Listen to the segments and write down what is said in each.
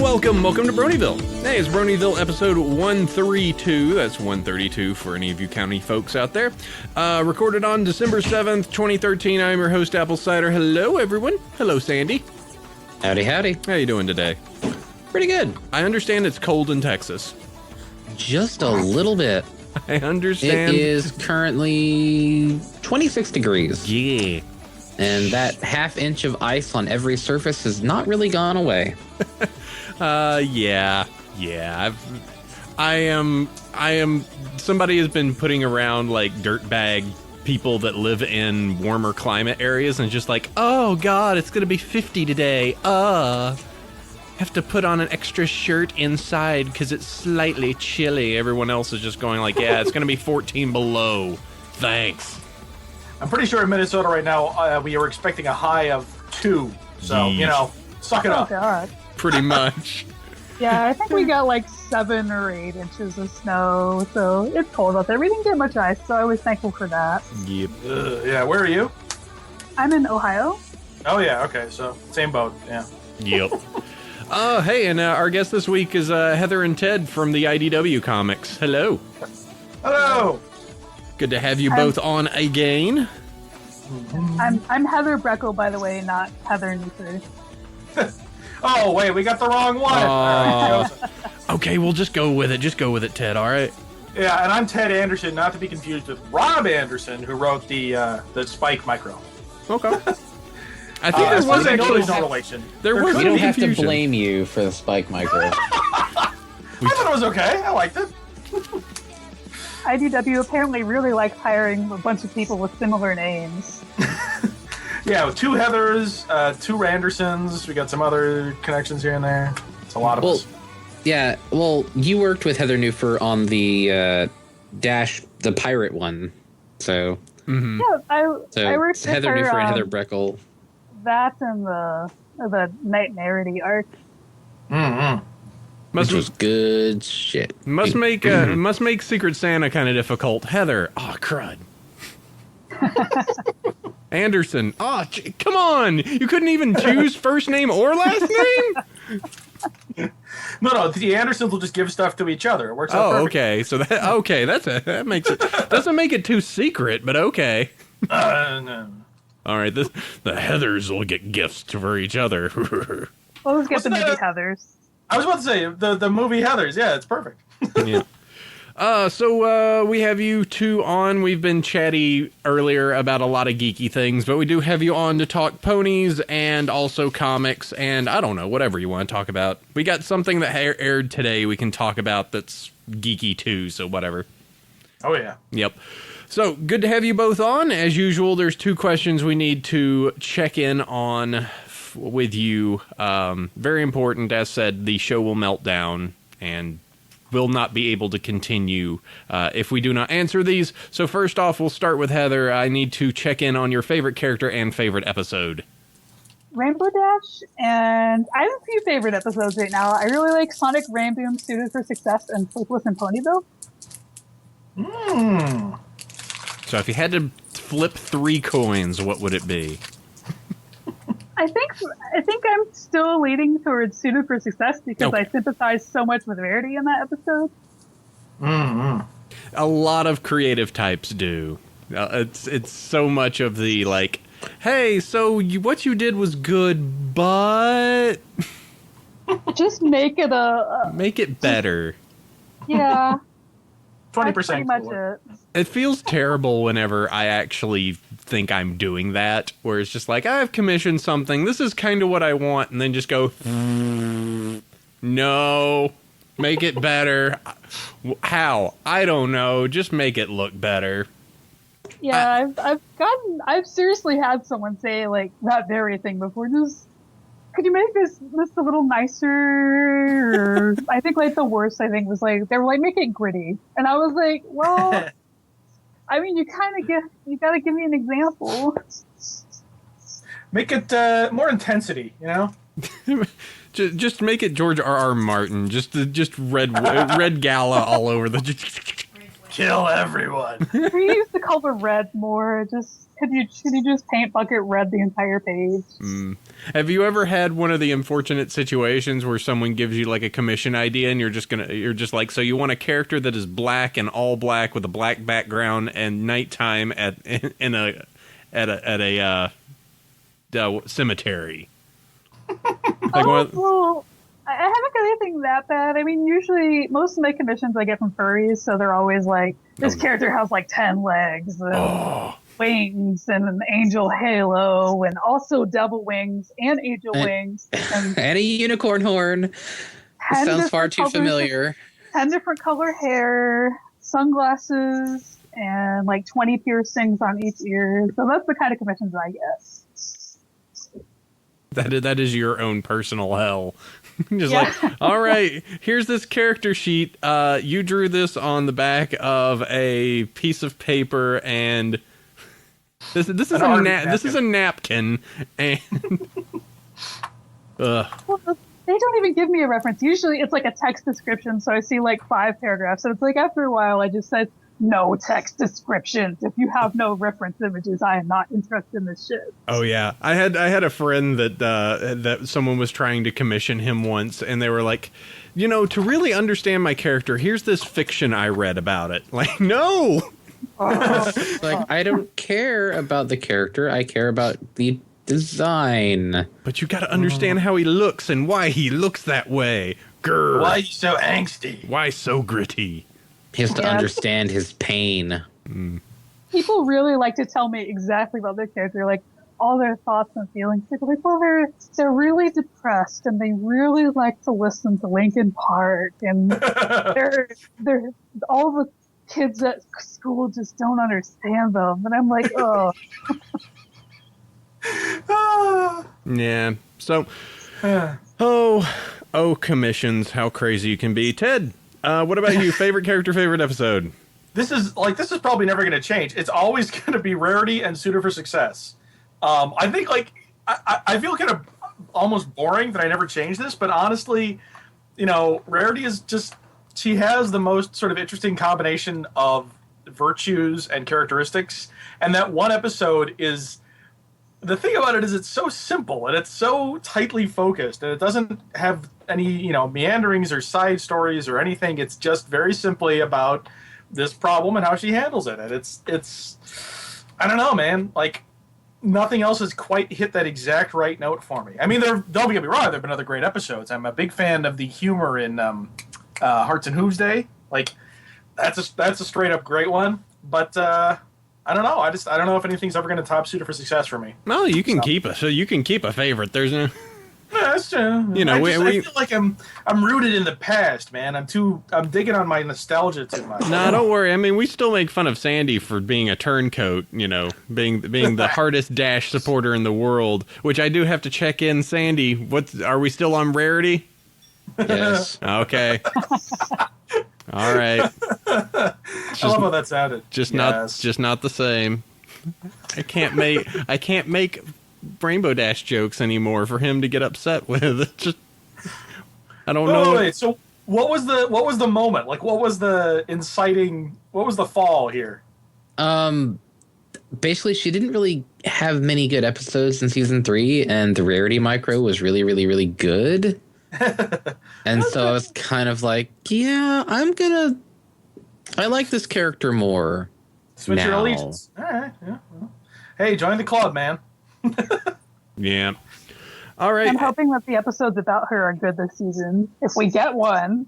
Welcome to Bronyville. Hey, it's Bronyville episode 132. That's 132 for any of you county folks out there. Recorded on December 7th, 2013. I'm your host, Apple Cider. Hello, everyone. Hello, Sandy. Howdy, howdy. How you doing today? Pretty good. I understand it's cold in Texas. Just a little bit. I understand. It is currently 26 degrees. Yeah. And that half inch of ice on every surface has not really gone away. Yeah. I am, somebody has been putting around like dirtbag people that live in warmer climate areas and just like, oh God, it's going to be 50 today. Have to put on an extra shirt inside because it's slightly chilly. Everyone else is just going like, yeah, it's going to be 14 below. Thanks. I'm pretty sure in Minnesota right now, we are expecting a high of 2. So, Yeesh. Suck it up. Oh, God. Pretty much. Yeah, I think we got like 7 or 8 inches of snow, so it's cold out there. We didn't get much ice, so I was thankful for that. Yep. Yeah, where are you? I'm in Ohio. Oh, yeah, okay, so same boat, yeah. Yep. Hey, and our guest this week is Heather and Ted from the IDW comics. Hello. Hello! Good to have you both on again. I'm Heather Breckel, by the way, not Heather Newford. Oh, wait, we got the wrong one! All right, Okay, we'll just go with it. Just go with it, Ted, all right? yeah, and I'm Ted Anderson, not to be confused with Rob Anderson, who wrote the Spike Micro. Okay. I think there was actually no relation. There was We some don't have to confusion. blame you for the Spike Micro. I thought it was okay. I liked it. IDW apparently really likes hiring a bunch of people with similar names. Yeah, with 2 Heathers, 2 Randersons. We got some other connections here and there. It's a lot of us. Yeah, well, you worked with Heather Newfer on the Dash, the pirate one. So, Mm-hmm. Yeah, I worked it's with Heather her, Newfer and Heather Breckel. that and the Night Narity arc. Mm-hmm. Which was good shit. Must make Secret Santa kind of difficult. Heather, oh crud. Anderson, oh come on! You couldn't even choose first name or last name. No, the Andersons will just give stuff to each other. It works out Oh, perfect. okay. So that makes it doesn't make it too secret, but okay. No. All right, the Heathers will get gifts for each other. We'll just get the What's movie that? Heathers. I was about to say, the movie Heathers. Yeah, it's perfect. Yeah. So we have you two on. We've been chatty earlier about a lot of geeky things, but we do have you on to talk ponies and also comics and I don't know, whatever you want to talk about. We got something that aired today we can talk about that's geeky too, so whatever. Oh, yeah. Yep. So good to have you both on. As usual, there's 2 questions we need to check in on with you. Very important. As said, the show will melt down and will not be able to continue if we do not answer these. So first off, we'll start with Heather. I need to check in on your favorite character and favorite episode. Rainbow Dash, and I have a few favorite episodes right now. I really like Sonic Ramboom, Suited for Success, and Sleepless in Ponyville. So if you had to flip 3 coins, what would it be? I think I'm still leaning towards Suited for Success because Okay. I sympathize so much with Verity in that episode. Mm-hmm. A lot of creative types do. It's so much of the like, hey, so what you did was good, but Just make it make it better. yeah. 20%. That's pretty much it. It feels terrible whenever I actually think I'm doing that, where it's just like, I've commissioned something, this is kind of what I want, and then just go, no, make it better. How? I don't know, just make it look better. Yeah, I've seriously had someone say like that very thing before. Just could you make this a little nicer? Or, I think like the worst I think was like they were like make it gritty, and I was like, well, I mean you gotta give me an example. Make it more intensity, you know? Just make it George R.R. Martin, just red gala all over the. Kill everyone. We used to color red more. could you just paint bucket red the entire page? Have you ever had one of the unfortunate situations where someone gives you like a commission idea and you're just like, so you want a character that is black and all black with a black background and nighttime at a cemetery? Like well, I haven't got anything that bad. I mean, usually most of my commissions I get from furries, so they're always like, this character has like 10 legs and wings and an angel halo and also double wings and angel wings. And a unicorn horn. Sounds far too familiar. 10 different color hair, sunglasses, and like 20 piercings on each ear. So that's the kind of commissions I get. That is your own personal hell. Just like, all right, here's this character sheet. You drew this on the back of a piece of paper, and this is a napkin, and well, they don't even give me a reference. Usually, it's like a text description, so I see like 5 paragraphs, and it's like after a while, I just said, no text descriptions. If you have no reference images, I am not interested in this shit. Oh yeah, I had a friend that someone was trying to commission him once, and they were like, to really understand my character, here's this fiction I read about it. Like, no. Like, I don't care about the character. I care about the design. But you got to understand how he looks and why he looks that way. Grr. Why he's so angsty? Why so gritty? He has to understand his pain. People really like to tell me exactly about their character, like all their thoughts and feelings. They're like, well, they're really depressed and they really like to listen to Linkin Park, and they're all the kids at school just don't understand them. And I'm like, oh. Yeah. So, commissions, how crazy you can be. Ted, what about you? Favorite character, favorite episode? This is probably never going to change. It's always going to be Rarity and Suitor for Success. I think I feel kind of almost boring that I never changed this, but honestly, Rarity is just, she has the most sort of interesting combination of virtues and characteristics, and that one episode is, the thing about it is it's so simple and it's so tightly focused and it doesn't have any, meanderings or side stories or anything. It's just very simply about this problem and how she handles it. And it's I don't know, man. Like, nothing else has quite hit that exact right note for me. I mean, don't get me wrong, there have been other great episodes. I'm a big fan of the humor in Hearts and Hooves Day. Like, that's a straight up great one. But I don't know. I don't know if anything's ever going to top Suitor for Success for me. Well, you can keep a favorite. There's no. Yeah, that's true. I feel like I'm rooted in the past, man. I'm digging on my nostalgia too much. Nah, don't worry. I mean, we still make fun of Sandy for being a turncoat, being the hardest Dash supporter in the world, which I do have to check in. Sandy, are we still on Rarity? Yes. Okay. All right. I love how that sounded. Just not the same. I can't make Rainbow Dash jokes anymore for him to get upset with. I don't know. Wait, so what was the moment? Like, what was the fall here? Basically, she didn't really have many good episodes in season 3, and the Rarity micro was really, really, really good. And so I was kind of like, yeah, I like this character more. Switch your allegiance. All right. Yeah. Well, hey, join the club, man. Yeah. All right. I'm hoping that the episodes about her are good this season. If we get one.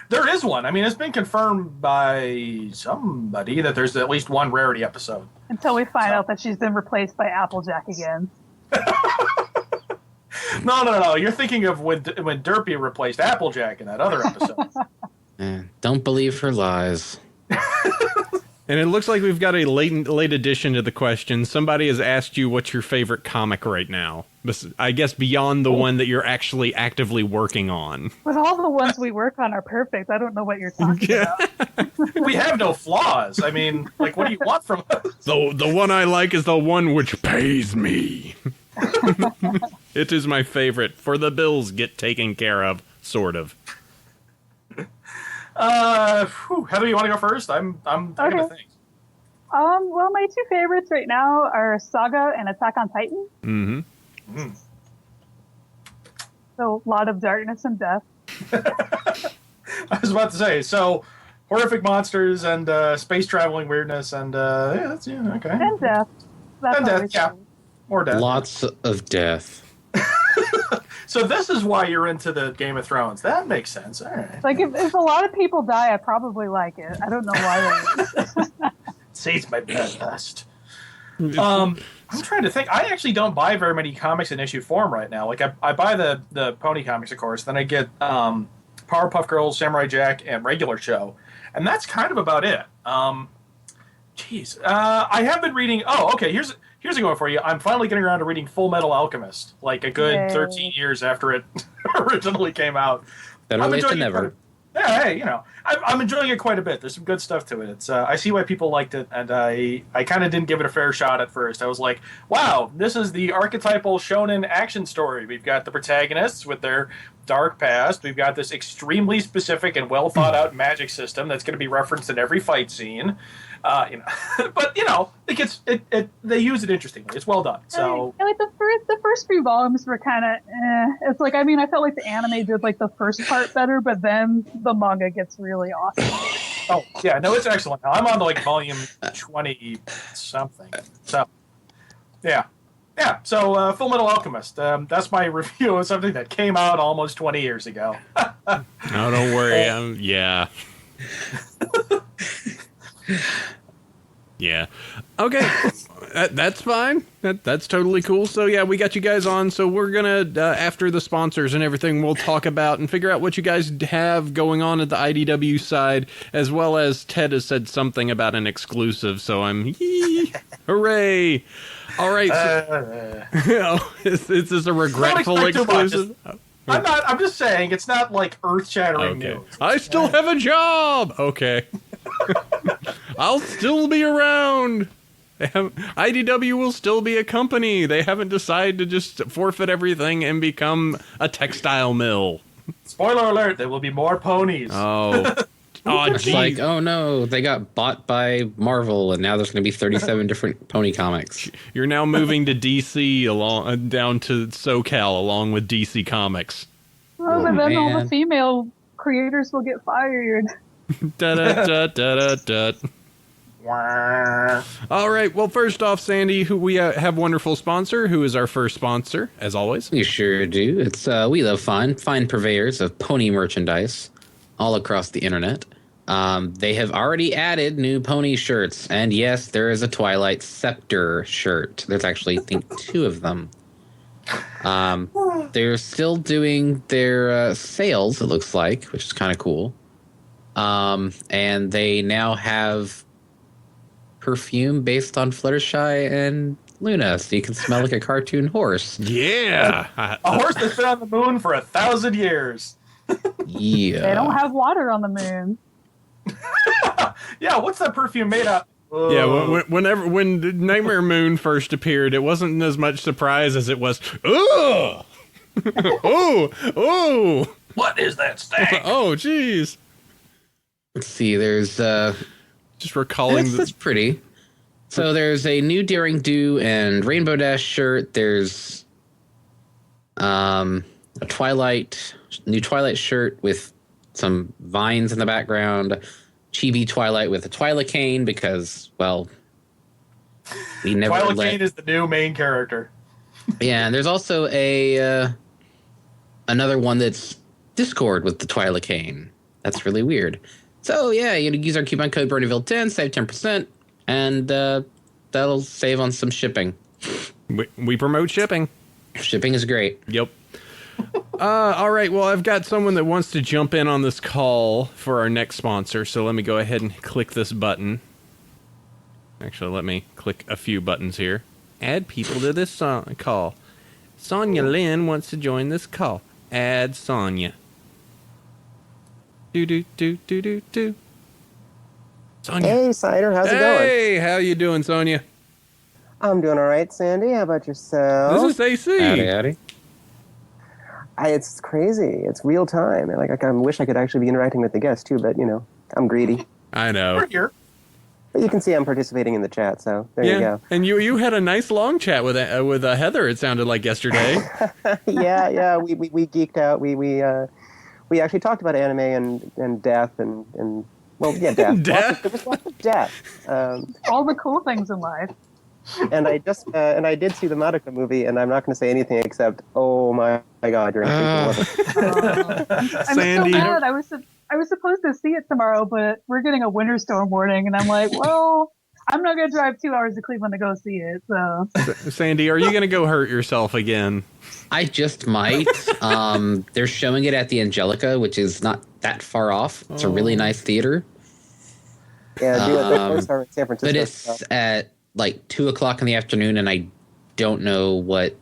There is one. I mean, it's been confirmed by somebody that there's at least one Rarity episode. Until we find out that she's been replaced by Applejack again. No. You're thinking of when Derpy replaced Applejack in that other episode. Don't believe her lies. And it looks like we've got a late addition to the question. Somebody has asked you what's your favorite comic right now. I guess beyond the one that you're actually actively working on. But all the ones we work on are perfect. I don't know what you're talking about. We have no flaws. I mean, like, what do you want from us? The one I like is the one which pays me. It is my favorite, for the bills get taken care of, sort of. Heather, you want to go first? I'm okay. gonna think. Well, my two favorites right now are Saga and Attack on Titan. Mm-hmm. Mm. So a lot of darkness and death. I was about to say, so horrific monsters and space traveling weirdness and okay. And death. That's And death, always yeah. cool. More death. Lots of death. So this is why you're into the Game of Thrones. That makes sense. All right. Like if a lot of people die, I probably like it. I don't know why. Saves my bloodlust. I'm trying to think. I actually don't buy very many comics in issue form right now. Like I buy the Pony comics, of course. Then I get Powerpuff Girls, Samurai Jack, and Regular Show, and that's kind of about it. I have been reading. Oh, okay. Here's a going for you. I'm finally getting around to reading Full Metal Alchemist, like a good Yay. 13 years after it originally came out. Better I'm late enjoying than it never. Yeah, hey, I'm enjoying it quite a bit. There's some good stuff to it. It's I see why people liked it, and I kind of didn't give it a fair shot at first. I was like, wow, this is the archetypal shonen action story. We've got the protagonists with their dark past. We've got this extremely specific and well thought out magic system that's going to be referenced in every fight scene. But they use it interestingly. It's well done. So I like the first few volumes were kind of It's like, I mean, I felt like the anime did like the first part better, but then the manga gets really awesome. oh yeah, no, it's excellent. I'm on like volume 20 something. So yeah. So Full Metal Alchemist. That's my review of something that came out almost 20 years ago. No, don't worry. Yeah. Yeah. Okay. That's fine. That's totally cool. So yeah, we got you guys on. So we're gonna after the sponsors and everything, we'll talk about and figure out what you guys have going on at the IDW side, as well as Ted has said something about an exclusive. So I'm hooray! All right. So, is this a regretful exclusive? I'm just saying it's not like earth-shattering news. I still have a job. Okay. I'll still be around. IDW will still be a company. They haven't decided to just forfeit everything and become a textile mill. Spoiler alert, there will be more ponies. Oh. Oh, It's like, oh no, they got bought by Marvel, and now there's going to be 37 different pony comics. You're now moving to DC down to SoCal along with DC Comics. Oh, but then all the man. female creators will get fired. Da da da da da da. Wah. All right. Well, first off, Sandy, who we have wonderful sponsor, who is our first sponsor, as always. We sure do. It's We Love fine purveyors of pony merchandise all across the internet. They have already added new pony shirts, and yes, there is a Twilight Scepter shirt. There's actually, I think, 2 of them. They're still doing their sales, it looks like, which is kind of cool. And they now have perfume based on Fluttershy and Luna, so you can smell like a cartoon horse. Yeah. A horse that's been on the moon for 1,000 years. Yeah. They don't have water on the moon. Yeah, what's that perfume made out? Yeah, when Nightmare Moon first appeared, it wasn't as much surprise as it was, ugh! oh! What is that stank? Oh, jeez. Let's see, there's Just recalling that's pretty. So there's a new Daring Do and Rainbow Dash shirt. There's a new Twilight shirt with some vines in the background. Chibi Twilight with a Twilicane because, well, we never Twilicane is the new main character. Yeah, and there's also another one that's Discord with the Twilicane. That's really weird. So yeah, you use our coupon code Bronyville 10, save 10%, and that'll save on some shipping. we promote shipping. Shipping is great. Yep. All right. Well, I've got someone that wants to jump in on this call for our next sponsor. So let me go ahead and click this button. Actually, let me click a few buttons here. Add people to this call. Sonia Lynn wants to join this call. Add Sonia. Do. Sonia. Hey, Cider, how's it going? Hey, how you doing, Sonia? I'm doing all right, Sandy. How about yourself? This is AC. Howdy. It's crazy. It's real time. And I wish I could actually be interacting with the guests too, but I'm greedy. I know. We're here. But you can see I'm participating in the chat, so there you go. And you had a nice long chat with Heather. It sounded like yesterday. Yeah. We geeked out. We actually talked about anime and death and well, yeah, death. Death? There was lots of death. All the cool things in life. And I did see the Madoka movie, and I'm not going to say anything except, oh my God, you're in freaking love. I'm Sandy. so mad. I was supposed to see it tomorrow, but we're getting a winter storm warning, and I'm like, well, I'm not going to drive 2 hours to Cleveland to go see it. So, Sandy, are you going to go hurt yourself again? I just might. They're showing it at the Angelica, which is not that far off. It's a really nice theater. Yeah, those are in San Francisco. But it's at like 2:00 in the afternoon, and I don't know what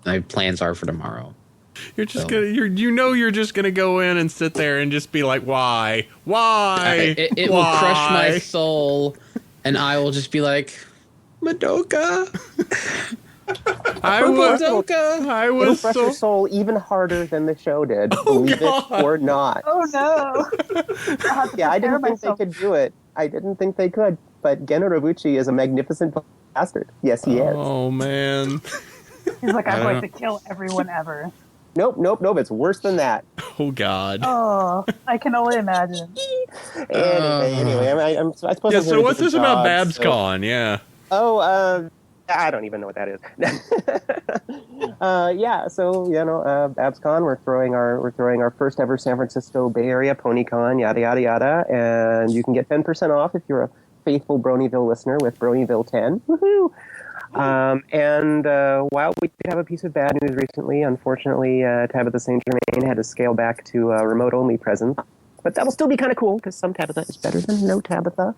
my plans are for tomorrow. You're just you're just gonna go in and sit there and just be like, why? It will crush my soul, and I will just be like, Madoka. It'll crush your soul even harder than the show did. Believe it or not. oh no. Yeah, I didn't think they could do it. I didn't think they could. But Gen Urobuchi is a magnificent bastard. Yes, he is. Oh man. He's like, I'm going to kill everyone ever. Nope. It's worse than that. Oh God. Oh, I can only imagine. Anyway, I suppose. Yeah. So what's this about BabsCon? Yeah. Oh, I don't even know what that is. Yeah. So BabsCon. We're throwing our first ever San Francisco Bay Area PonyCon. Yada yada yada, and you can get 10% off if you're a faithful Bronyville listener with Bronyville 10. Woohoo! While we did have a piece of bad news recently, unfortunately, Tabitha St. Germain had to scale back to a remote-only presence. But that'll still be kind of cool, because some Tabitha is better than no Tabitha.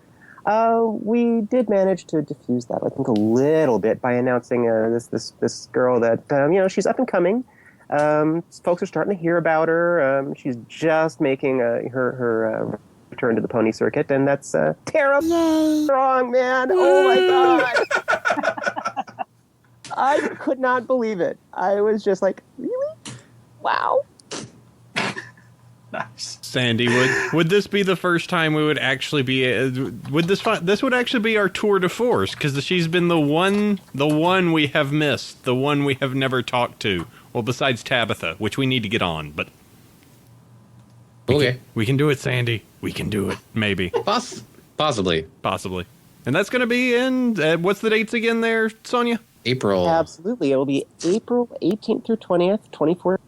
We did manage to diffuse that, I think, a little bit by announcing this girl that, she's up and coming. Folks are starting to hear about her. She's just making her return to the pony circuit, and that's Tara Strong, man. Oh my God. I could not believe it. I was just like, really? Wow. Nice. Sandy, would this be the first time we would actually be? This would actually be our tour de force, because she's been the one we have missed, the one we have never talked to. Well, besides Tabitha, which we need to get on, but we can do it, Sandy. We can do it, maybe. Possibly. And that's going to be in what's the dates again there, Sonia? April. Absolutely. It will be April 18th through 20th, 2014.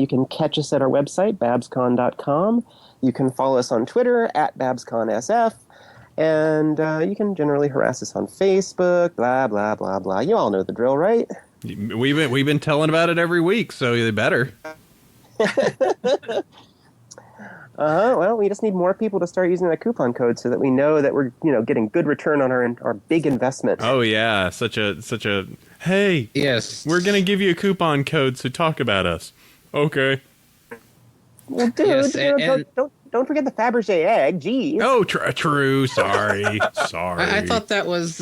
You can catch us at our website, babscon.com. You can follow us on Twitter at babsconsf. And you can generally harass us on Facebook, blah, blah, blah, blah. You all know the drill, right? We've been telling about it every week, so they better. Well, we just need more people to start using that coupon code so that we know that we're, getting good return on our big investment. Oh yeah, such a hey. Yes. We're gonna give you a coupon code, so talk about us. Okay. Well, dude, Yes, don't forget the Fabergé egg. Geez. Oh, true. Sorry. I thought that was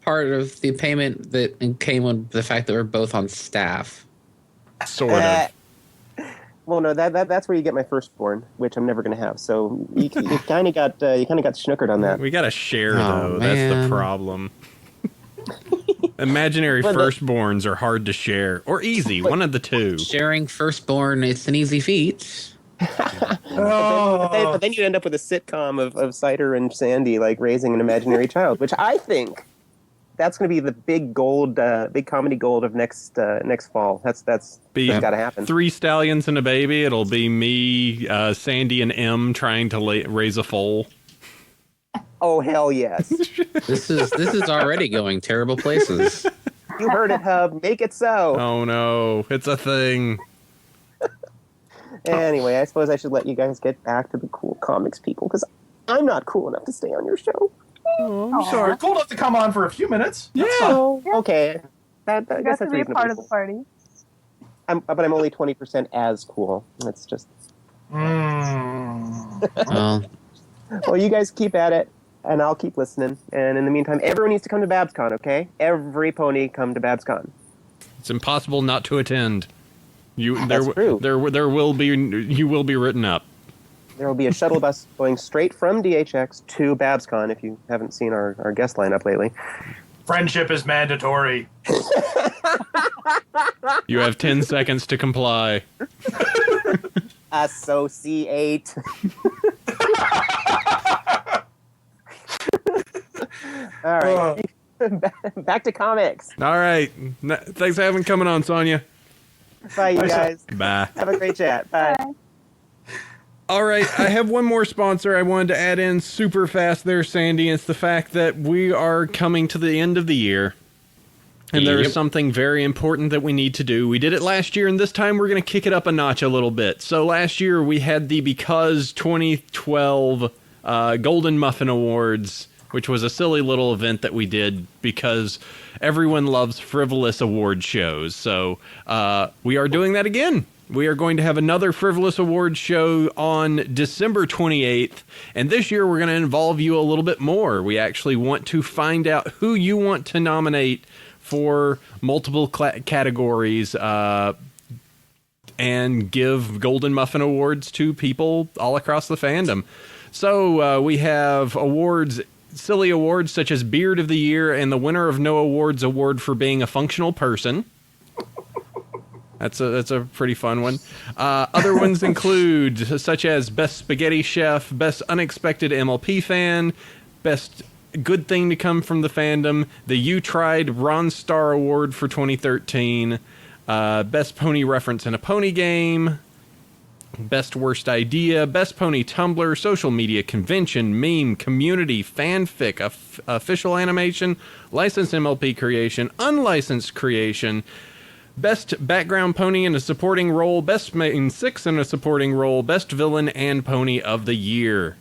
part of the payment that came with the fact that we're both on staff. Sort of. Well, no, that's where you get my firstborn, which I'm never going to have. So you kind of got schnookered on that. We got to share though. Man. That's the problem. Imaginary firstborns are hard to share or easy. One of the two. Sharing firstborn, it's an easy feat. But then you end up with a sitcom of Cider and Sandy like raising an imaginary child, which I think that's going to be the big comedy gold of next fall. That's got to happen. 3 stallions and a baby. It'll be me, Sandy, and M trying to raise a foal. Oh hell yes! This is already going terrible places. You heard it, Hub. Make it so. Oh no, it's a thing. Anyway, I suppose I should let you guys get back to the cool comics people, because I'm not cool enough to stay on your show. Oh, I'm sorry. You're cool enough to come on for a few minutes. Yeah. Okay. I You guess got to that's be a reasonable. part of the party. But I'm only 20% as cool. It's just. Well, Well, you guys keep at it, and I'll keep listening. And in the meantime, everyone needs to come to BabsCon, okay? Every pony come to BabsCon. It's impossible not to attend. That's true. You will be written up. There will be a shuttle bus going straight from DHX to BabsCon if you haven't seen our guest lineup lately. Friendship is mandatory. You have 10 seconds to comply. Associate. All right. Back to comics. All right. Thanks for having coming on, Sonia. Bye, you guys. Bye. Have a great chat. Bye. All right, I have one more sponsor I wanted to add in super fast there, Sandy. It's the fact that we are coming to the end of the year. And there is something very important that we need to do. We did it last year, and this time we're going to kick it up a notch a little bit. So last year we had the Because 2012 Golden Muffin Awards, which was a silly little event that we did because everyone loves frivolous award shows. So we are doing that again. We are going to have another Frivolous Awards show on December 28th, and this year we're going to involve you a little bit more. We actually want to find out who you want to nominate for multiple categories and give Golden Muffin Awards to people all across the fandom. So we have awards, silly awards such as Beard of the Year and the winner of No Awards Award for being a functional person. That's a pretty fun one. Other ones include such as Best Spaghetti Chef, Best Unexpected MLP Fan, Best Good Thing to Come from the Fandom, the You Tried Ron Star Award for 2013, Best Pony Reference in a Pony Game, Best Worst Idea, Best Pony Tumblr, Social Media Convention, Meme, Community, Fanfic, Official Animation, Licensed MLP Creation, Unlicensed Creation, Best Background Pony in a Supporting Role, Best Main 6 in a Supporting Role, Best Villain and Pony of the Year.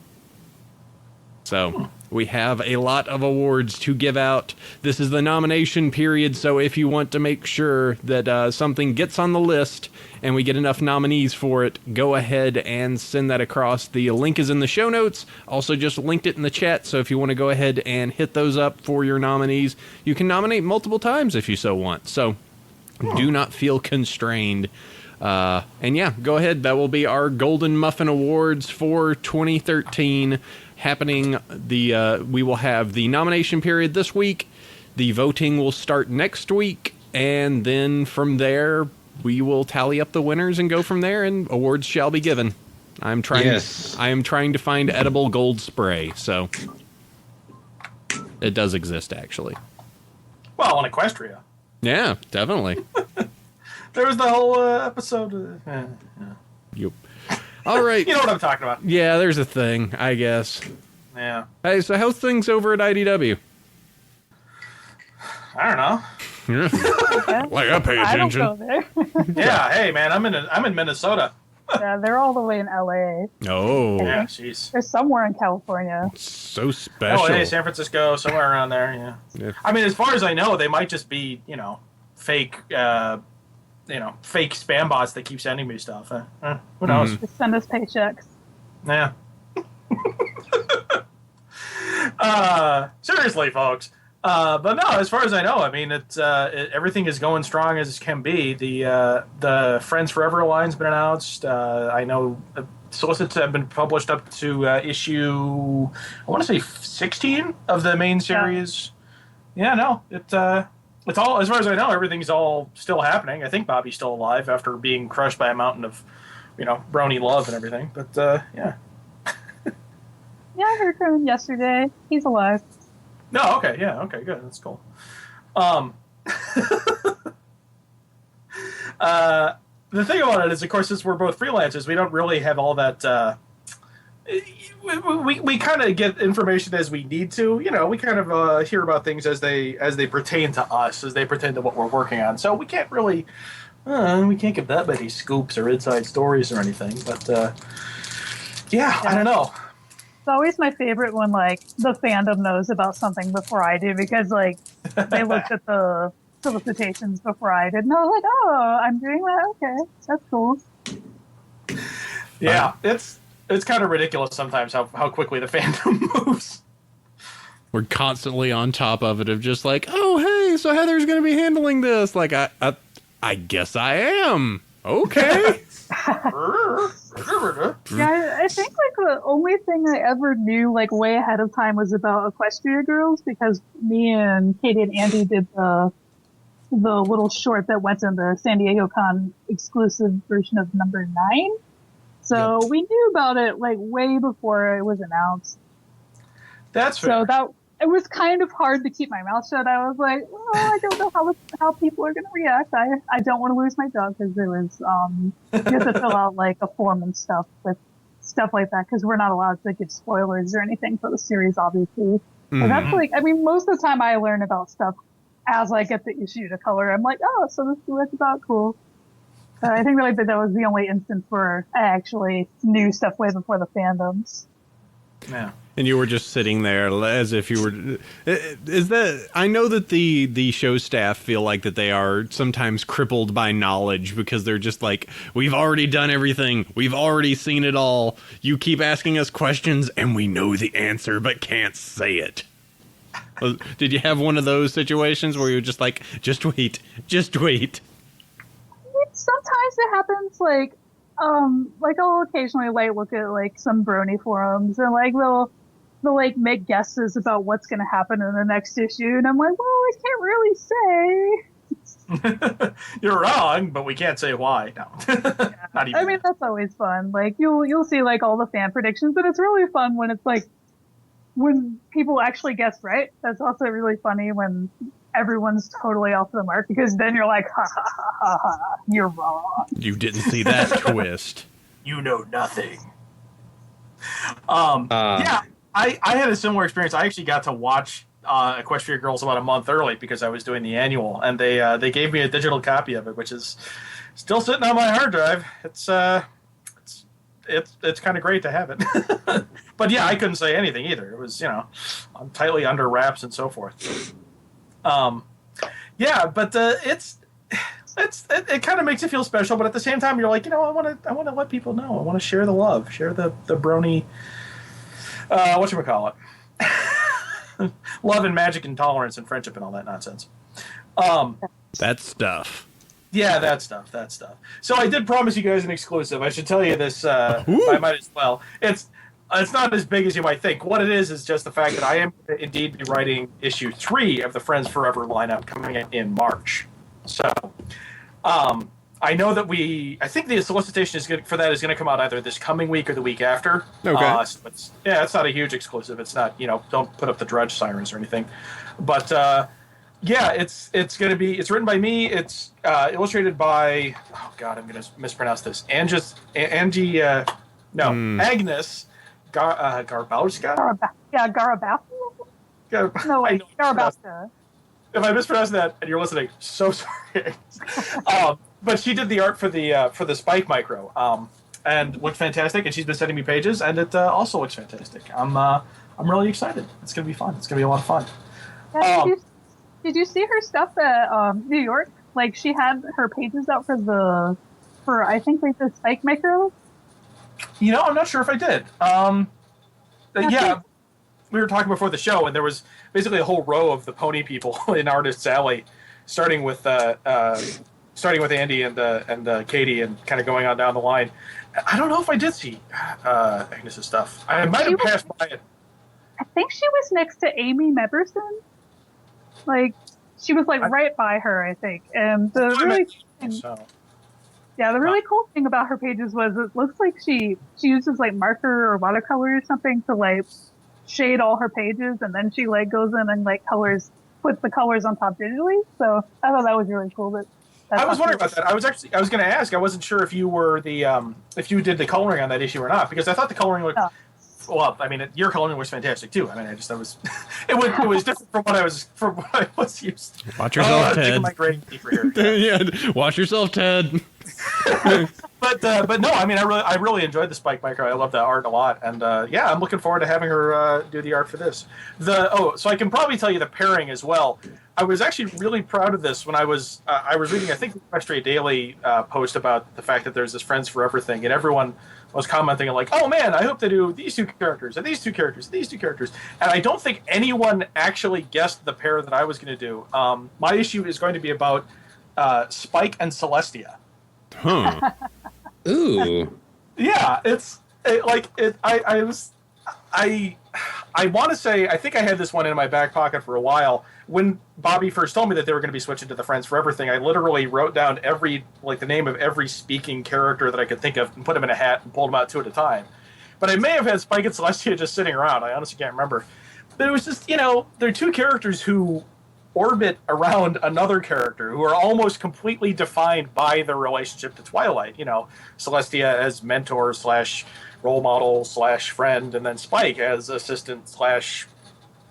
So, we have a lot of awards to give out. This is the nomination period, so if you want to make sure that something gets on the list and we get enough nominees for it, go ahead and send that across. The link is in the show notes. Also just linked it in the chat, so if you want to go ahead and hit those up for your nominees, you can nominate multiple times if you so want. So, do not feel constrained. And yeah, go ahead. That will be our Golden Muffin Awards for 2013 happening. We will have the nomination period this week. The voting will start next week. And then from there, we will tally up the winners and go from there, and awards shall be given. I am trying to find edible gold spray. So it does exist, actually. Well, on Equestria. Yeah, definitely. There was the whole episode. Yep. All right. You know what I'm talking about. Yeah, there's a thing, I guess. Yeah. Hey, so how's things over at IDW? I don't know. Like, I pay I don't attention. go there. Yeah. Hey, man, I'm in Minnesota. Yeah, they're all the way in LA. Oh, Yeah. Jeez. They're somewhere in California. so special. Oh, hey, San Francisco, somewhere around there. Yeah. Yeah. I mean, as far as I know, they might just be, fake, fake spam bots that keep sending me stuff. Who knows? Just send us paychecks. Yeah. Seriously, folks. But no, as far as I know, I mean, everything is going strong as can be. The Friends Forever Alliance has been announced. I know solicits have been published up to issue, I want to say 16 of the main series. Yeah, no, it's all, as far as I know, everything's all still happening. I think Bobby's still alive after being crushed by a mountain of, Brony love and everything. But yeah. Yeah, I heard from him yesterday. He's alive. No, okay, yeah, okay, good, that's cool. The thing about it is, of course, since we're both freelancers, we don't really have all that. We kind of get information as we need to. We kind of hear about things as they pertain to us, as they pertain to what we're working on. So we can't really, we can't give that many scoops or inside stories or anything. But yeah, I don't know. It's always my favorite when, the fandom knows about something before I do, because, they looked at the solicitations before I did, and I was like, oh, I'm doing that? Okay, that's cool. Yeah, it's kind of ridiculous sometimes how quickly the fandom moves. We're constantly on top of it, of just like, oh, hey, so Heather's going to be handling this. Like, I guess I am. Okay. Yeah, I think like the only thing I ever knew like way ahead of time was about Equestria Girls because me and Katie and Andy did the little short that went in the San Diego Con exclusive version of number 9. So we knew about it like way before it was announced. That's fair. So that it was kind of hard to keep my mouth shut. I was like, oh, I don't know how people are going to react. I don't want to lose my job because there was you have to fill out like a form and stuff with stuff like that because we're not allowed to give spoilers or anything for the series, obviously. And that's like, I mean, most of the time I learn about stuff as I get the issue to color. I'm like, oh, so this is what it's about, cool. I think that was the only instance where I actually knew stuff way before the fandoms. Yeah. And you were just sitting there as if you were. Is that? I know that the show staff feel like that they are sometimes crippled by knowledge because they're just like, we've already done everything, we've already seen it all. You keep asking us questions, and we know the answer, but can't say it. Did you have one of those situations where you're just like, just wait, just wait? Sometimes it happens, like I'll occasionally like look at like some Brony forums and like they'll like make guesses about what's going to happen in the next issue, and I'm like, well, I can't really say. You're wrong, but we can't say why. No, not even. I mean, that's always fun. Like you'll see like all the fan predictions, but it's really fun when it's like when people actually guess right. That's also really funny when everyone's totally off the mark because then you're like, ha ha ha ha, ha you're wrong. You didn't see that twist. You know nothing. Yeah, I had a similar experience. I actually got to watch Equestria Girls about a month early because I was doing the annual, and they gave me a digital copy of it, which is still sitting on my hard drive. It's kind of great to have it. But yeah, I couldn't say anything either. It was, I'm tightly under wraps and so forth. Yeah, but it kind of makes you feel special, but at the same time, you're like, I want to let people know. I want to share the love, share the Brony, whatchamacallit, love and magic and tolerance and friendship and all that nonsense. That stuff. Yeah, that stuff. So I did promise you guys an exclusive. I should tell you this. I might as well. It's not as big as you might think. What it is just the fact that I am indeed be writing issue 3 of the Friends Forever lineup coming in March. So, I know that I think the solicitation is good for that is going to come out either this coming week or the week after. Okay. So it's not a huge exclusive. It's not, don't put up the Drudge sirens or anything. But, yeah, it's going to be, it's written by me. It's illustrated by, oh God, I'm going to mispronounce this. Agnes Garbowska? Garabowska? No, Garabowska. If I mispronounce that and you're listening, so sorry. But she did the art for the Spike Micro, and looked fantastic. And she's been sending me pages, and it also looks fantastic. I'm really excited. It's gonna be fun. It's gonna be a lot of fun. Did you see her stuff at New York? Like she had her pages out for I think like the Spike Micro. I'm not sure if I did. Yeah, we were talking before the show, and there was basically a whole row of the pony people in Artist's Alley, starting with Andy and Katie, and kind of going on down the line. I don't know if I did see Agnes's stuff. I might have passed by it. I think she was next to Amy Meberson. Like she was like right by her, I think. And the really cool thing about her pages was it looks like she uses like marker or watercolor or something to like shade all her pages, and then she like goes in and like puts the colors on top digitally. So I thought that was really cool. I was wondering about that. I was going to ask. I wasn't sure if you were if you did the coloring on that issue or not, because I thought the coloring looked. Oh. Well, I mean, your coloring was fantastic too. I mean, it was different from what I was used to. Watch yourself, Ted. My grade here. Yeah, watch yourself, Ted. But no, I mean, I really enjoyed the Spike Micro. I love that art a lot, and yeah, I'm looking forward to having her do the art for this. So I can probably tell you the pairing as well. I was actually really proud of this when I was reading, I think, the Equestria Daily post about the fact that there's this Friends Forever thing, and everyone was commenting like, oh man, I hope they do these two characters, and these two characters, and these two characters. And I don't think anyone actually guessed the pair that I was going to do. My issue is going to be about Spike and Celestia. Huh. Ooh. Yeah, I want to say, I think I had this one in my back pocket for a while. When Bobby first told me that they were going to be switching to the Friends Forever thing, I literally wrote down the name of every speaking character that I could think of and put them in a hat and pulled them out two at a time. But I may have had Spike and Celestia just sitting around. I honestly can't remember. But it was just, they're two characters who orbit around another character who are almost completely defined by their relationship to Twilight. Celestia as mentor / role model / friend, and then Spike as assistant /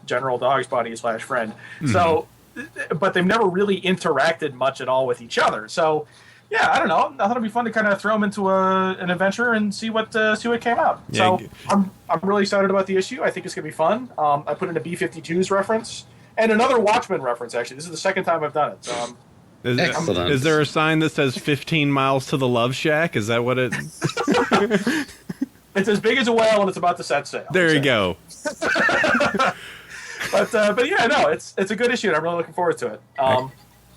general dog's body / friend. Mm-hmm. So, but they've never really interacted much at all with each other. So, yeah, I don't know. I thought it'd be fun to kind of throw them into an adventure and see what came out. Yeah. So I'm really excited about the issue. I think it's gonna be fun. I put in a B-52s reference and another Watchmen reference. Actually, this is the second time I've done it. So excellent. Is there a sign that says 15 miles to the Love Shack? Is that what it? It's as big as a whale and it's about to set sail. There you go. But yeah, no, it's a good issue and I'm really looking forward to it.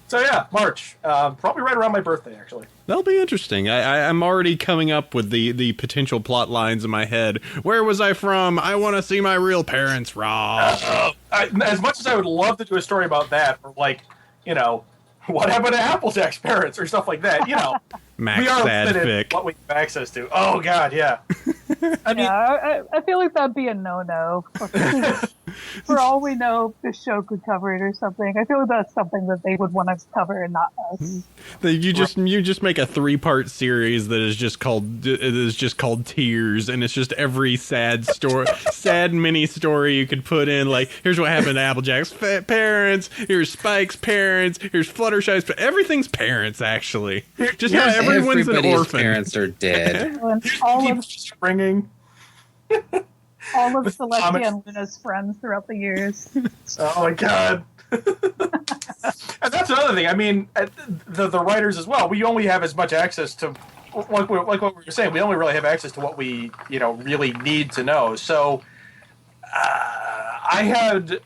So yeah, March, probably right around my birthday, actually. That'll be interesting. I'm already coming up with the potential plot lines in my head. Where was I from? I want to see my real parents, Raw. As much as I would love to do a story about that, or what happened to Applejack's parents or stuff like that, Max we are sad limited fic. what we have access to. Oh God, yeah. I feel like that'd be a no-no. For all we know, this show could cover it or something. I feel like that's something that they would want us to cover and not us. You just make a 3-part series that is just called Tears, and it's just every sad story, sad mini story you could put in. Like, here's what happened to Applejack's parents. Here's Spike's parents. Here's Fluttershy's. Everything's parents, actually. Just how everyone's an orphan. Parents are dead. All of springing. All of Celestia and Luna's friends throughout the years. Oh my God. And that's another thing. I mean, the writers as well. We only have as much access to, like what we were saying. We only really have access to what we really need to know. So, I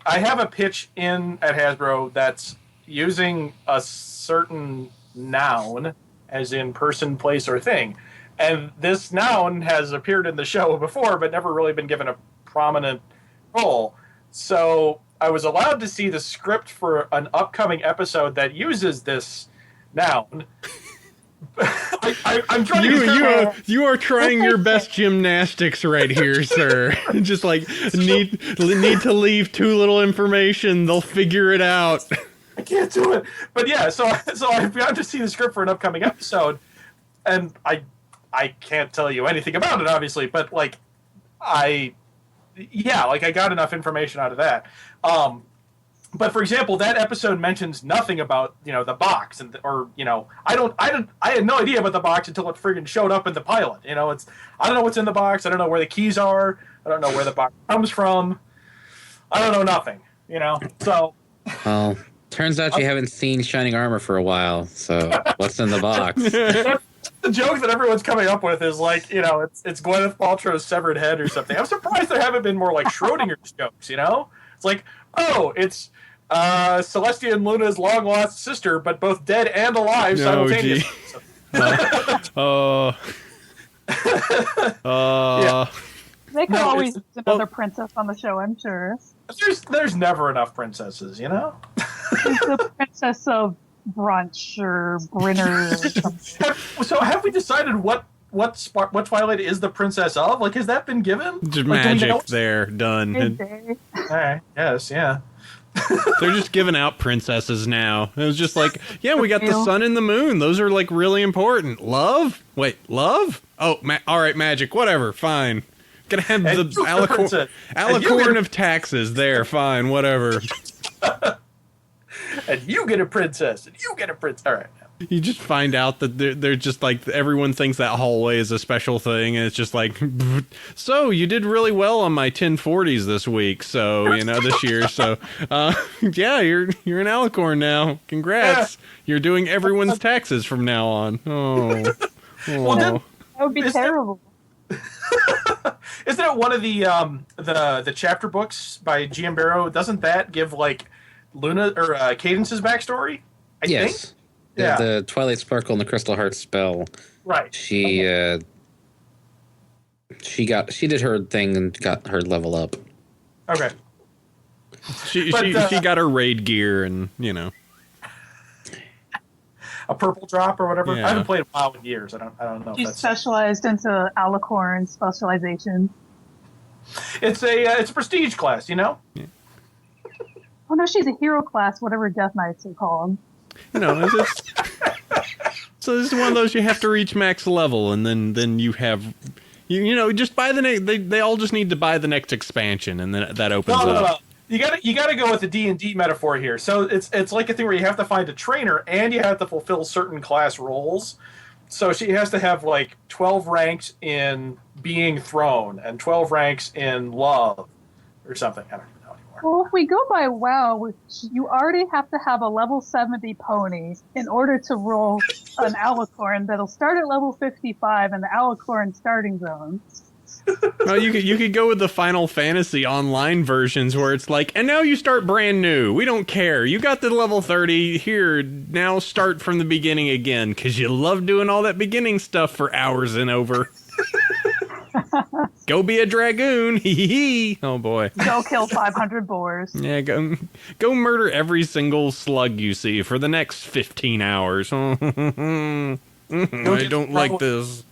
have a pitch in at Hasbro that's using a certain noun, as in person, place, or thing. And this noun has appeared in the show before, but never really been given a prominent role. So I was allowed to see the script for an upcoming episode that uses this noun. I'm trying to you are trying your best gymnastics right here, sir. Just like need to leave too little information. They'll figure it out. I can't do it. But yeah, so I've got to see the script for an upcoming episode, and I can't tell you anything about it, obviously, but I got enough information out of that. But for example, that episode mentions nothing about the box, I had no idea about the box until it friggin' showed up in the pilot. I don't know what's in the box. I don't know where the keys are. I don't know where the box comes from. I don't know nothing. So. Well, turns out you haven't seen Shining Armor for a while. So what's in the box? The joke that everyone's coming up with is it's Gwyneth Paltrow's severed head or something. I'm surprised there haven't been more Schrodinger's jokes. It's it's Celestia and Luna's long lost sister, but both dead and alive simultaneously. They could always use another princess on the show, I'm sure. There's never enough princesses, She's the princess of brunch or Brinner or something. So have we decided what Twilight is the princess of? Has that been given? Just magic there, done. All right, yes, yeah. They're just giving out princesses now. It was just we got the sun and the moon. Those are really important. Love? Wait, love? Oh, all right, magic, whatever, fine. Gonna have the alicorn of taxes there, fine, whatever. And you get a princess, and you get a prince. All right. You just find out that they're just everyone thinks that hallway is a special thing, and it's just so you did really well on my 1040s this week, so this year, so yeah, you're an alicorn now. Congrats, you're doing everyone's taxes from now on. Oh, well, that would be terrible. Isn't it one of the chapter books by G.M. Barrow? Doesn't that give Luna or Cadence's backstory? I think. Yeah. The Twilight Sparkle and the Crystal Heart spell. Right. She did her thing and got her level up. Okay. She But, got her raid gear and, you know. A purple drop or whatever. Yeah. I haven't played WoW in years. I don't know. If She's that's specialized into alicorn specialization. it's a prestige class, you know. Oh no, she's a hero class, whatever Death Knights are called. You know, so this is one of those you have to reach max level, and then you have, you know, just buy the next. They all just need to buy the next expansion, and then that opens No. up. You gotta go with the D&D metaphor here. So it's like a thing where you have to find a trainer and you have to fulfill certain class roles. So she has to have like 12 ranks in being thrown and 12 ranks in love or something. I don't even know anymore. Well, if we go by WoW, you already have to have a level 70 pony in order to roll an alicorn that'll start at level 55 in the alicorn starting zone. Well, you could go with the Final Fantasy online versions where it's like, and now you start brand new. We don't care. You got the level 30 here. Now start from the beginning again because you love doing all that beginning stuff for hours and over. Go be a dragoon. Hee hee hee. Oh boy. Go kill 500 boars. Yeah, go murder every single slug you see for the next 15 hours. I don't like this.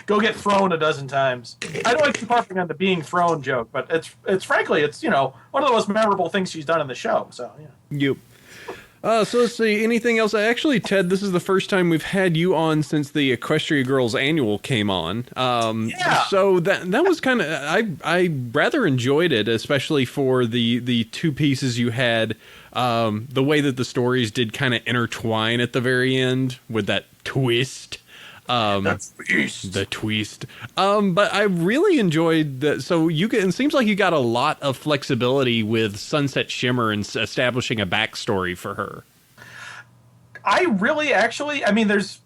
Go get thrown a dozen times. I don't like to harping on the being thrown joke, but it's frankly, it's, you know, one of the most memorable things she's done in the show. So yeah. Yep. So let's see. Anything else? Actually, Ted, this is the first time we've had you on since the Equestria Girls Annual came on. Yeah. So that was kind of I rather enjoyed it, especially for the two pieces you had. The way that the stories did kind of intertwine at the very end with that twist. The twist. But I really enjoyed that. So it seems like you got a lot of flexibility with Sunset Shimmer and establishing a backstory for her. I really actually, I mean, there's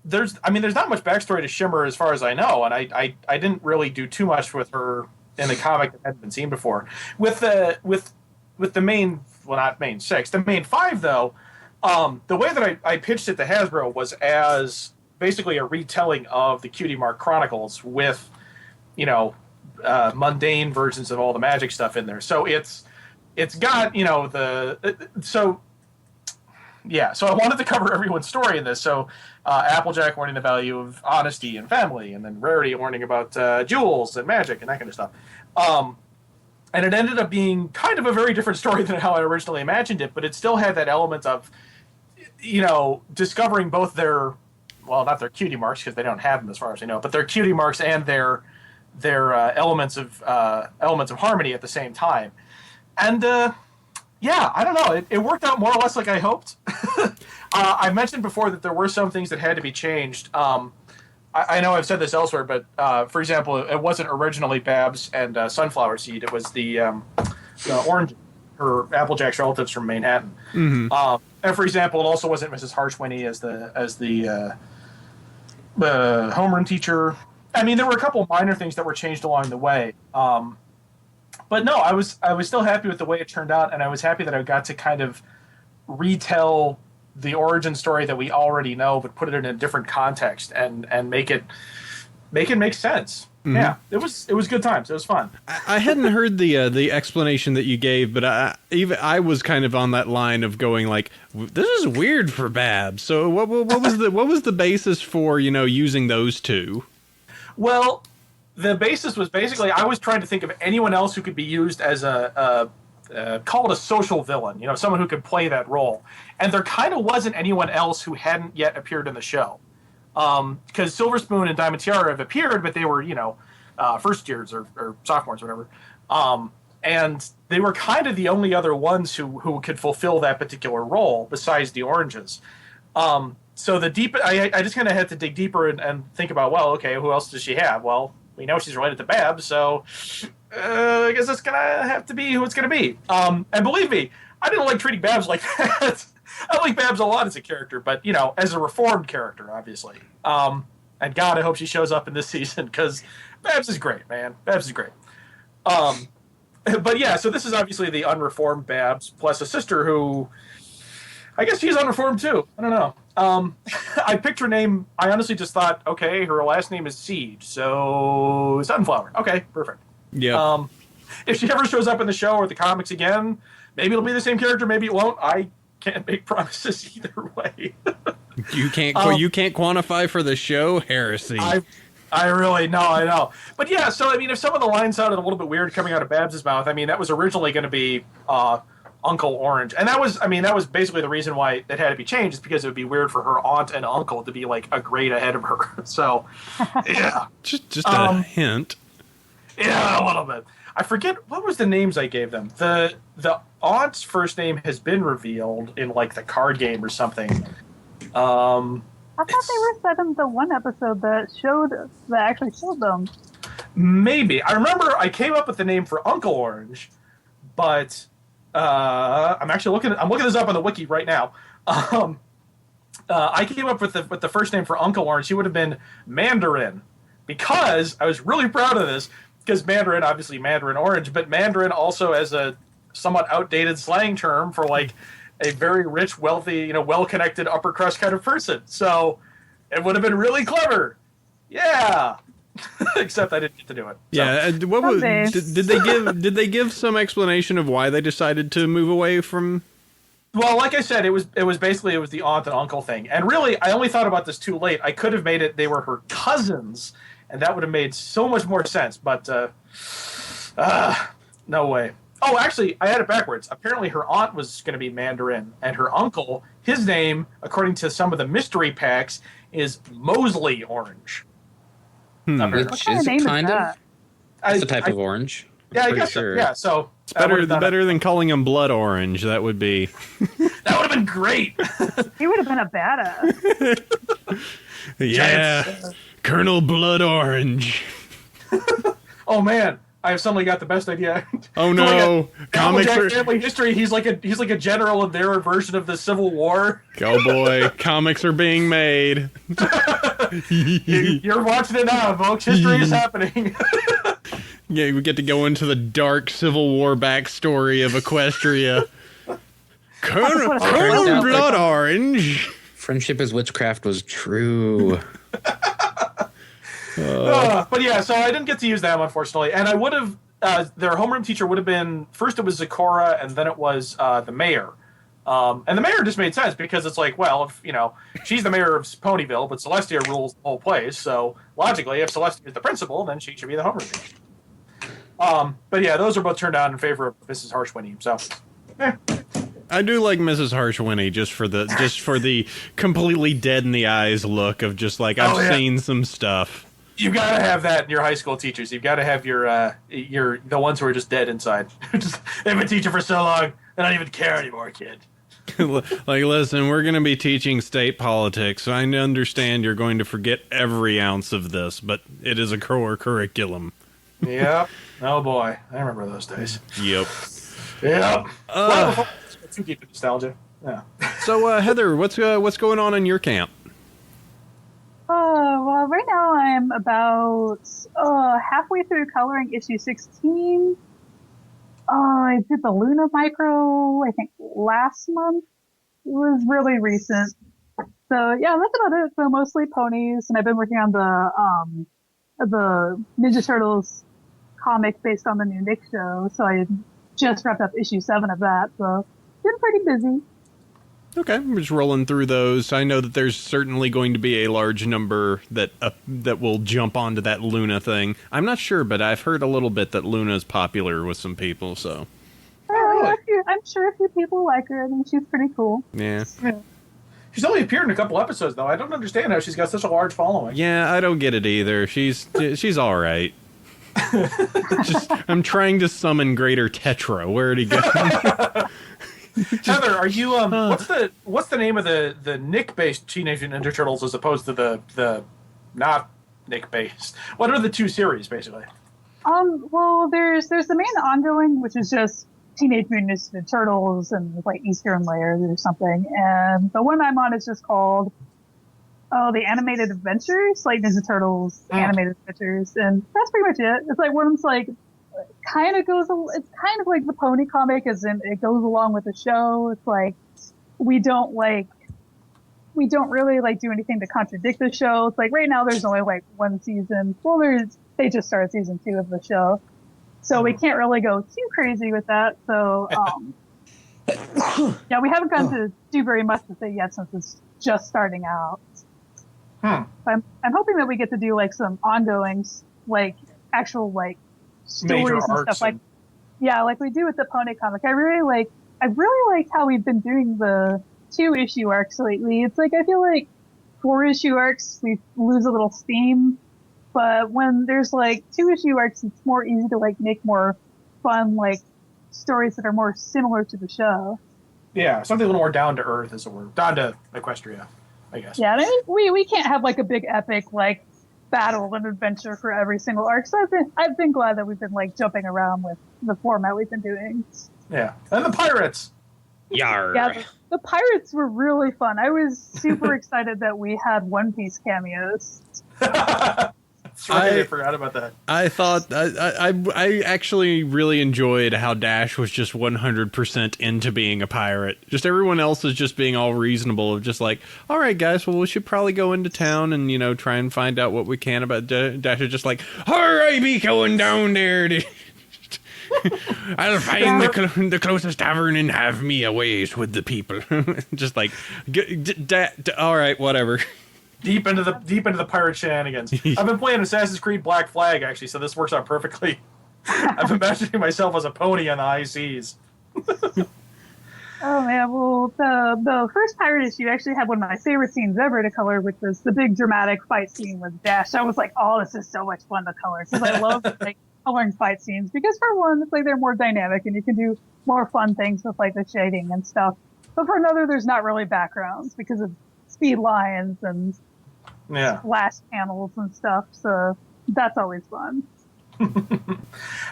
not much backstory to Shimmer as far as I know, and I didn't really do too much with her in the comic that hadn't been seen before. With the main, well, not main six, the main five though, the way that I pitched it to Hasbro was as basically a retelling of the Cutie Mark Chronicles with, you know, mundane versions of all the magic stuff in there. So it's got, you know, so I wanted to cover everyone's story in this. So Applejack warning the value of honesty and family, and then Rarity warning about jewels and magic and that kind of stuff. And it ended up being kind of a very different story than how I originally imagined it, but it still had that element of, you know, discovering both their, well, not their cutie marks because they don't have them as far as I know, but their cutie marks and their elements of harmony at the same time. And yeah, I don't know. It worked out more or less like I hoped. I mentioned before that there were some things that had to be changed. I know I've said this elsewhere, but for example, it wasn't originally Babs and Sunflower Seed. It was the Orange, her Applejack's relatives from Manhattan. Mm-hmm. And for example, it also wasn't Mrs. Harshwinny as the homeroom teacher. I mean, there were a couple of minor things that were changed along the way. But no, I was still happy with the way it turned out, and I was happy that I got to kind of retell the origin story that we already know, but put it in a different context and make it make sense. Mm-hmm. Yeah, it was good times. It was fun. I hadn't heard the explanation that you gave, but I was kind of on that line of going like, this is weird for Babs. So what was the basis for, you know, using those two? Well, the basis was basically I was trying to think of anyone else who could be used as call it a social villain, you know, someone who could play that role. And there kind of wasn't anyone else who hadn't yet appeared in the show. Because Silver Spoon and Diamond Tiara have appeared, but they were, you know, first years or sophomores or whatever. And they were kind of the only other ones who could fulfill that particular role besides the Oranges. So I just kind of had to dig deeper and think about, well, okay, who else does she have? Well, we know she's related to Babs, so I guess it's going to have to be who it's going to be. And believe me, I didn't like treating Babs like that. I like Babs a lot as a character, but, you know, as a reformed character, obviously. And God, I hope she shows up in this season, because Babs is great, man. Babs is great. But yeah, so this is obviously the unreformed Babs, plus a sister who, I guess she's unreformed too. I don't know. I picked her name. I honestly just thought, okay, her last name is Seed, so Sunflower. Okay, perfect. Yeah. If she ever shows up in the show or the comics again, maybe it'll be the same character, maybe it won't. I can't make promises either way. You can't quantify for the show? Heresy. I really know, I know. But yeah, so I mean, if some of the lines sounded a little bit weird coming out of Babs' mouth, I mean, that was originally going to be Uncle Orange, and that was basically the reason why it had to be changed, is because it would be weird for her aunt and uncle to be like a grade ahead of her. So, yeah, just a hint. Yeah, a little bit. I forget what was the names I gave them. The aunt's first name has been revealed in like the card game or something. I thought they were said in the one episode that actually showed them. Maybe. I remember I came up with the name for Uncle Orange, but I'm looking this up on the wiki right now. I came up with the first name for Uncle Orange. He would have been Mandarin, because I was really proud of this, because Mandarin, obviously Mandarin Orange, but Mandarin also as a somewhat outdated slang term for like a very rich, wealthy, well-connected upper crust kind of person. So it would have been really clever. Yeah. Except I didn't get to do it. So. Yeah. Did they give some explanation of why they decided to move away from? Well, like I said, it was basically the aunt and uncle thing. And really, I only thought about this too late. I could have made it they were her cousins, and that would have made so much more sense. But no way. Oh, actually, I had it backwards. Apparently, her aunt was going to be Mandarin, and her uncle, his name, according to some of the mystery packs, is Mosley Orange. Which is kind of it's a type of orange. Yeah, I guess sure. so. Yeah, so It's better than calling him Blood Orange. That would be. That would have been great. He would have been a badass. Yeah, Colonel Blood Orange. Oh man, I have suddenly got the best idea. Oh no! Comics family history. He's like a general in their version of the Civil War. Oh boy, comics are being made. You're watching it now, folks. History is happening. Yeah, we get to go into the dark Civil War backstory of Equestria. Colonel Blood Orange. Friendship is witchcraft was true. But yeah, so I didn't get to use them, unfortunately. And I would have, their homeroom teacher would have been, first it was Zecora, and then it was the mayor. And the mayor just made sense, because it's like, well, if, she's the mayor of Ponyville, but Celestia rules the whole place. So logically, if Celestia is the principal, then she should be the homeroom teacher. But yeah, those are both turned out in favor of Mrs. Harshwinny. So, I do like Mrs. Harshwinny just for the completely dead in the eyes look of just like I've seen some stuff. You gotta have that in your high school teachers. You've got to have your the ones who are just dead inside. They've been teaching for so long, they don't even care anymore, kid. Like, listen, we're going to be teaching state politics, so I understand you're going to forget every ounce of this, but it is a core curriculum. Yep. Oh boy, I remember those days. Yep. Yep. Well, before we get too deep in nostalgia. Yeah. So, Heather, what's going on in your camp? Well, right now I'm about halfway through coloring issue 16. I did the Luna micro, I think, last month. It was really recent. So, yeah, that's about it. So, mostly ponies, and I've been working on the Ninja Turtles comic based on the new Nick show. So, I just wrapped up issue 7 of that. So, been pretty busy. Okay, I'm just rolling through those. I know that there's certainly going to be a large number that will jump onto that Luna thing. I'm not sure, but I've heard a little bit that Luna's popular with some people, so. I'm sure a few people like her. I mean, she's pretty cool. Yeah. She's only appeared in a couple episodes, though. I don't understand how she's got such a large following. Yeah, I don't get it either. She's all right. I'm trying to summon Greater Tetra. Where'd he go? Heather, are you what's the name of the Nick-based Teenage Mutant Ninja Turtles as opposed to the not Nick-based? What are the two series basically? Well, there's the main ongoing, which is just Teenage Mutant Ninja Turtles and like Eastern Layers or something, and the one I'm on is just called the Animated Adventures, like Ninja Turtles Animated Adventures, and that's pretty much it. It's like one's like it's kind of like the pony comic, as in it goes along with the show. It's like we don't really like do anything to contradict the show. It's like right now there's only like one season. Well, they just started season 2 of the show, so we can't really go too crazy with that. So yeah, we haven't gotten to do very much with it yet since it's just starting out. I'm hoping that we get to do like some ongoings, like actual like stories and stuff like like we do with the Pony comic. I really like how we've been doing the 2-issue arcs lately. It's like I feel like 4-issue arcs we lose a little steam, but when there's like 2-issue arcs, it's more easy to like make more fun like stories that are more similar to the show. Yeah, something a little more down to earth, as it were, down to Equestria, I guess. Yeah, I mean, we can't have like a big epic like battle and adventure for every single arc. So I've been glad that we've been like jumping around with the format we've been doing. Yeah, and the pirates. Yar. Yeah, the pirates were really fun. I was super excited that we had One Piece cameos. That's right, I forgot about that. I thought I actually really enjoyed how Dash was just 100% into being a pirate. Just everyone else is just being all reasonable, of just like, all right, guys, well, we should probably go into town and try and find out what we can about Dash. Is just like, all right, be going down there. I'll find the closest tavern and have me a ways with the people. Just like, all right, whatever. Deep into the pirate shenanigans. I've been playing Assassin's Creed Black Flag, actually, so this works out perfectly. I'm imagining myself as a pony on the high seas. Oh man, well the first pirate issue actually had one of my favorite scenes ever to color, which was the big dramatic fight scene with Dash. I was like, oh, this is so much fun to color, because I love like coloring fight scenes, because for one, it's like they're more dynamic and you can do more fun things with like the shading and stuff. But for another, there's not really backgrounds because of speed lines and splash panels and stuff, so that's always fun.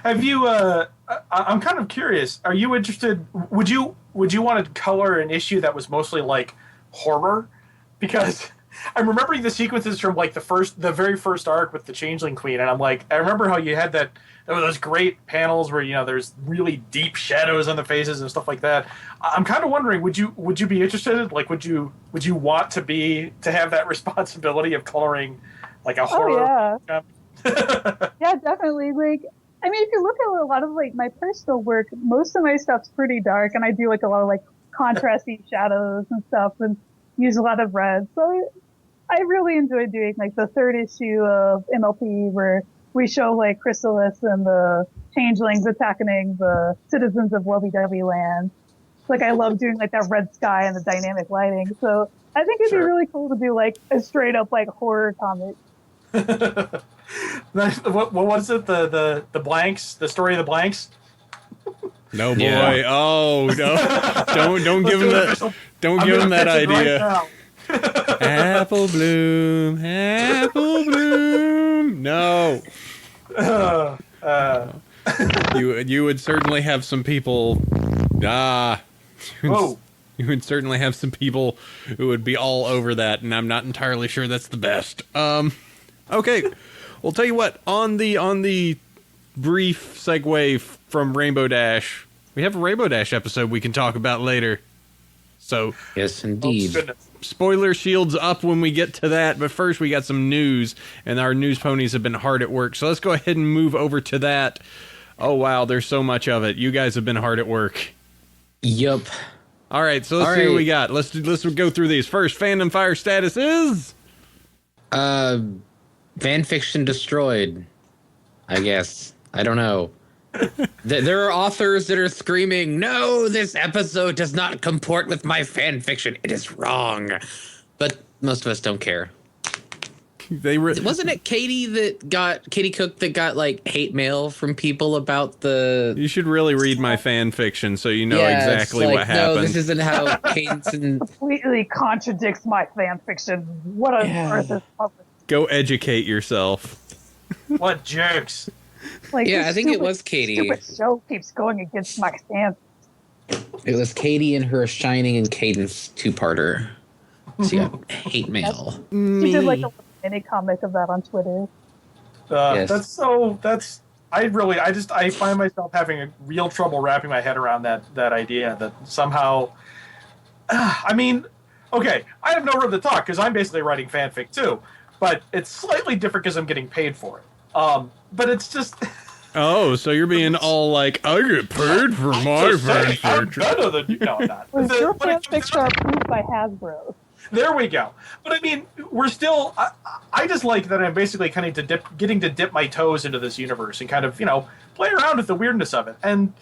Have you I'm kind of curious, are you interested, would you want to color an issue that was mostly like horror? Because I'm remembering the sequences from like the very first arc with the Changeling Queen, and I'm like, I remember how you had those great panels where there's really deep shadows on the faces and stuff like that. I'm kind of wondering, would you be interested? Like, would you want to have that responsibility of coloring like a horror? Oh, yeah. Yeah, definitely. Like, I mean, if you look at a lot of like my personal work, most of my stuff's pretty dark, and I do like a lot of like contrasty shadows and stuff, and use a lot of red. So I really enjoy doing like the 3rd issue of MLP where we show like Chrysalis and the changelings attacking the citizens of WW Land. Like, I love doing like that red sky and the dynamic lighting. So I think it'd be really cool to do like a straight up like horror comic. What was it? The blanks? The story of the blanks? No, boy. Yeah. Oh no! Don't give him that. Don't give him that idea. Right apple bloom. No. You would certainly have some people. You would certainly have some people who would be all over that, and I'm not entirely sure that's the best. Okay. Well, tell you what. On the brief segue from Rainbow Dash, we have a Rainbow Dash episode we can talk about later. So yes, indeed. Spoiler shields up when we get to that, but first we got some news, and our news ponies have been hard at work. So let's go ahead and move over to that. Oh wow, there's so much of it. You guys have been hard at work. Yup. All right, so let's see what we got. Let's go through these. First, Fandom Fire status is fanfiction destroyed. I guess. I don't know. There are authors that are screaming, "No, this episode does not comport with my fan fiction. It is wrong." But most of us don't care. Wasn't it Katie Cook that got like hate mail from people about the... You should really read my fan fiction so you know exactly what happened. No, this isn't how Kate's and... completely contradicts my fan fiction. What on earth is published? Go educate yourself. What jerks. Like, I think it was Katie. Stupid show keeps going against my stance. It was Katie and her Shining and Cadence 2-parter. So yeah, hate mail. She did like a mini comic of that on Twitter. Yes. I find myself having a real trouble wrapping my head around that idea that somehow I mean, okay, I have no room to talk because I'm basically writing fanfic too, but it's slightly different because I'm getting paid for it. But it's just. Oh, so you're being all like, I get paid for my I'm fanfic. better than you. No, I'm not. Your fanfics are approved by Hasbro. There we go. But I mean, we're still. I just like that I'm basically kind of getting to dip my toes into this universe and kind of play around with the weirdness of it. And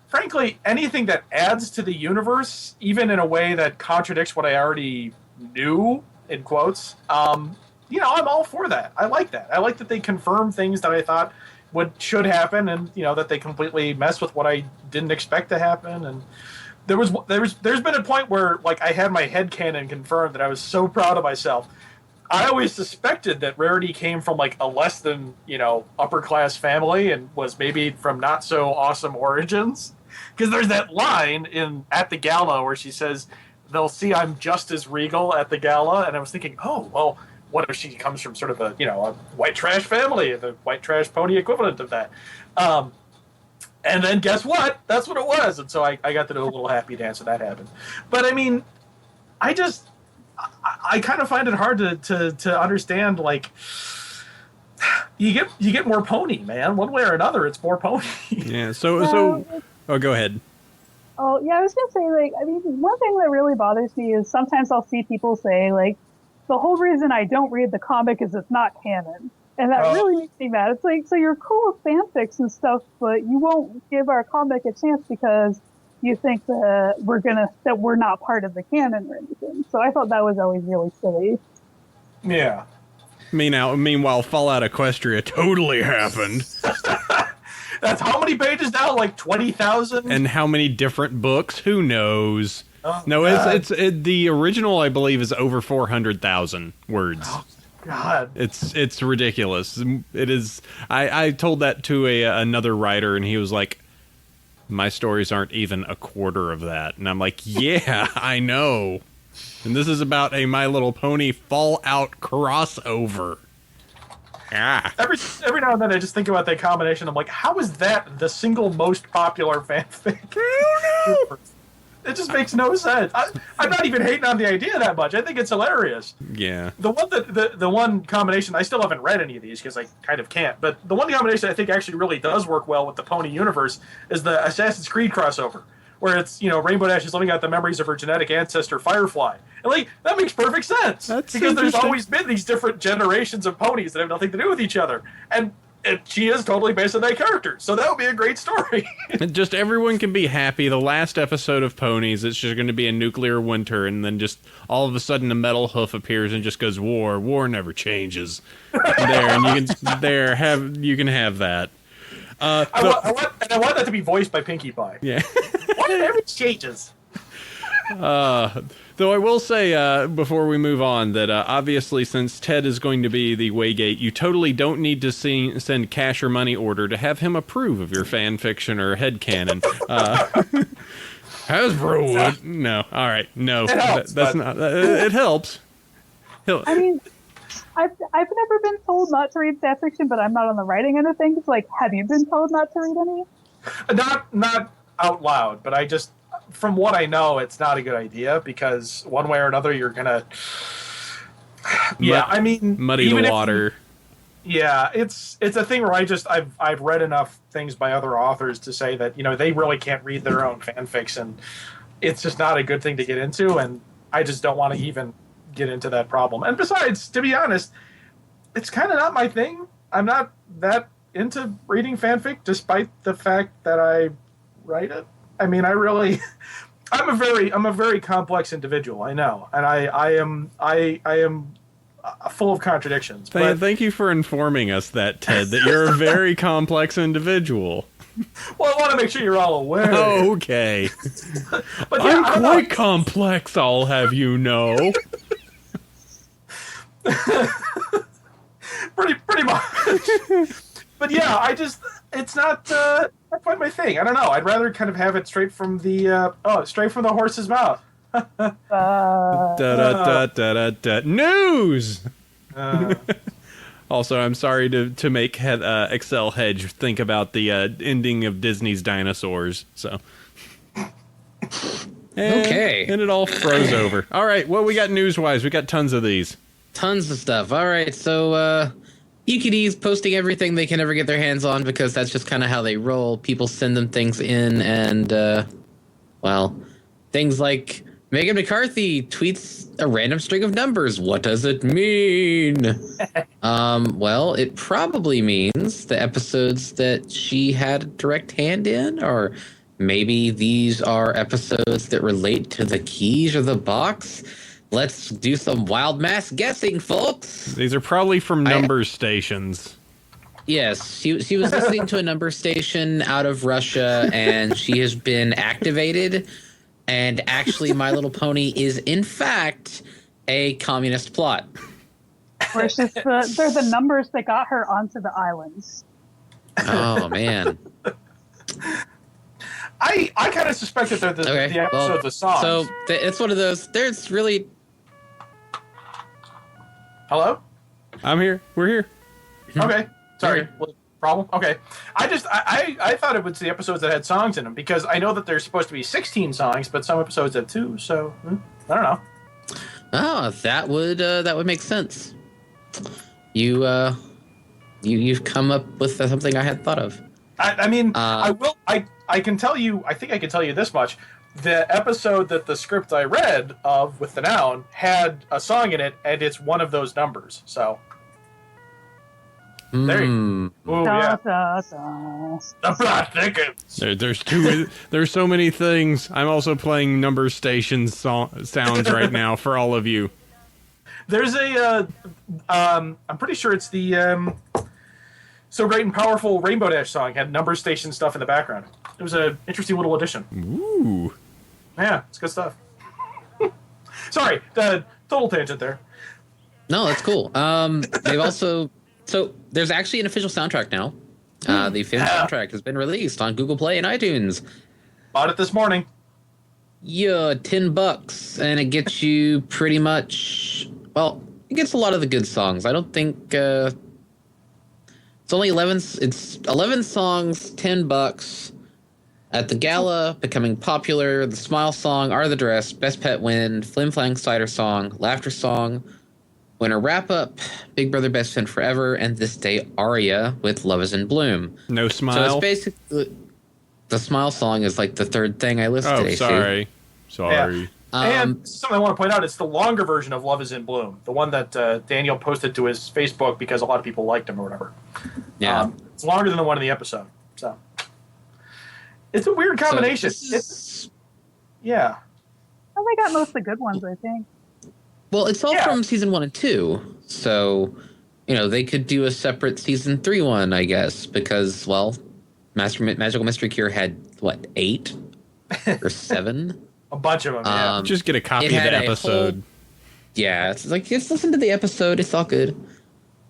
frankly, anything that adds to the universe, even in a way that contradicts what I already knew, in quotes, I'm all for that. I like that. I like that they confirm things that I thought should happen, and that they completely mess with what I didn't expect to happen. And there's been a point where like I had my headcanon confirmed that I was so proud of myself. I always suspected that Rarity came from like a less than upper class family and was maybe from not so awesome origins, because there's that line at the gala where she says they'll see I'm just as regal at the gala, and I was thinking, oh well, what if she comes from sort of a white trash family, the white trash pony equivalent of that? And then guess what? That's what it was. And so I got to do a little happy dance when that happened. But I mean, I kind of find it hard to understand. Like, you get more pony, man. One way or another, it's more pony. Yeah. So. Oh, go ahead. Oh yeah, I was gonna say like I mean one thing that really bothers me is sometimes I'll see people say like the whole reason I don't read the comic is it's not canon. And that really makes me mad. It's like, so you're cool with fanfics and stuff, but you won't give our comic a chance because you think that we're not part of the canon or anything. So I thought that was always really silly. Yeah. Meanwhile, Fallout Equestria totally happened. That's how many pages now? Like 20,000? And how many different books? Who knows? Oh, no, God. it's the original, I believe, is over 400,000 words. Oh, God. It's ridiculous. It is. I told that to another writer, and he was like, my stories aren't even a quarter of that. And I'm like, yeah, I know. And this is about a My Little Pony Fallout crossover. Ah. Every now and then I just think about that combination. I'm like, how is that the single most popular fanfic? I don't know. It just makes no sense. I'm not even hating on the idea that much. I think it's hilarious. Yeah. The one combination, I still haven't read any of these because I kind of can't, but the one combination I think actually really does work well with the Pony universe is the Assassin's Creed crossover, where it's, Rainbow Dash is living out the memories of her genetic ancestor Firefly. And like, that makes perfect sense. Because there's always been these different generations of ponies that have nothing to do with each other. And she is totally based on that character. So that would be a great story. Just everyone can be happy. The last episode of Ponies, it's just going to be a nuclear winter, and then just all of a sudden a metal hoof appears and just goes, war. War never changes. You can have that. I want that to be voiced by Pinkie Pie. Yeah. What never changes. Though I will say, before we move on, that obviously since Ted is going to be the Waygate, you totally don't need to send cash or money order to have him approve of your fan fiction or headcanon. Hasbro would. No. All right. No. It helps, that's not. It helps. I mean, I've never been told not to read fan fiction, but I'm not on the writing end of things. Like, have you been told not to read any? Not out loud, but I just, from what I know, it's not a good idea because one way or another you're gonna. Yeah, I mean, muddy the water. It's a thing where I've read enough things by other authors to say that they really can't read their own fanfics, and it's just not a good thing to get into, and I just don't want to even get into that problem. And besides, to be honest, it's kind of not my thing. I'm not that into reading fanfic, despite the fact that I write it. I mean, I'm a very complex individual. I know, and I am full of contradictions. Thank you for informing us that, Ted, that you're a very complex individual. Well, I want to make sure you're all aware. Oh, okay. But yeah, I'm quite complex, I'll have you know. pretty much. But yeah, it's not quite my thing. I don't know. I'd rather kind of have it straight from the horse's mouth. News. Also, I'm sorry to make Excel Hedge think about the ending of Disney's Dinosaurs. So, Okay. And it all froze over. All right, what we got news-wise? We got tons of these. Tons of stuff. All right, so EQD's posting everything they can ever get their hands on because that's just kind of how they roll. People send them things in, and well, things like Megan McCarthy tweets a random string of numbers. What does it mean? Well, it probably means the episodes that she had a direct hand in, or maybe these are episodes that relate to the keys or the box. Let's do some wild mass guessing, folks. These are probably from number stations. Yes, she was listening to a number station out of Russia, and she has been activated. And actually, My Little Pony is, in fact, a communist plot. Or it's just they're the numbers that got her onto the islands. Oh, man. I kind of suspect that they're the episodes of songs. So it's one of those. There's really. Hello? I'm here. We're here. Okay. Sorry. Here. What, problem? Okay. I thought it was the episodes that had songs in them because I know that there's supposed to be 16 songs, but some episodes have 2. So I don't know. Oh, that would make sense. You've come up with something I hadn't thought of. I mean, I can tell you. I think I can tell you this much. The episode that the script I read of with the noun had a song in it, and it's one of those numbers. So there you go. Ooh, yeah. The plot thickens. There's so many things. I'm also playing number station sounds right now for all of you. There's a I'm pretty sure it's the So Great and Powerful Rainbow Dash song had number station stuff in the background. It was an interesting little addition. Ooh. Yeah, it's good stuff. Sorry, total tangent there. No, that's cool. They've also there's actually an official soundtrack now. The official soundtrack has been released on Google Play and iTunes. Bought it this morning. Yeah, $10, and it gets you pretty much. Well, it gets a lot of the good songs. I don't think it's only 11. It's 11 songs, $10. At the gala, becoming popular, the Smile song, Are the Dress, Best Pet Win, Flim Flang Cider song, Laughter song, Winter Wrap Up, Big Brother Best Friend Forever, and This Day Aria with Love is in Bloom. No Smile. So it's basically the Smile song is like the third thing I listed today. Sorry. Yeah. And something I want to point out, it's the longer version of Love is in Bloom, the one that Daniel posted to his Facebook because a lot of people liked him or whatever. Yeah. It's longer than the one in the episode. So it's a weird combination. Yeah. Oh, they got most of the good ones, I think. Well, it's all from season 1 and 2, so they could do a separate season 3 one, I guess, because Magical Mystery Cure had 8 or 7. A bunch of them. Yeah. Just get a copy of the episode. It's like just listen to the episode. It's all good.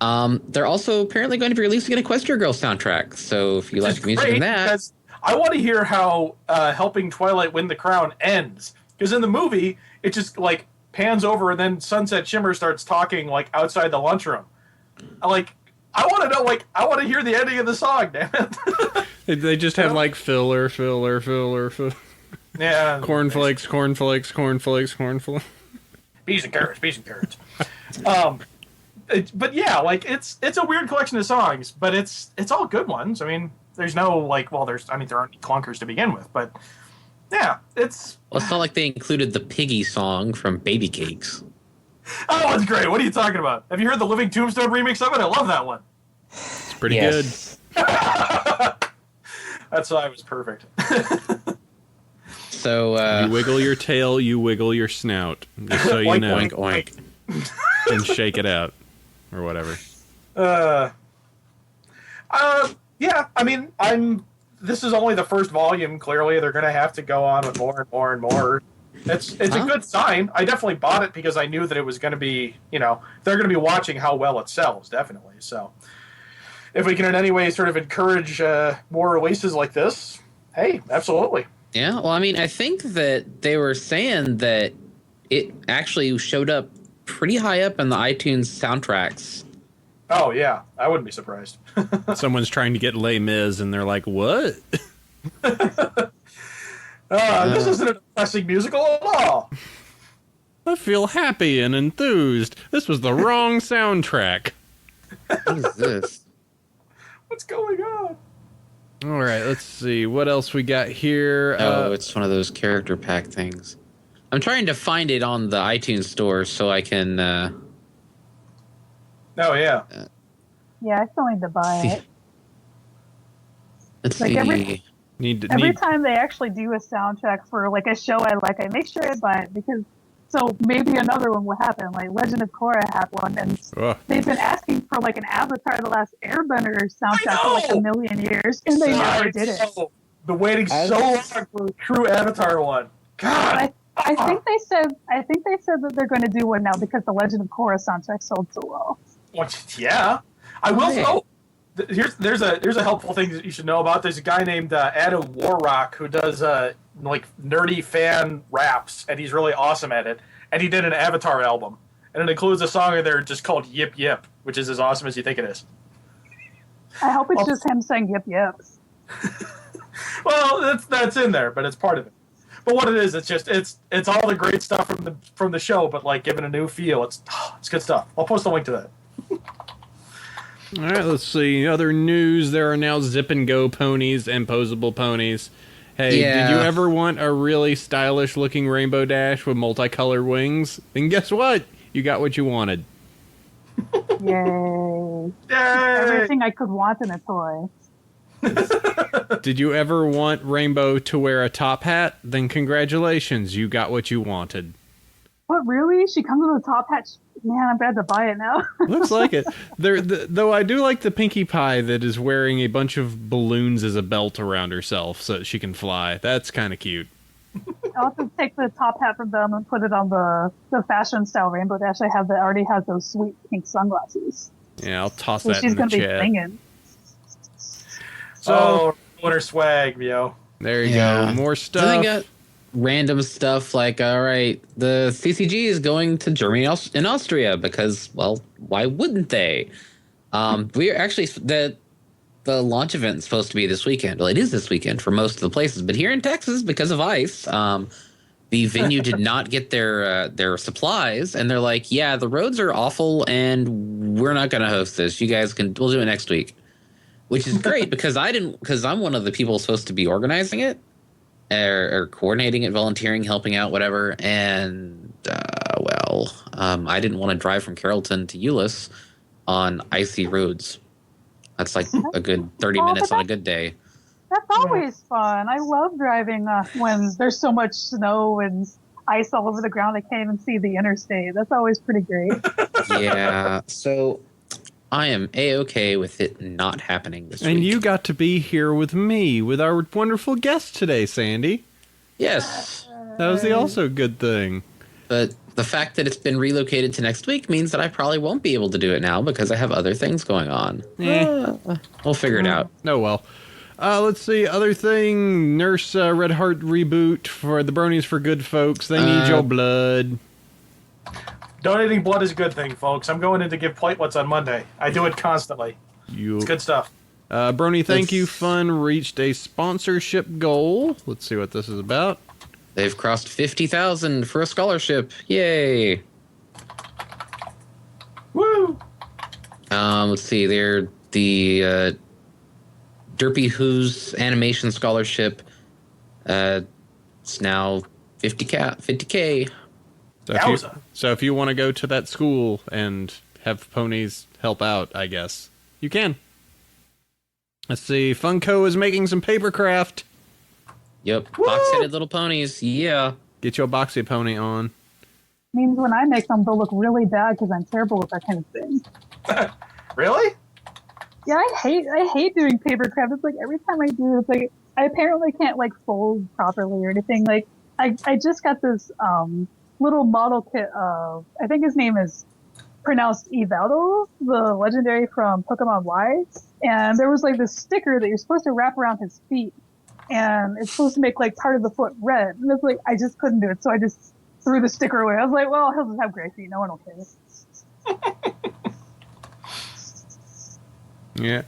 They're also apparently going to be releasing an Equestria Girl soundtrack. So if you like the music in that, because I want to hear how helping Twilight win the crown ends. Because in the movie, it just pans over and then Sunset Shimmer starts talking outside the lunchroom. I want to know. I want to hear the ending of the song. Damn it! They just have filler. Yeah. Cornflakes. Peas and carrots. But yeah, it's a weird collection of songs, but it's all good ones. I mean, there's no there aren't clunkers to begin with, but yeah, it's. Well, it's not like they included the Piggy song from Baby Cakes. Oh, it's great. What are you talking about? Have you heard the Living Tombstone remix of it? I love that one. It's pretty good. That's why it was perfect. So you wiggle your tail, you wiggle your snout, just so you know, oink, oink. and shake it out, or whatever. Yeah. I mean, This is only the first volume. Clearly, they're going to have to go on with more and more and more. It's a good sign. I definitely bought it because I knew that it was going to be, they're going to be watching how well it sells, definitely. So, if we can in any way sort of encourage more releases like this, hey, absolutely. Yeah, well, I mean, I think that they were saying that it actually showed up pretty high up in the iTunes soundtracks. Oh, yeah. I wouldn't be surprised. Someone's trying to get Les Mis, and they're like, what? This isn't a depressing musical at all. I feel happy and enthused. This was the wrong soundtrack. What is this? What's going on? All right, let's see. What else we got here? Oh, it's one of those character pack things. I'm trying to find it on the iTunes store so I can... Oh, yeah. Yeah, I still need to buy it. Let's Like see. every time they actually do a soundtrack for like a show I like, I make sure I buy it because so maybe another one will happen. Like Legend of Korra had one, and they've been asking for like an Avatar: The Last Airbender soundtrack for like a million years, and they never did it. The waiting so long for a true Avatar one. God. I think they said that they're going to do one now because the Legend of Korra soundtrack sold so well. Yeah, I will. Oh, there's a helpful thing that you should know about. There's a guy named Adam Warrock who does like nerdy fan raps, and he's really awesome at it. And he did an Avatar album, and it includes a song in there just called "Yip Yip," which is as awesome as you think it is. I hope it's just him saying "Yip Yip." Well, that's in there, but it's part of it. But what it is, it's all the great stuff from the show, but like given a new feel. It's good stuff. I'll post a link to that. All right, let's see. Other news, there are now zip and go ponies and posable ponies. Hey, Did you ever want a really stylish looking Rainbow Dash with multicolored wings? And guess what? You got what you wanted. Yay. Yay! Everything I could want in a toy. Did you ever want Rainbow to wear a top hat? Then congratulations, you got what you wanted. What, really? She comes with a top hat? Man, I'm glad to buy it now. Looks like it. Though I do like the Pinkie Pie that is wearing a bunch of balloons as a belt around herself so that she can fly. That's kind of cute. I'll have to take the top hat from them and put it on the fashion style Rainbow Dash I have that already has those sweet pink sunglasses. Yeah, I'll toss So that she's in the going to be chat. singing. So, winter swag, yo. there you go. More stuff. Then they got random stuff like, all right, the CCG is going to Germany and Austria because, well, why wouldn't they? We are actually the launch event is supposed to be this weekend. Well, it is this weekend for most of the places, but here in Texas, because of ice, the venue did not get their supplies, and they're like, yeah, the roads are awful, and we're not going to host this. You guys we'll do it next week. Which is great because I'm one of the people supposed to be organizing it or coordinating it, volunteering, helping out, whatever. And, I didn't want to drive from Carrollton to Euless on icy roads. That's like a good 30 minutes on a good day. That's always fun. I love driving when there's so much snow and ice all over the ground. I can't even see the interstate. That's always pretty great. Yeah. So I am A-okay with it not happening this week. And you got to be here with me, with our wonderful guest today, Sandy. Yes. That was the also good thing. But the fact that it's been relocated to next week means that I probably won't be able to do it now because I have other things going on. We'll figure it out. Oh, well. Let's see. Other thing, Nurse Red Heart reboot for the Bronies for Good Folks. They need your blood. Donating blood is a good thing, folks. I'm going in to give platelets on Monday. I do it constantly. It's good stuff. Brony, Thank You Fund reached a sponsorship goal. Let's see what this is about. They've crossed 50,000 for a scholarship. Yay! Woo! Let's see. They're the Derpy Who's animation scholarship. It's now 50K. So if you want to go to that school and have ponies help out, I guess you can. Let's see. Funko is making some papercraft. Yep. Box-headed little ponies. Yeah. Get your boxy pony on. Means when I make them, they'll look really bad because I'm terrible with that kind of thing. Really? Yeah, I hate doing papercraft. It's like every time I do, it's like I apparently can't like fold properly or anything. Like I just got this little model kit of, I think his name is pronounced Evaldo, the legendary from Pokemon Y. And there was like this sticker that you're supposed to wrap around his feet. And it's supposed to make like part of the foot red. And it's like, I just couldn't do it. So I just threw the sticker away. I was like, well, he'll just have gray feet. No one will care. Yeah.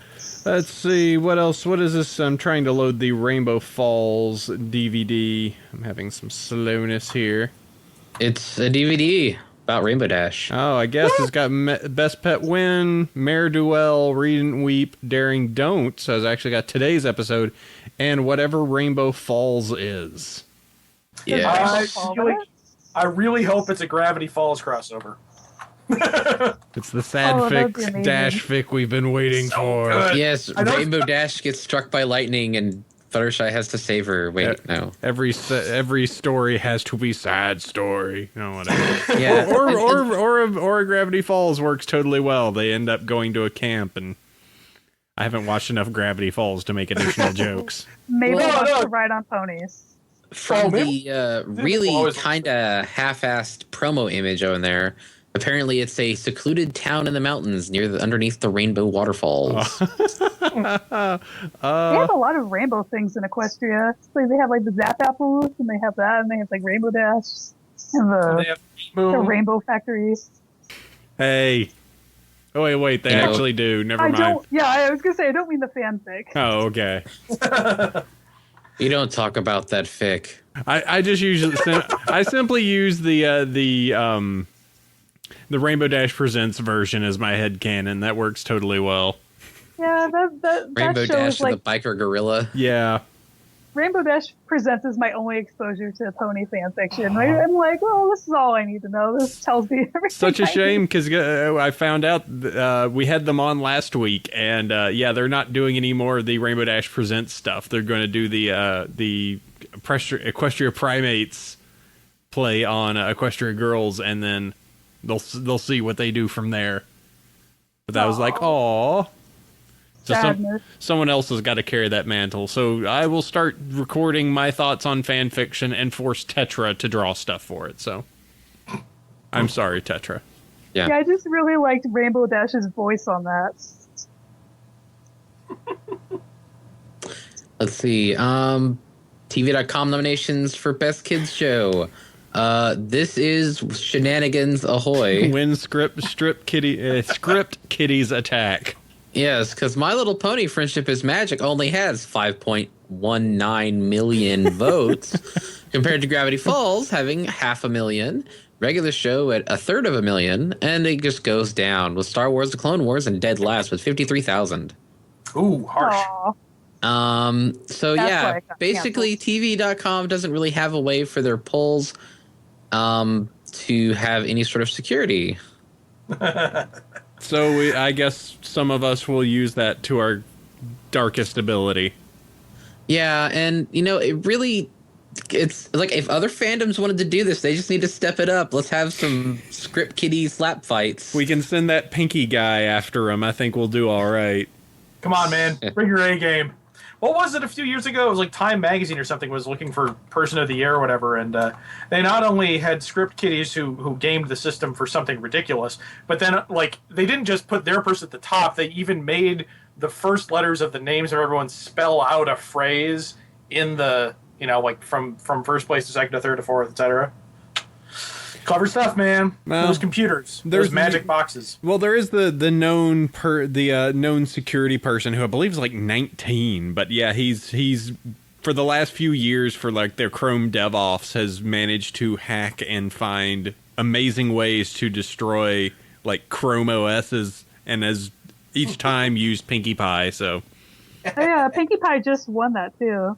Let's see, what else? What is this? I'm trying to load the Rainbow Falls DVD. I'm having some slowness here. It's a DVD about Rainbow Dash. Oh, I guess it's got Best Pet Win, Mare Duel, Read and Weep, Daring Don't. So it's actually got today's episode, and whatever Rainbow Falls is. Yeah. I really hope it's a Gravity Falls crossover. It's the sad that'd be fic, amazing. dash fic we've been waiting for. good. Yes, I know- Rainbow Dash gets struck by lightning and Fluttershy has to save her. Wait, no. Every story has to be sad story. No, whatever. Yeah. or a Gravity Falls works totally well. They end up going to a camp, and I haven't watched enough Gravity Falls to make additional jokes. Maybe Well, wants no. to ride on ponies. From maybe- the really always- kind of half-assed promo image on there, apparently it's a secluded town in the mountains underneath the Rainbow Waterfalls. They have a lot of rainbow things in Equestria. Like they have like the Zap Apples, and they have that, and they have like Rainbow Dash, and They the have Moon. Rainbow Factory. Hey. Oh, wait, they You know- actually do. Never I mind. don't. Yeah, I was gonna say I don't mean the fanfic. Oh, okay. You don't talk about that fic. I just usually I simply use the Rainbow Dash Presents version as my headcanon. That works totally well. Yeah, that Rainbow show Dash is and like the biker gorilla. Yeah. Rainbow Dash Presents is my only exposure to pony fan fiction. Right? I'm like, oh, this is all I need to know. This tells me everything. Such a I shame need. because I found out we had them on last week, and yeah, they're not doing any more of the Rainbow Dash Presents stuff. They're going to do the Equestria Primates play on Equestria Girls, and then they'll see what they do from there. But that was like, aw. So Sadness. someone else has got to carry that mantle. So I will start recording my thoughts on fan fiction and force Tetra to draw stuff for it. So I'm sorry, Tetra. Yeah. Yeah, I just really liked Rainbow Dash's voice on that. Let's see. TV.com nominations for Best Kids Show. This is Shenanigans Ahoy. When script kitties attack. Yes, because My Little Pony Friendship is Magic only has 5.19 million votes, compared to Gravity Falls having 500,000, regular show at 1/3 and it just goes down with Star Wars: The Clone Wars and dead last with 53,000. Ooh, harsh. Aw. So That's yeah, why it got basically TV.com doesn't really have a way for their polls to have any sort of security. So I guess some of us will use that to our darkest ability. Yeah, and it's like if other fandoms wanted to do this, they just need to step it up. Let's have some script kiddie slap fights. We can send that Pinky guy after him. I think we'll do all right. Come on, man. Bring your A game. What was it a few years ago? It was like Time Magazine or something was looking for Person of the Year or whatever, and they not only had script kiddies who gamed the system for something ridiculous, but then like they didn't just put their person at the top. They even made the first letters of the names of everyone spell out a phrase in the like from first place to second to third to fourth, etc. Clever stuff, man. Well, Those computers, there's those magic boxes. Well, there is the known known security person who I believe is like 19, but yeah, he's for the last few years for like their Chrome DevOps has managed to hack and find amazing ways to destroy like Chrome OSs, and has each time used Pinkie Pie. So Oh, yeah, Pinkie Pie just won that too.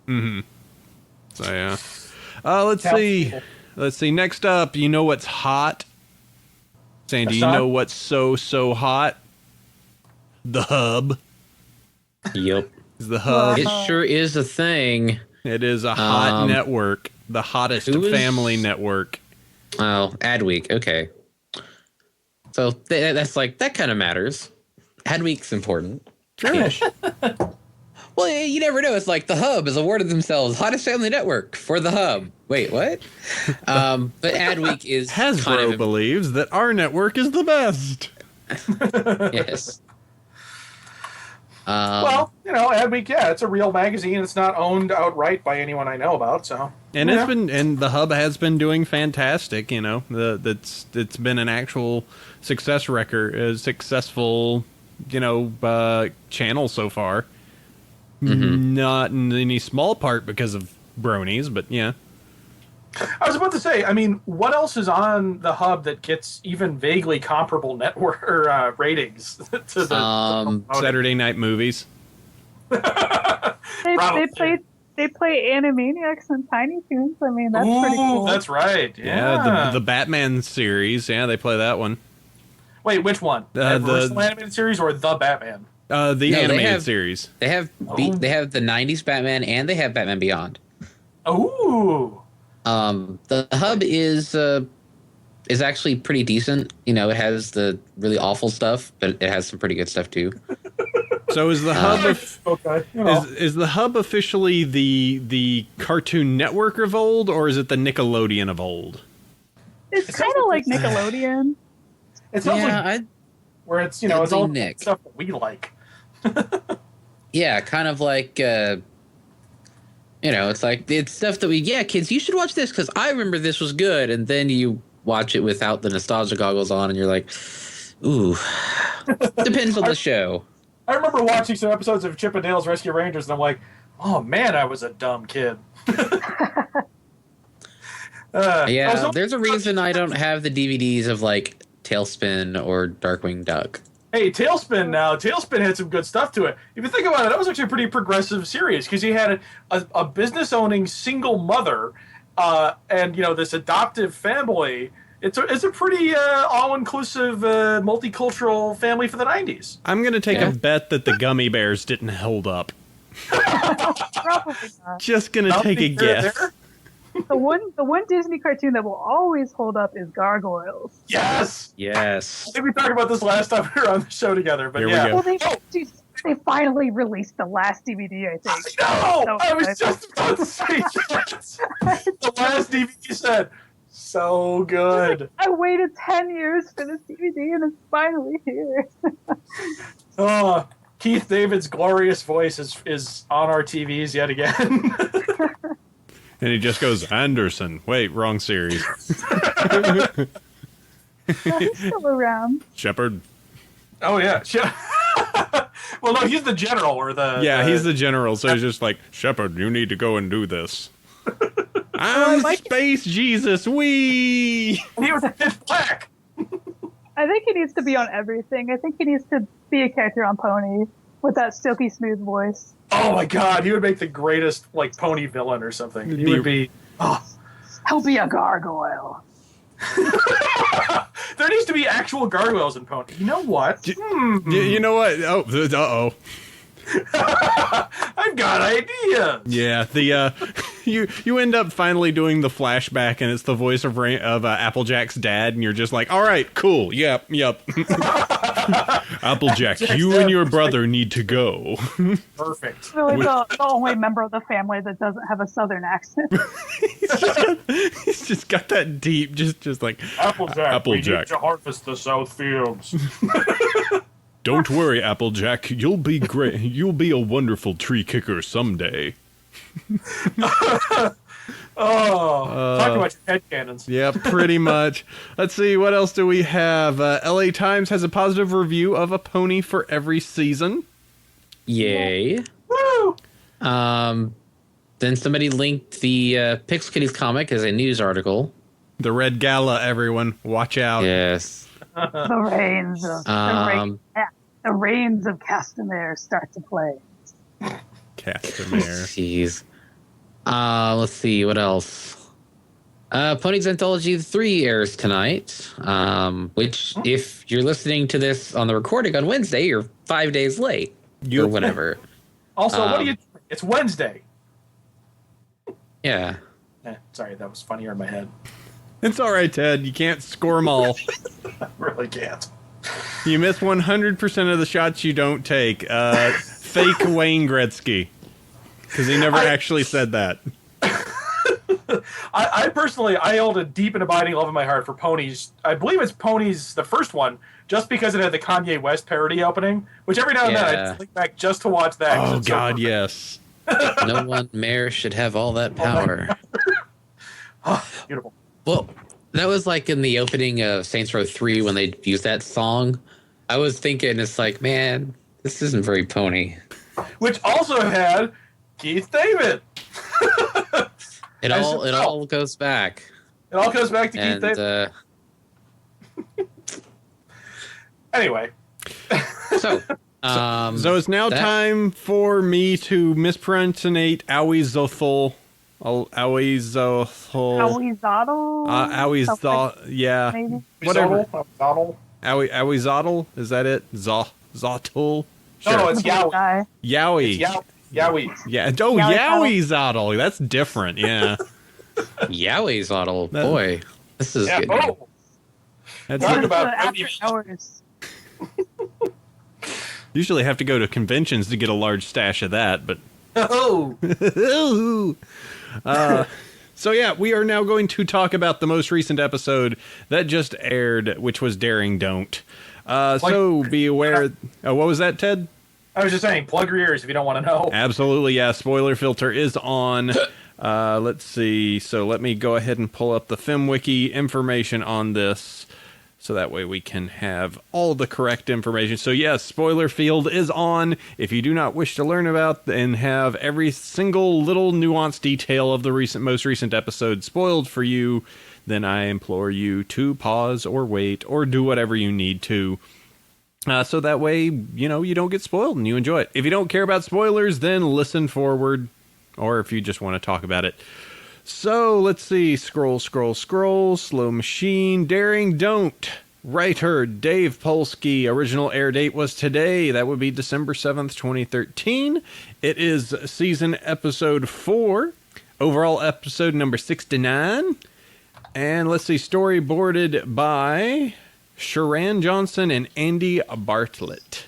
so yeah. Let's see. Let's see. Next up, you know what's hot? Sandy, you What's hot? know what's so hot? The Hub. Yep. The Hub. It sure is a thing. It is a hot network. The hottest who is- family network. Oh, Adweek. Okay. So that's like, that kind of matters. Adweek's important. Ish. Well, you never know. It's like the Hub has awarded themselves hottest family network for the Hub. Wait, what? But Adweek is Hasbro kind of believes that our network is the best. yes. Well, Adweek, yeah, it's a real magazine. It's not owned outright by anyone I know about, so. And Yeah. the Hub has been doing fantastic. It's been an actual successful channel so far. Mm-hmm. Not in any small part because of bronies, but yeah. I was about to say, I mean, what else is on the hub that gets even vaguely comparable network or ratings to the Saturday night movies. They play Animaniacs and Tiny Toons. I mean, that's pretty cool. That's right. Yeah, the Batman series. Yeah, they play that one. Wait, which one? The original animated series or the Batman? The animated series. They have they have the '90s Batman and they have Batman Beyond. Ooh. The hub is actually pretty decent. It has the really awful stuff, but it has some pretty good stuff too. So is the hub okay? Is the hub officially the Cartoon Network of old, or is it the Nickelodeon of old? It's kind of like Nickelodeon. It sounds like where it's it's all Nick. stuff that we like. Yeah, kind of like it's like it's stuff that kids, you should watch this because I remember this was good, and then you watch it without the nostalgia goggles on, and you're like, ooh. Depends on the show. I remember watching some episodes of Chip and Dale's Rescue Rangers, and I'm like, oh man, I was a dumb kid. There's a reason I don't have the DVDs of like Tailspin or Darkwing Duck. Hey, Tailspin had some good stuff to it. If you think about it, that was actually a pretty progressive series because you had a business-owning single mother and, this adoptive family. It's a pretty all-inclusive, multicultural family for the 90s. I'm going to take a bet that the Gummy Bears didn't hold up. Probably not. Just going to take a guess. The one Disney cartoon that will always hold up is Gargoyles. Yes! Yes. I think we talked about this last time we were on the show together, but Here we yeah. go. Well, they finally released the last DVD, I think. No! I was just about to say that. The last DVD said, so good. I waited 10 years for this DVD and it's finally here. Oh, Keith David's glorious voice is on our TVs yet again. And he just goes, Anderson. Wait, wrong series. He's still around. Shepard. Oh, yeah. Well, no, he's the general or the... Yeah, he's the general, so he's just like, Shepard, you need to go and do this. I'm Space Jesus, wee! He was pitch black. I think he needs to be on everything. I think he needs to be a character on Pony with that silky smooth voice. Oh my god, he would make the greatest, pony villain or something. He would be... Oh. He'll be a gargoyle. There needs to be actual gargoyles in Pony. You know what? You know what? Oh, uh-oh. I've got ideas. Yeah, you end up finally doing the flashback, and it's the voice of Applejack's dad, and you're just like, all right, cool, yep. Applejack, you and your brother need to go. Perfect. Really, the only member of the family that doesn't have a southern accent. He's just got that deep, just like Applejack. We need to harvest the South Fields. Don't worry, Applejack. You'll be great. You'll be a wonderful tree kicker someday. Talk about your headcanons. Yeah, pretty much. Let's see, what else do we have? LA Times has a positive review of A Pony for Every Season. Yay. Woo! Then somebody linked the Pixel Kitties comic as a news article. The Red Gala, everyone. Watch out. Yes. The rains of Castamere start to play. Castamere. Jeez. Let's see, what else? Pony's Anthology 3 airs tonight, which, if you're listening to this on the recording on Wednesday, you're 5 days late. Or whatever. Also, what do you... It's Wednesday. Yeah. Sorry, that was funnier in my head. It's all right, Ted. You can't score them all. I really can't. You miss 100% of the shots you don't take. Fake Wayne Gretzky. Because he never actually said that. I personally, I hold a deep and abiding love in my heart for Ponies. I believe it's Ponies, the first one, just because it had the Kanye West parody opening, which every now and then I just link back just to watch that. Oh, God, yes. No one mayor should have all that power. Oh, beautiful. Well, that was like in the opening of Saints Row 3 when they used that song. I was thinking, it's like, man, this isn't very pony. Which also had Keith David. It all goes back. It all goes back to Keith And David. Anyway. so So it's now time for me to mispronunciate Awizothol. Awizothol. Yeah. Maybe. Whatever. Zottle. Awizotl? Is that it? Zotul? No, it's Yowie. Guy. Yowie. It's Yowie. Yeah. Oh, Yowizotl. That's different. Yeah. Yowie's little boy. This is good. Oh. That's Talk it. about After hours. Usually have to go to conventions to get a large stash of that, but Oh. so yeah, we are now going to talk about the most recent episode that just aired, which was Daring Don't. So be aware. What was that, Ted? I was just saying, plug your ears if you don't want to know. Absolutely, yeah. Spoiler filter is on. Let's see. So let me go ahead and pull up the FemWiki information on this, so that way we can have all the correct information. So yes, spoiler field is on. If you do not wish to learn about and have every single little nuanced detail of the most recent episode spoiled for you, then I implore you to pause or wait or do whatever you need to. So that way, you don't get spoiled and you enjoy it. If you don't care about spoilers, then listen forward, or if you just want to talk about it. So let's see. Scroll. Slow machine. Daring Don't. Writer Dave Polsky. Original air date was today. That would be December 7th, 2013. It is season episode 4. Overall episode number 69. And let's see. Storyboarded by Sharan Johnson and Andy Bartlett.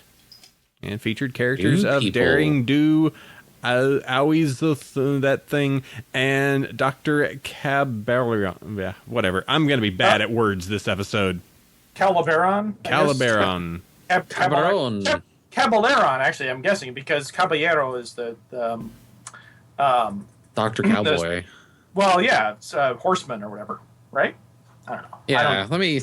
And featured characters of Daring Do, Owie's that thing, and Dr. Calabaron. Yeah, whatever. I'm going to be bad at words this episode. Calabaron? Calabaron. Cabaron. Cabaleron, actually, I'm guessing, because Caballero is the Dr. Cowboy. well, yeah, it's horseman or whatever, right? I don't know. Yeah, let me...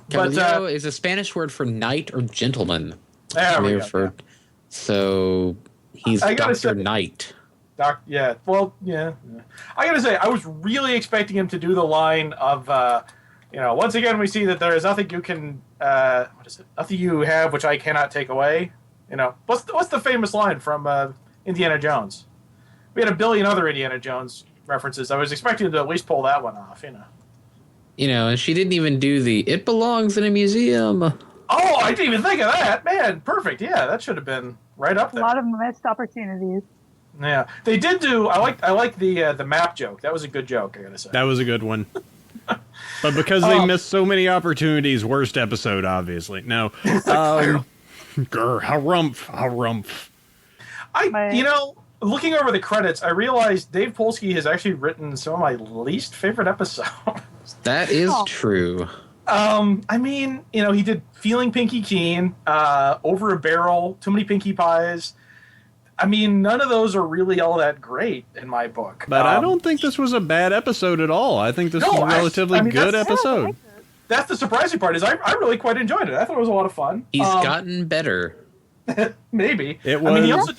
Caballero is a Spanish word for knight or gentleman. There we go. So he's Dr. Knight. Yeah. Well, yeah. I gotta say, I was really expecting him to do the line of, once again we see that there is nothing you can, what is it? Nothing you have which I cannot take away. What's the famous line from Indiana Jones? We had a billion other Indiana Jones references. I was expecting him to at least pull that one off. And she didn't even do the "it belongs in a museum." Oh, I didn't even think of that. Man, perfect. Yeah, that should have been right up there. A lot of missed opportunities. Yeah, they did do. I like the map joke. That was a good joke. I gotta say. That was a good one. But because they missed so many opportunities, worst episode, obviously. No. Harumph. Looking over the credits, I realized Dave Polsky has actually written some of my least favorite episodes. That is true. He did Feeling Pinky Keen, Over a Barrel, Too Many Pinky Pies. None of those are really all that great in my book. But I don't think this was a bad episode at all. I think this was a relatively good episode. That's the surprising part, is I really quite enjoyed it. I thought it was a lot of fun. He's gotten better. Maybe. It was. He also...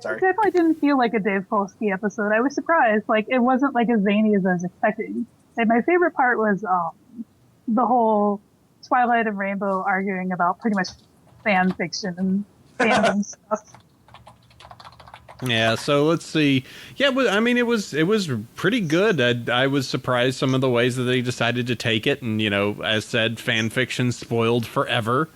Sorry. It definitely didn't feel like a Dave Polsky episode. I was surprised. It wasn't as zany as I was expecting. And my favorite part was the whole Twilight and Rainbow arguing about pretty much fan fiction and fandom stuff. Yeah, so let's see. Yeah, but it was pretty good. I was surprised some of the ways that they decided to take it, and as said, fan fiction spoiled forever.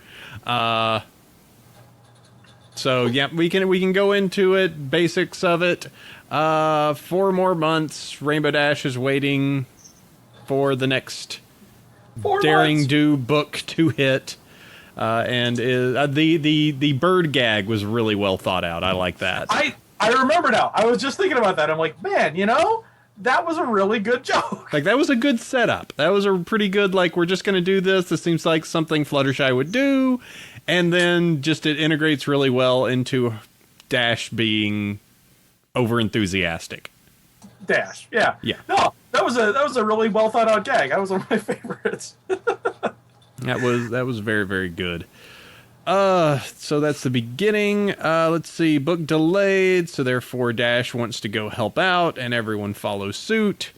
So yeah, we can go into it, basics of it. 4 more months. Rainbow Dash is waiting for the next Daring Do book to hit. And the bird gag was really well thought out. I like that. I remember now. I was just thinking about that. I'm like, man, that was a really good joke. That was a good setup. That was a pretty good, we're just going to do this. This seems like something Fluttershy would do. And then just it integrates really well into Dash being over-enthusiastic. Dash, yeah. Yeah. No, that was a really well thought out gag. That was one of my favorites. That was very, very good. So that's the beginning. Let's see, book delayed, so therefore Dash wants to go help out, and everyone follows suit.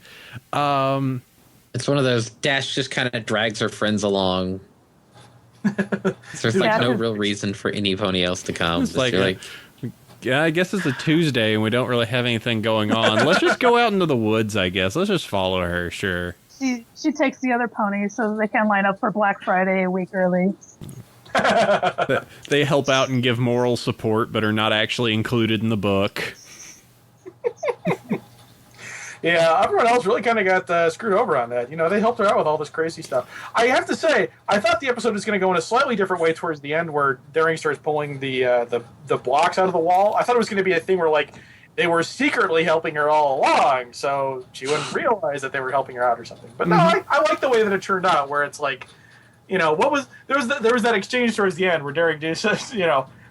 It's one of those, Dash just kind of drags her friends along. So there's no real reason for any pony else to come. It's yeah, I guess it's a Tuesday and we don't really have anything going on. Let's just go out into the woods, I guess. Let's just follow her, sure. She takes the other ponies so they can line up for Black Friday a week early. They help out and give moral support, but are not actually included in the book. Yeah, everyone else really kind of got screwed over on that. They helped her out with all this crazy stuff. I have to say, I thought the episode was going to go in a slightly different way towards the end, where Daring starts pulling the blocks out of the wall. I thought it was going to be a thing where they were secretly helping her all along, so she wouldn't realize that they were helping her out or something. But no, I like the way that it turned out, where it's there was that exchange towards the end where Daring says,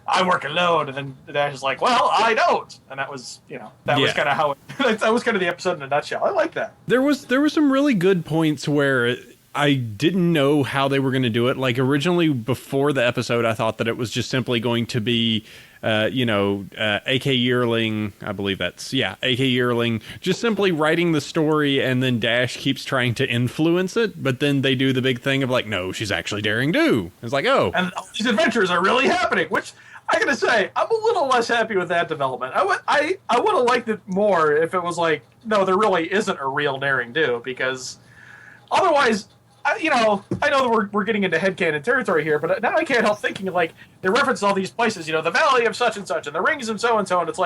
I work alone, and then Dash is like, well, I don't, and that was was kind of how that was kind of the episode in a nutshell. I like that. There was some really good points where I didn't know how they were going to do it. Like originally before the episode, I thought that it was just simply going to be AK Yearling, I believe AK Yearling, just simply writing the story, and then Dash keeps trying to influence it, but then they do the big thing of no, she's actually Daring Do. It's like, oh. And these adventures are really happening, which I gotta say, I'm a little less happy with that development. I would have liked it more if it was no, there really isn't a real Daring Do, because otherwise, I know that we're getting into headcanon territory here, but now I can't help thinking they reference all these places, the Valley of such and such, and the Rings of so and so, and it's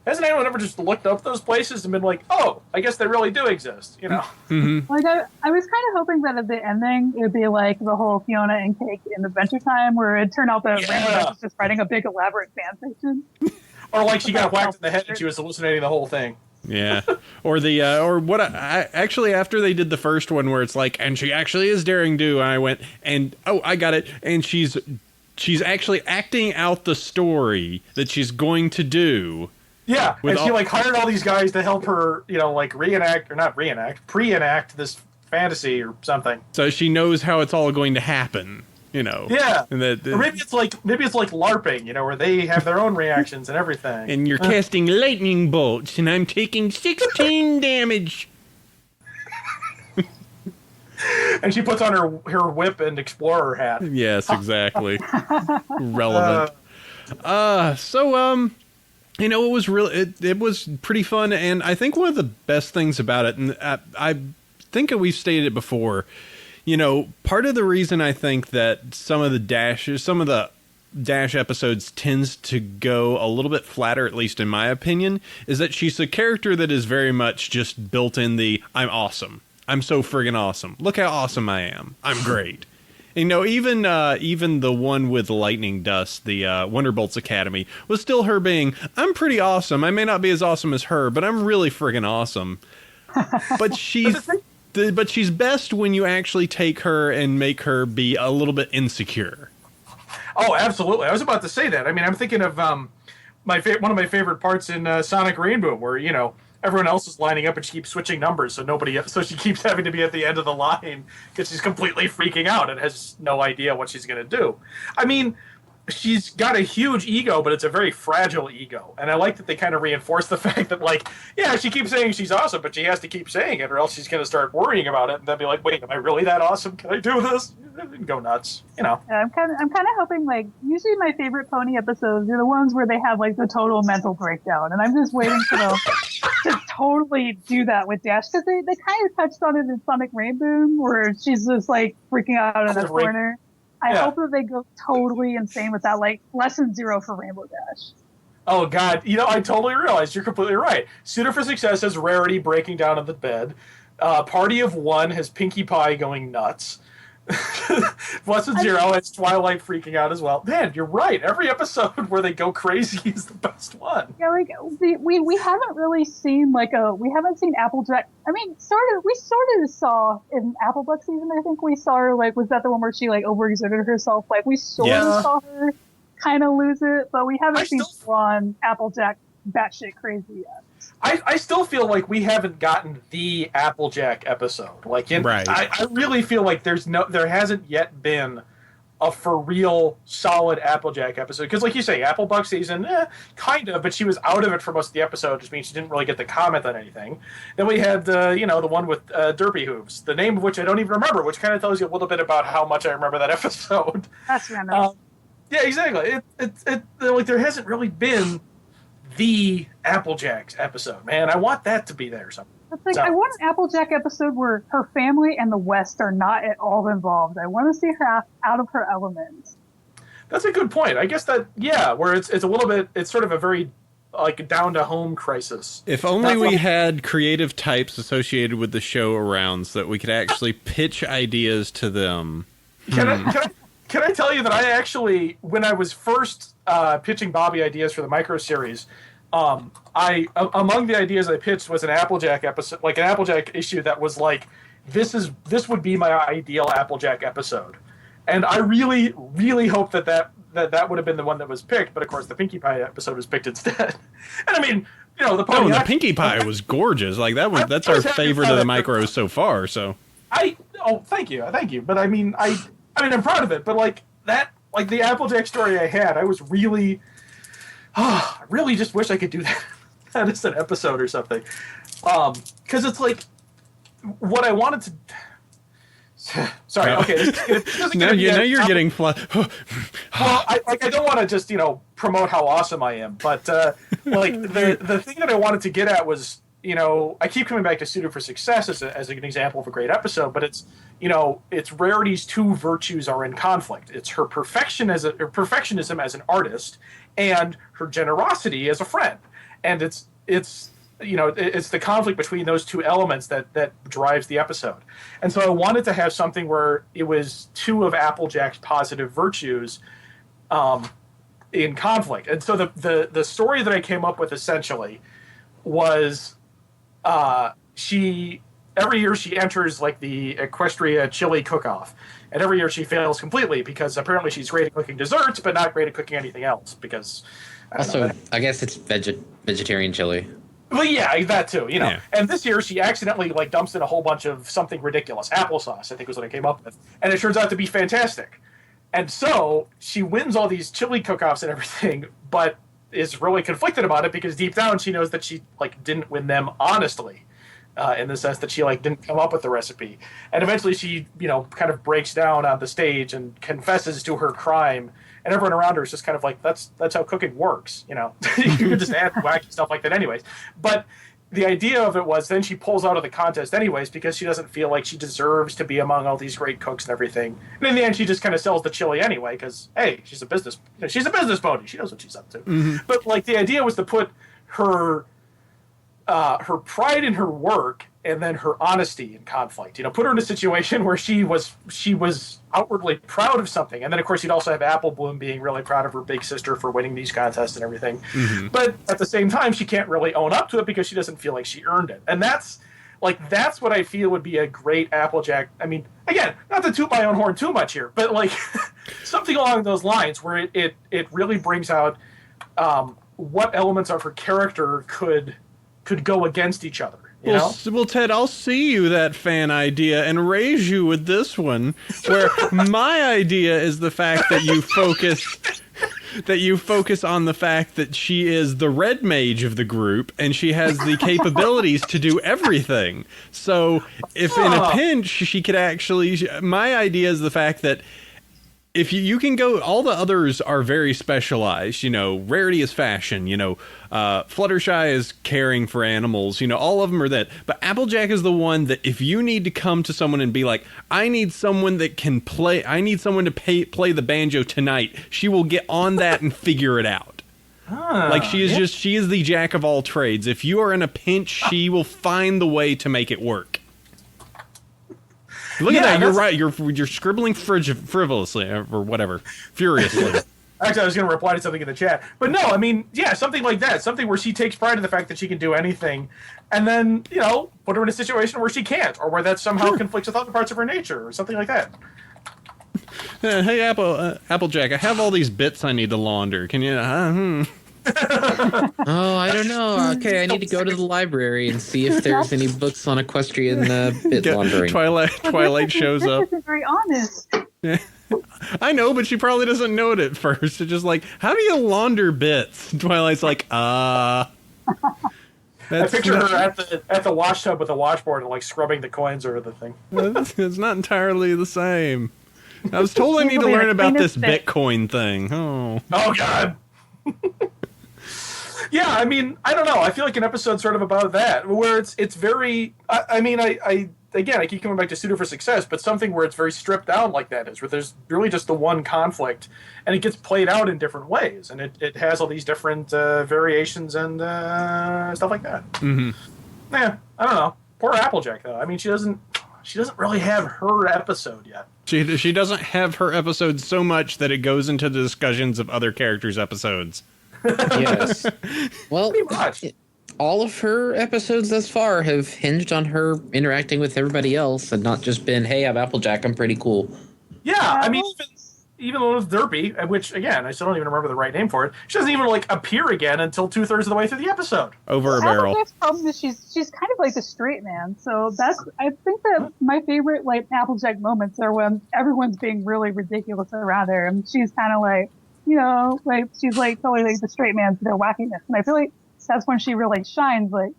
hasn't anyone ever just looked up those places and been oh, I guess they really do exist, Mm-hmm. I was kind of hoping that at the ending it would be the whole Fiona and Cake in Adventure Time, where it turned out that Rainbow was just writing a big elaborate fan fiction. Or she got whacked in the head and she was hallucinating the whole thing. Yeah, or actually after they did the first one where it's and she actually is Daring Do, and I went, and oh, I got it, and she's actually acting out the story that she's going to do. Yeah, and she hired all these guys to help her, pre-enact this fantasy or something. So she knows how it's all going to happen. Yeah, and or maybe it's like LARPing, where they have their own reactions and everything. And you're casting lightning bolts, and I'm taking 16 damage. And she puts on her whip and explorer hat. Yes, exactly. Relevant. It was it was pretty fun, and I think one of the best things about it, and I think we've stated it before. Part of the reason I think that some of the Dash episodes tends to go a little bit flatter, at least in my opinion, is that she's a character that is very much just built in the I'm awesome. I'm so friggin' awesome. Look how awesome I am. I'm great. Even the one with Lightning Dust, the Wonderbolts Academy, was still her being, I'm pretty awesome. I may not be as awesome as her, but I'm really friggin' awesome. But she's best when you actually take her and make her be a little bit insecure. Oh, absolutely. I was about to say that. I mean, I'm thinking of one of my favorite parts in Sonic Rainbow, where, everyone else is lining up and she keeps switching numbers, so she keeps having to be at the end of the line because she's completely freaking out and has no idea what she's going to do. I mean, she's got a huge ego, but it's a very fragile ego. And I like that they kind of reinforce the fact that, she keeps saying she's awesome, but she has to keep saying it or else she's going to start worrying about it and then be like, wait, am I really that awesome? Can I do this? And go nuts, Yeah, I'm kind of hoping, usually my favorite pony episodes are the ones where they have, the total mental breakdown. And I'm just waiting for them to totally do that with Dash, because they kind of touched on it in Sonic Rainbow, where she's just, freaking out in a corner. I hope that they go totally insane with that, lesson 0 for Rainbow Dash. Oh, God. I totally realized you're completely right. Suitor for Success has Rarity breaking down on the bed. Party of One has Pinkie Pie going nuts. Lesson 0 has Twilight freaking out as well. Man, you're right. Every episode where they go crazy is the best one. Yeah, we haven't really seen we haven't seen Applejack. I mean, we sort of saw in Applebuck season. I think we saw her was that the one where she overexerted herself? We sort of saw her kind of lose it, but we haven't seen Swan Applejack batshit crazy yet. I still feel like we haven't gotten the Applejack episode. Like, Right. I really feel like there hasn't yet been a for real solid Applejack episode. Because, like you say, Applebuck season, kind of, but she was out of it for most of the episode, which means she didn't really get to comment on anything. Then we had the one with Derpy Hooves, the name of which I don't even remember, which kind of tells you a little bit about how much I remember that episode. That's random. Yeah, exactly. It like there hasn't really been the Applejack episode, man. I want that to be there or something. It's like, I want an Applejack episode where her family and the West are not at all involved. I want to see her out of her element. That's a good point. I guess where it's a little bit, it's sort of a very like down to home crisis. If only we had creative types associated with the show around so that we could actually pitch ideas to them. Can I tell you that I actually, when I was first pitching Bobby ideas for the micro series, among the ideas I pitched was an Applejack episode, like an Applejack issue that was like, this would be my ideal Applejack episode, and I really, really hope that would have been the one that was picked. But of course, the Pinkie Pie episode was picked instead. And I mean, the Pinkie Pie was gorgeous. Like that's our favorite of the micros so far. So thank you. But I mean, I'm proud of it. But like the Applejack story I had, I was really. I really just wish I could do that as an episode or something. Because it's like what I wanted to. Sorry. Okay. Now you're getting. Well, I don't want to just promote how awesome I am, but like the thing that I wanted to get at was I keep coming back to Cider for Success as an example of a great episode, but it's Rarity's two virtues are in conflict. It's her perfectionism as an artist and her generosity as a friend, and it's the conflict between those two elements that drives the episode. And so I wanted to have something where it was two of Applejack's positive virtues in conflict. And so the story that I came up with essentially was every year she enters like the Equestria chili cook-off, and every year she fails completely because apparently she's great at cooking desserts but not great at cooking anything else because I guess it's vegetarian chili. Well, yeah, that too, Yeah. And this year she accidentally like dumps in a whole bunch of something ridiculous, applesauce I think was what I came up with, and it turns out to be fantastic. And so she wins all these chili cook-offs and everything, but is really conflicted about it because deep down she knows that she like didn't win them honestly, in the sense that she like didn't come up with the recepe. And eventually she kind of breaks down on the stage and confesses to her crime, and everyone around her is just kind of like, that's how cooking works. You can just add wacky stuff like that anyways. But the idea of it was then she pulls out of the contest anyways because she doesn't feel like she deserves to be among all these great cooks and everything. And in the end, she just kind of sells the chili anyway because, hey, she's a business pony. She knows what she's up to. Mm-hmm. But like the idea was to put her pride in her work and then her honesty in conflict. Put her in a situation where she was outwardly proud of something, and then of course you'd also have Apple Bloom being really proud of her big sister for winning these contests and everything. Mm-hmm. But at the same time, she can't really own up to it because she doesn't feel like she earned it. And that's what I feel would be a great Applejack. I mean, again, not to toot my own horn too much here, but like something along those lines where it really brings out what elements of her character could go against each other. Well, Ted, I'll see you that fan idea and raise you with this one, where my idea is the fact that you focus on the fact that she is the red mage of the group and she has the capabilities to do everything. So if in a pinch she could actually, my idea is the fact that if you can go, all the others are very specialized. Rarity is fashion. Fluttershy is caring for animals. All of them are that. But Applejack is the one that if you need to come to someone and be like, I need someone that can play. I need someone to play the banjo tonight. She will get on that and figure it out. Like she is the jack of all trades. If you are in a pinch, she will find the way to make it work. Look at that! You're right. You're scribbling frivolously or whatever, furiously. Actually, I was going to reply to something in the chat, but no. I mean, yeah, something like that. Something where she takes pride in the fact that she can do anything, and then put her in a situation where she can't, or where that somehow conflicts with other parts of her nature, or something like that. Hey, Applejack, I have all these bits I need to launder. Can you? Oh, I don't know. Okay, I need to go to the library and see if there's any books on equestrian bit laundering. Twilight shows This up. isn't very honest. I know, but she probably doesn't know it at first. It's just like, how do you launder bits? Twilight's like, I picture her at the wash tub with a washboard and like scrubbing the coins or the thing. It's not entirely the same. I was told I need to learn about this Bitcoin thing. Oh God. Yeah, I mean, I don't know. I feel like an episode's sort of about that, where it's very. I keep coming back to Cider for Success, but something where it's very stripped down like that is, where there's really just the one conflict, and it gets played out in different ways, and it has all these different variations and stuff like that. Mm-hmm. Yeah, I don't know. Poor Applejack, though. I mean, she doesn't really have her episode yet. She doesn't have her episode so much that it goes into the discussions of other characters' episodes. Yes. Well, Pretty much. all of her episodes thus far have hinged on her interacting with everybody else and not just been, hey, I'm Applejack, I'm pretty cool. Yeah, I mean, even though it's Derpy, which, again, I still don't even remember the right name for it, she doesn't even, like, appear again until 2/3 of the way through the episode. Over a barrel. Applejack's problem is she's kind of like the straight man. So I think that my favorite, like, Applejack moments are when everyone's being really ridiculous around her, and she's kind of like, like, she's, like, totally, like, the straight man to their wackiness. And I feel like that's when she really shines. Like,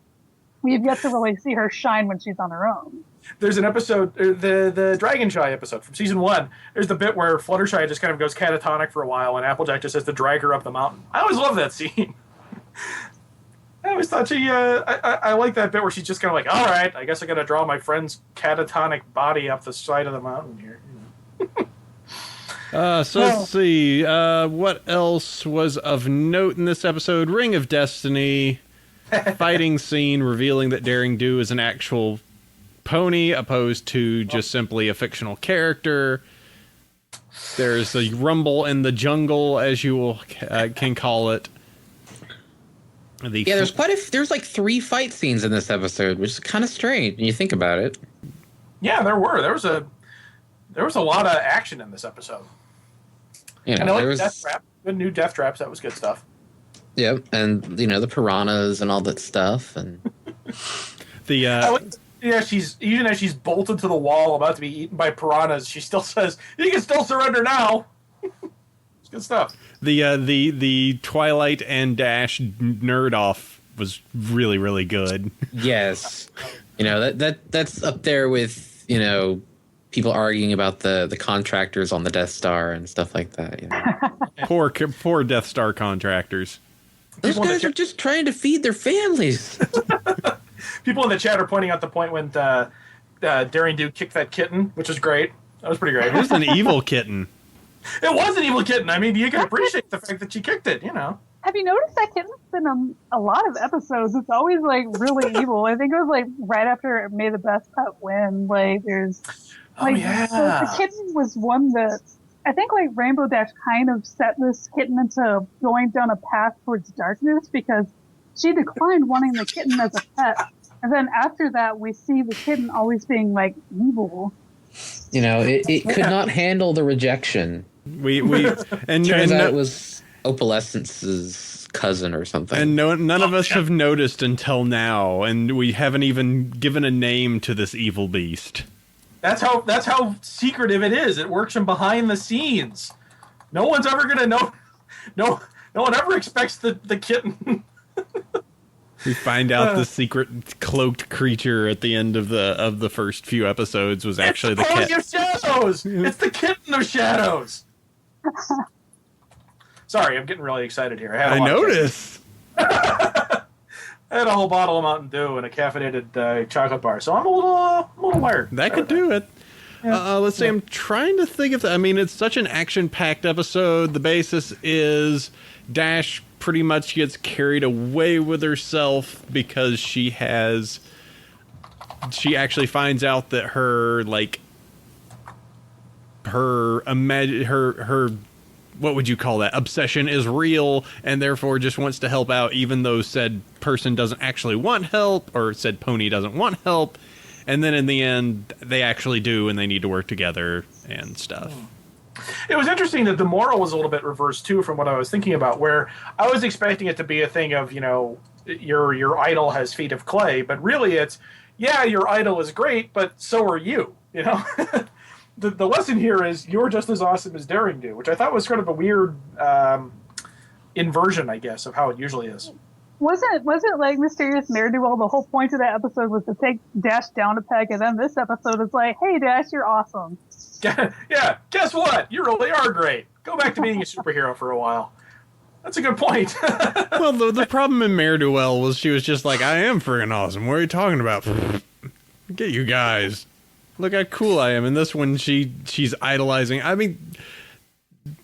we've yet to really see her shine when she's on her own. There's an episode, the Dragonshy episode from season 1. There's the bit where Fluttershy just kind of goes catatonic for a while, and Applejack just has to drag her up the mountain. I always love that scene. I always thought I like that bit where she's just kind of like, all right, I guess I got to draw my friend's catatonic body up the side of the mountain here. So let's see. What else was of note in this episode? Ring of Destiny. Fighting scene revealing that Daring Do is an actual pony opposed to just simply a fictional character. There's a rumble in the jungle, as you can call it. There's like 3 fight scenes in this episode, which is kind of strange when you think about it. Yeah, there was a lot of action in this episode. Yeah, and I like Death Trap. Good new Death Traps. That was good stuff. Yep, and the piranhas and all that stuff, and even as she's bolted to the wall, about to be eaten by piranhas, she still says, "You can still surrender now." It's good stuff. The Twilight and Dash nerd off was really, really good. yes, that's up there with people arguing about the contractors on the Death Star and stuff like that. Poor Death Star contractors. Those guys are just trying to feed their families. People in the chat are pointing out the point when Daring Do kicked that kitten, which was great. That was pretty great. It was an evil kitten. It was an evil kitten. I mean, you can appreciate the fact that she kicked it, Have you noticed that kitten's been on a lot of episodes? It's always, like, really evil. I think it was, like, right after May the Best Pet win. Like, there's... Like, so the kitten was one that... I think, like, Rainbow Dash kind of set this kitten into going down a path towards darkness because she declined wanting the kitten as a pet. And then after that, we see the kitten always being, like, evil. It could not handle the rejection. And turns out it was Opalescence's cousin or something. And none of us have noticed until now, and we haven't even given a name to this evil beast. That's how secretive it is. It works from behind the scenes. No one's ever gonna know. No one ever expects the kitten. We find out the secret cloaked creature at the end of the first few episodes was actually the Pony cat. of Shadows. It's the kitten of Shadows. Sorry, I'm getting really excited here. I noticed. I had a whole bottle of Mountain Dew and a caffeinated chocolate bar, so I'm a little wired. That could do it. Yeah. Let's see. I'm trying to think of. It's such an action-packed episode. The basis is Dash pretty much gets carried away with herself because she actually finds out that her what would you call that, obsession is real, and therefore just wants to help out even though said person doesn't actually want help, or said pony doesn't want help, and then in the end they actually do and they need to work together and stuff. It was interesting that the moral was a little bit reversed too from what I was thinking about, where I was expecting it to be a thing of, your idol has feet of clay, but really it's, yeah, your idol is great, but so are you, the lesson here is you're just as awesome as Daring Do, which I thought was kind of a weird inversion, I guess, of how it usually is. Wasn't like Mysterious Ne'er-Do-Well, the whole point of that episode was to take Dash down a peg, and then this episode is like, hey, Dash, you're awesome. Yeah, guess what? You really are great. Go back to being a superhero for a while. That's a good point. Well, the problem in Ne'er-Do-Well was she was just like, I am friggin' awesome. What are you talking about? Get you guys. Look how cool I am. And this one, she's idolizing. I mean,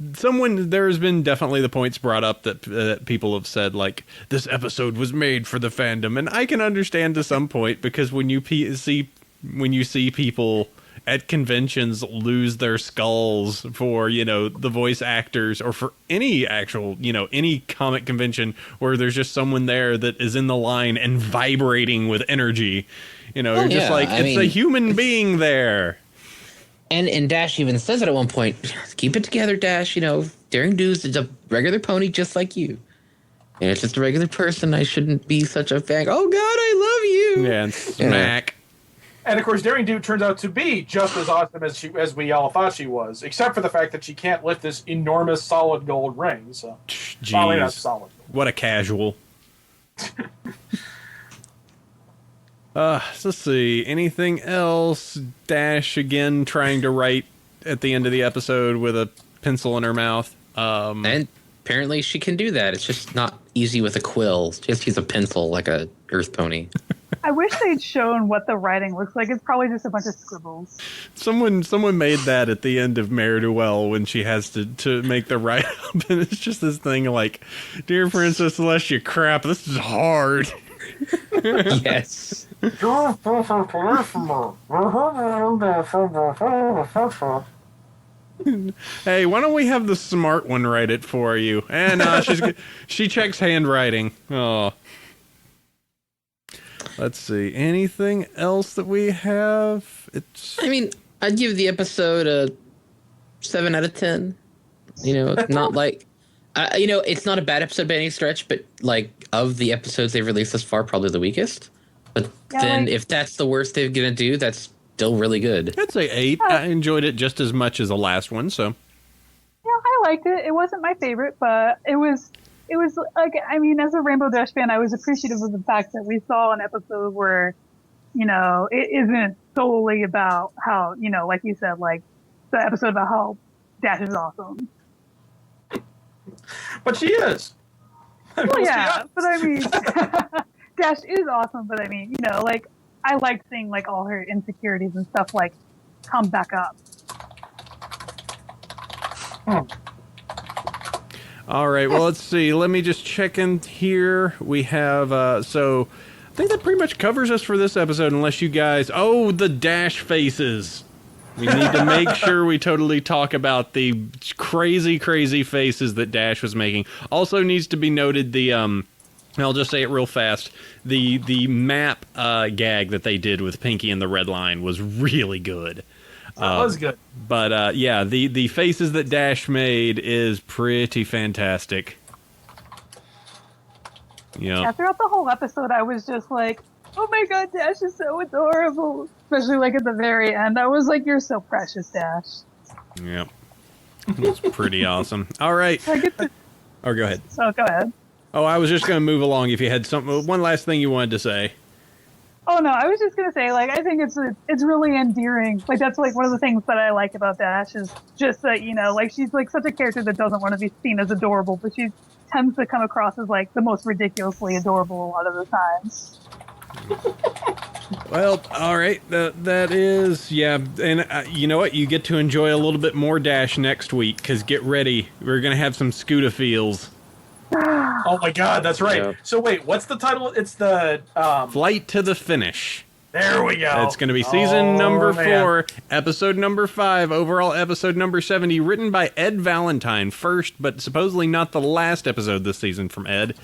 there's been definitely the points brought up that people have said, like, this episode was made for the fandom. And I can understand to some point, because when you see people at conventions lose their skulls for, the voice actors, or for any actual, any comic convention where there's just someone there that is in the line and vibrating with energy, you're just like, it's a human being there. And Dash even says it at one point, keep it together, Dash, Daring Do is a regular pony just like you. And it's just a regular person. I shouldn't be such a fan. Oh, God, I love you. Yeah, and smack. And of course, Daring Do turns out to be just as awesome as we all thought she was, except for the fact that she can't lift this enormous solid gold ring. So, probably not solid. What a casual. So let's see. Anything else? Dash again trying to write at the end of the episode with a pencil in her mouth. And apparently she can do that. It's just not easy with a quill. She has to use a pencil like a Earth pony. I wish they'd shown what the writing looks like. It's probably just a bunch of scribbles. Someone made that at the end of Ne'er-Do-Well when she has to make the write-up, and it's just this thing like, Dear Princess Celestia, crap, this is hard. Yes. Hey, why don't we have the smart one write it for you? And she checks handwriting. Oh. Let's see. Anything else that we have? I'd give the episode a 7 out of 10. Not like, it's not a bad episode by any stretch, but like of the episodes they've released thus far, probably the weakest. But then if that's the worst they're going to do, that's still really good. I'd say 8. I enjoyed it just as much as the last one, so. Yeah, I liked it. It wasn't my favorite, but it was like, as a Rainbow Dash fan, I was appreciative of the fact that we saw an episode where, it isn't solely about how, like you said, like the episode about how Dash is awesome. But she is. Well, yeah, but Dash is awesome, but like, I like seeing like all her insecurities and stuff like come back up. All right, well, let's see. Let me just check in here. We have, so I think that pretty much covers us for this episode, unless you guys, the Dash faces. We need to make sure we totally talk about the crazy, crazy faces that Dash was making. Also needs to be noted I'll just say it real fast. The map gag that they did with Pinky and the Red Line was really good. That was good. But the faces that Dash made is pretty fantastic. Yeah, throughout the whole episode, I was just like, oh my God, Dash is so adorable. Especially like at the very end. I was like, you're so precious, Dash. Yep. It's pretty awesome. All right. Go ahead. So go ahead. Oh, I was just going to move along if you had one last thing you wanted to say. Oh no, I was just gonna say, like, I think it's really endearing. Like, that's like one of the things that I like about Dash is just that, like, she's like such a character that doesn't want to be seen as adorable, but she tends to come across as like the most ridiculously adorable a lot of the times. Well, all right, that is, yeah, and you know what? You get to enjoy a little bit more Dash next week, because get ready, we're gonna have some Scooter feels. Oh my God, that's right. Yeah. So wait, what's the title? It's the Flight to the Finish. There we go. It's going to be season number 4, episode number 5, overall episode number 70, written by Ed Valentine, first, but supposedly not the last episode this season from Ed.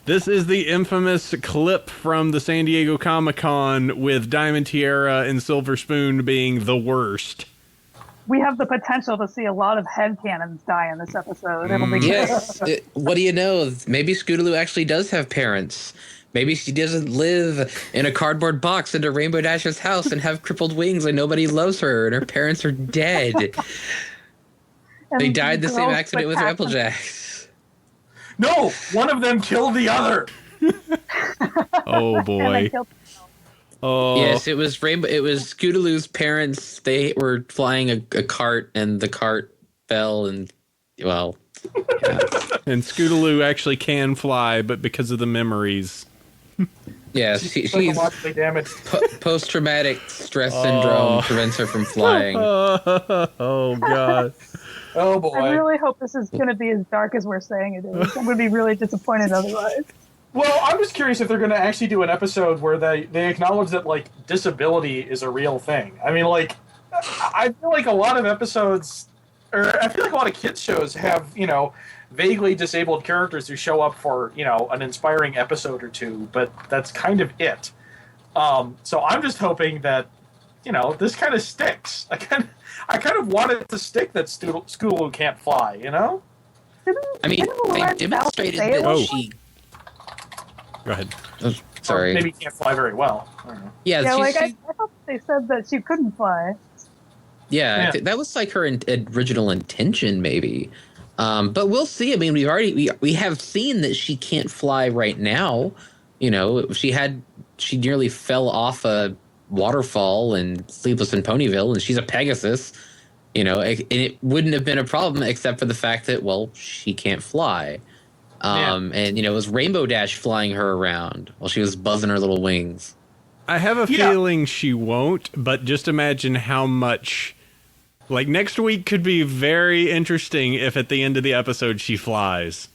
This is the infamous clip from the San Diego Comic-Con with Diamond Tiara and Silver Spoon being the worst. we have the potential to see a lot of headcanons die in this episode. It'll be Yes. What do you know? Maybe Scootaloo actually does have parents. Maybe she doesn't live in a cardboard box into Rainbow Dash's house and have crippled wings and nobody loves her and her parents are dead. And They died the same girls accident with cats Applejacks. No, one of them killed the other. Oh and they boy. killed- Oh. Yes, it was Rainbow. It was Scootaloo's parents. They were flying a cart and the cart fell and, well, yeah. And Scootaloo actually can fly, but because of the memories. Yeah, she's Psychologically damaged. post-traumatic stress syndrome prevents her from flying. Oh god. Oh boy. I really hope this is going to be as dark as we're saying it is. I'm going to be really disappointed otherwise. Well, I'm just curious if they're going to actually do an episode where they acknowledge that, like, disability is a real thing. I mean, like, I feel like a lot of episodes, or I feel like a lot of kids shows have, you know, vaguely disabled characters who show up for, you know, an inspiring episode or two, but that's kind of it. So I'm just hoping that, you know, this kind of sticks. I kind of want it to stick that Scootaloo can't fly, you know? I mean, they demonstrated say it that was- she. Go ahead. Oh, sorry. Or maybe can't fly very well. I don't know. Yeah, Yeah, like she, I thought they said that she couldn't fly. yeah, that was like her original intention, maybe. But we'll see. I mean, we have seen that she can't fly right now. You know, she nearly fell off a waterfall in Sleepless in Ponyville, and she's a Pegasus. You know, and it wouldn't have been a problem except for the fact that, well, she can't fly. And, you know, it was Rainbow Dash flying her around while she was buzzing her little wings. I have a feeling she won't, but just imagine how much. Like, next week could be very interesting if at the end of the episode she flies.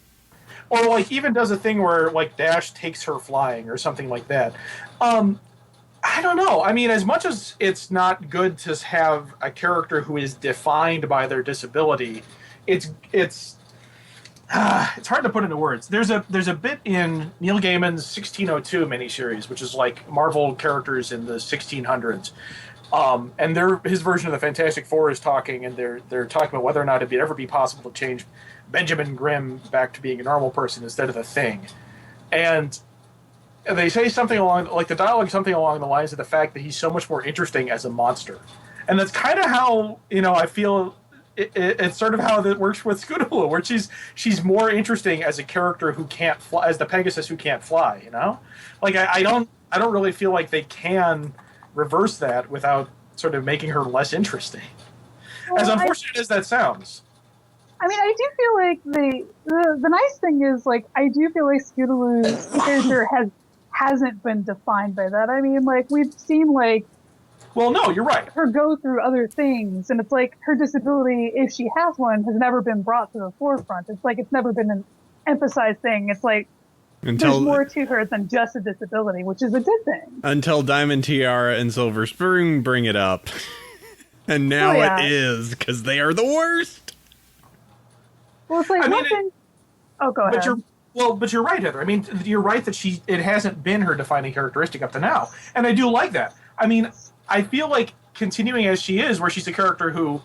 Or, like, even does a thing where, like, Dash takes her flying or something like that. I don't know. I mean, as much as it's not good to have a character who is defined by their disability, it's hard to put into words. There's a bit in Neil Gaiman's 1602 miniseries, which is like Marvel characters in the 1600s. And his version of the Fantastic Four is talking, and they're talking about whether or not it'd ever be possible to change Benjamin Grimm back to being a normal person instead of the Thing. And they say something along, like the dialogue, something along the lines of the fact that he's so much more interesting as a monster. And that's kind of how, you know, I feel it's sort of how that works with Scootaloo, where she's more interesting as a character who can't fly, as the Pegasus who can't fly, you know? Like, I don't really feel like they can reverse that without sort of making her less interesting. Well, As unfortunate as that sounds. I mean, I do feel like the nice thing is, like, I do feel like Scootaloo's character hasn't been defined by that. I mean, like, we've seen, like, Well, no, you're right. her go through other things, and it's like her disability, if she has one, has never been brought to the forefront. It's like it's never been an emphasized thing. It's like there's more to her than just a disability, which is a good thing. Until Diamond Tiara and Silver Spoon bring it up. And now it is, because they are the worst. Well, it's like one thing. Oh, go ahead. But you're right, Heather. I mean, you're right that it hasn't been her defining characteristic up to now, and I do like that. I mean, I feel like continuing as she is, where she's a character who,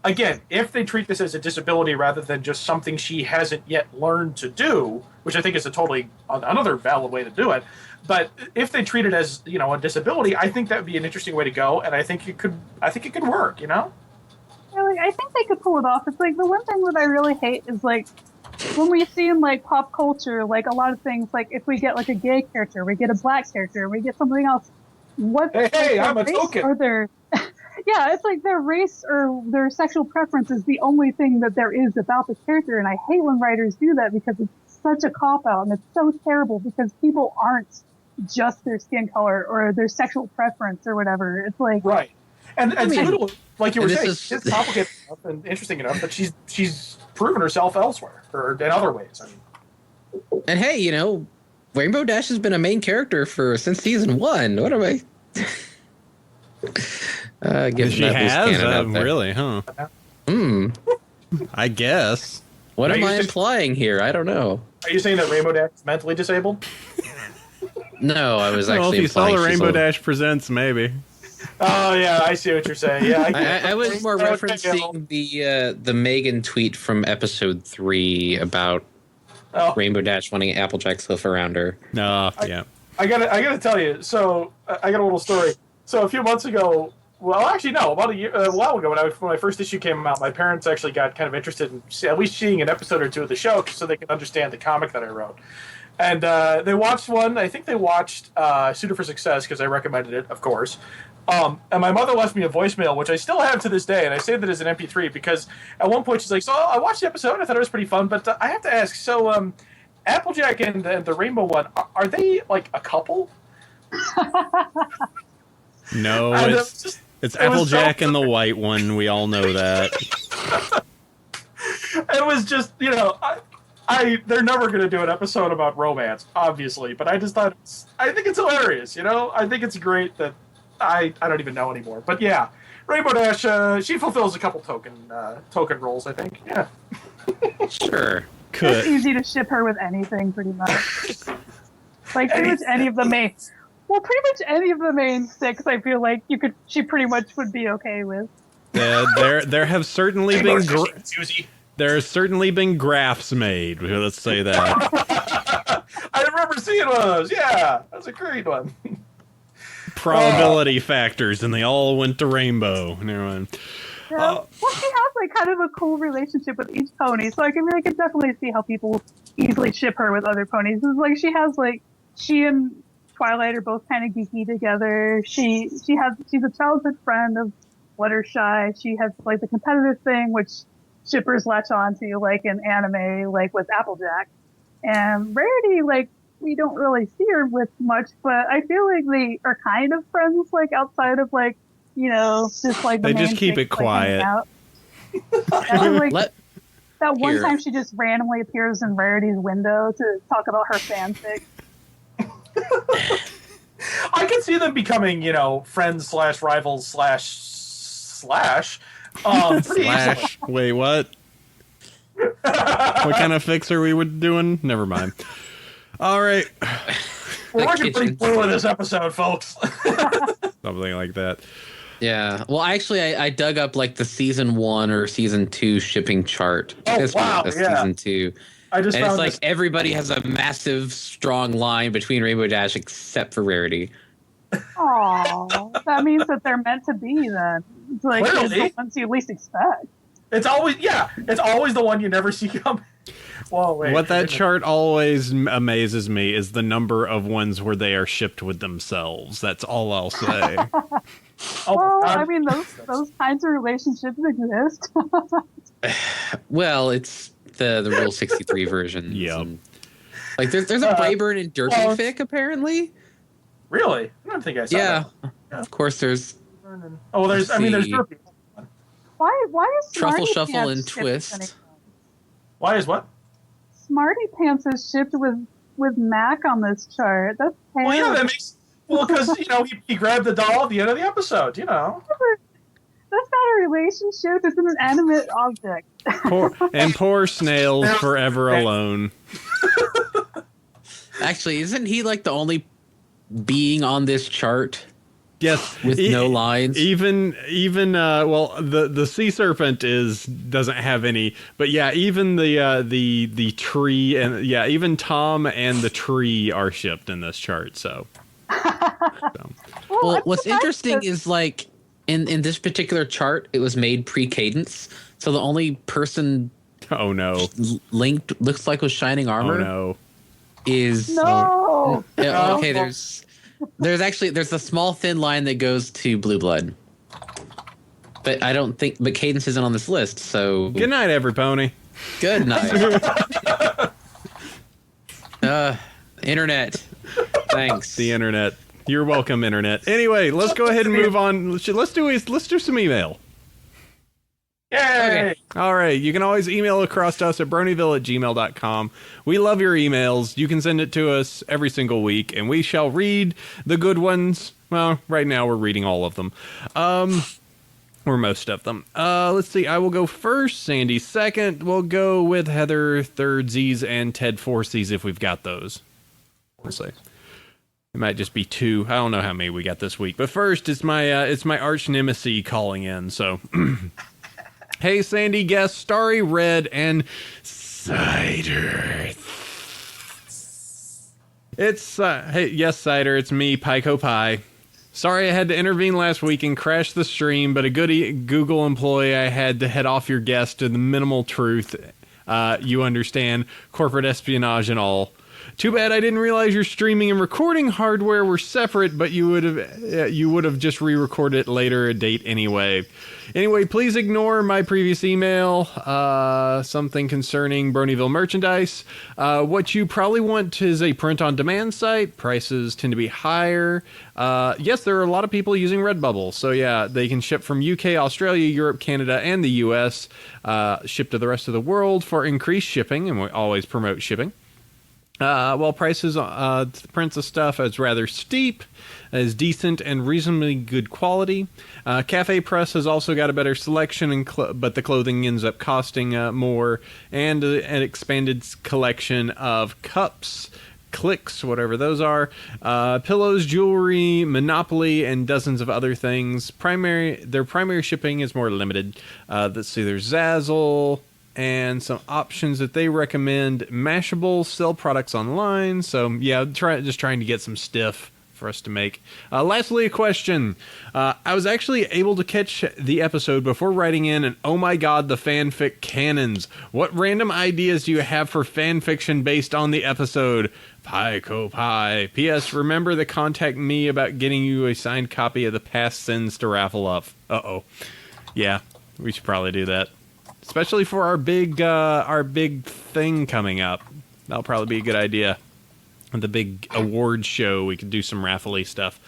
again, if they treat this as a disability rather than just something she hasn't yet learned to do, which I think is another valid way to do it, but if they treat it as, you know, a disability, I think that would be an interesting way to go, and I think it could work, you know? Yeah, like, I think they could pull it off. It's like the one thing that I really hate is, like, when we see in, like, pop culture, like, a lot of things, like, if we get, like, a gay character, we get a black character, we get something else, Hey, I'm a token. Or their, yeah, it's like their race or their sexual preference is the only thing that there is about the character, and I hate when writers do that because it's such a cop-out, and it's so terrible because people aren't just their skin color or their sexual preference or whatever. It's like... Right. And Scootaloo, like you were saying, it's complicated enough and interesting enough that she's proven herself elsewhere, or in other ways. I mean. And hey, you know, Rainbow Dash has been a main character since season 1. What am I? She has? Really, huh? I guess. What am I implying here? I don't know. Are you saying that Rainbow Dash is mentally disabled? No, I was actually Well, if you saw implying the she's Rainbow a- Dash Presents, maybe. Oh yeah, I see what you're saying. Yeah, I was more referencing the Megan tweet from episode 3 about Rainbow Dash wanting Applejack's hoof around her. No, yeah. I gotta tell you. So I got a little story. So a few months ago, well, actually no, about a while ago, when my first issue came out, my parents actually got kind of interested in at least seeing an episode or two of the show, so they could understand the comic that I wrote. And they watched one. I think they watched Cider for Success because I recommended it, of course. And my mother left me a voicemail, which I still have to this day, and I saved it as an MP3 because at one point she's like, "So I watched the episode. I thought it was pretty fun, but I have to ask. So Applejack and the Rainbow one, are they like a couple?" No, And it's Applejack and the white one. We all know that. It was just, they're never going to do an episode about romance, obviously, but I just thought I think it's hilarious, I think it's great that I don't even know anymore. But yeah, Rainbow Dash, she fulfills a couple token roles, I think. Yeah. Sure. It's easy to ship her with anything, pretty much. Like pretty much any of the main. Well, pretty much any of the main 6, I feel like she pretty much would be okay with. There have certainly been Susie. there have certainly been graphs made. Let's say that. I remember seeing one of those. Yeah, that's a great one. Probability factors, and they all went to Rainbow. Never mind. Yeah. Well, she has like kind of a cool relationship with each pony, so I can definitely see how people easily ship her with other ponies. It's like she and Twilight are both kind of geeky together. She's a childhood friend of Fluttershy. She has like the competitive thing, which shippers latch on to, like in anime, like with Applejack. And Rarity, like, we don't really see her with much, but I feel like they are kind of friends, like outside of like, just like they just keep it quiet. Like, that one time she just randomly appears in Rarity's window to talk about her fanfic. I can see them becoming, friends / rivals / pretty easily. Wait, what? What kind of fix are we doing? Never mind. All right. We're working pretty blue in this episode, folks. Something like that. Yeah. Well, actually, I dug up like the season 1 or season 2 shipping chart. Oh, wow. Yeah. Season 2. I just and found it's like everybody has a massive, strong line between Rainbow Dash except for Rarity. Aww, that means that they're meant to be then. It's like it's the ones you least expect. It's always the one you never see coming. Whoa, wait. What that chart always amazes me is the number of ones where they are shipped with themselves. That's all I'll say. Well, I mean, those kinds of relationships exist. Well, it's the Rule 63 version. Yeah. Like there's a Brayburn and Derpy fic apparently. Really? I don't think I saw that. Yeah. Of course, there's. Oh, there's Derpy. Why is Truffle Smarty Shuffle Pants and Twist? Why is what? Smarty Pants is shipped with Mac on this chart. That's terrible. Well, yeah, that makes because he grabbed the doll at the end of the episode. That's not a relationship. It's an animate object. Poor Snails forever alone. Actually, isn't he like the only being on this chart? Yes, with no lines. Even the sea serpent doesn't have any, but yeah, even the tree and even Tom and the tree are shipped in this chart. So, well, what's interesting is like in this particular chart, it was made pre-cadence, so the only person linked looks like with shining armor. Oh no, is no. Okay, there's a small thin line that goes to Blue Blood. But I don't think Cadence isn't on this list, so good night, every pony. Good night. Internet. Thanks. The internet. You're welcome, internet. Anyway, let's go ahead and move on. Let's do some email. Yay! Okay. All right. You can always email across to us at bronyville@gmail.com. We love your emails. You can send it to us every single week, and we shall read the good ones. Well, right now we're reading all of them. Or most of them. Let's see. I will go first. Sandy second. We'll go with Heather third, Z's, and Ted fourth, Z's if we've got those. We'll see. It might just be 2. I don't know how many we got this week. But first, it's my arch nemesis calling in. So, hey, Sandy, guest, Starry Red, and Cider. It's hey, yes, Cider. It's me, Pico Pie. Sorry I had to intervene last week and crash the stream, but a good Google employee I had to head off your guest to the minimal truth. You understand, corporate espionage and all. Too bad I didn't realize your streaming and recording hardware were separate, but you would have just re-recorded it later a date anyway. Anyway, please ignore my previous email, something concerning Bronyville merchandise. What you probably want is a print-on-demand site. Prices tend to be higher. Yes, there are a lot of people using Redbubble, so yeah, they can ship from UK, Australia, Europe, Canada, and the US. Ship to the rest of the world for increased shipping, and we always promote shipping. While prices, prints of stuff is rather steep, is decent and reasonably good quality. Cafe Press has also got a better selection, but the clothing ends up costing more, and an expanded collection of cups, clicks, whatever those are, pillows, jewelry, Monopoly, and dozens of other things. Their primary shipping is more limited. Let's see, there's Zazzle, and some options that they recommend. Mashable, sell products online. So yeah, just trying to get some stiff for us to make. Lastly, a question. I was actually able to catch the episode before writing in, and oh my god, the fanfic canons. What random ideas do you have for fanfiction based on the episode? Pico Pie. P.S. Remember to contact me about getting you a signed copy of the Past Sins to raffle up. Uh-oh. Yeah, we should probably do that. Especially for our big thing coming up. That'll probably be a good idea. The big award show, we could do some raffle-y stuff.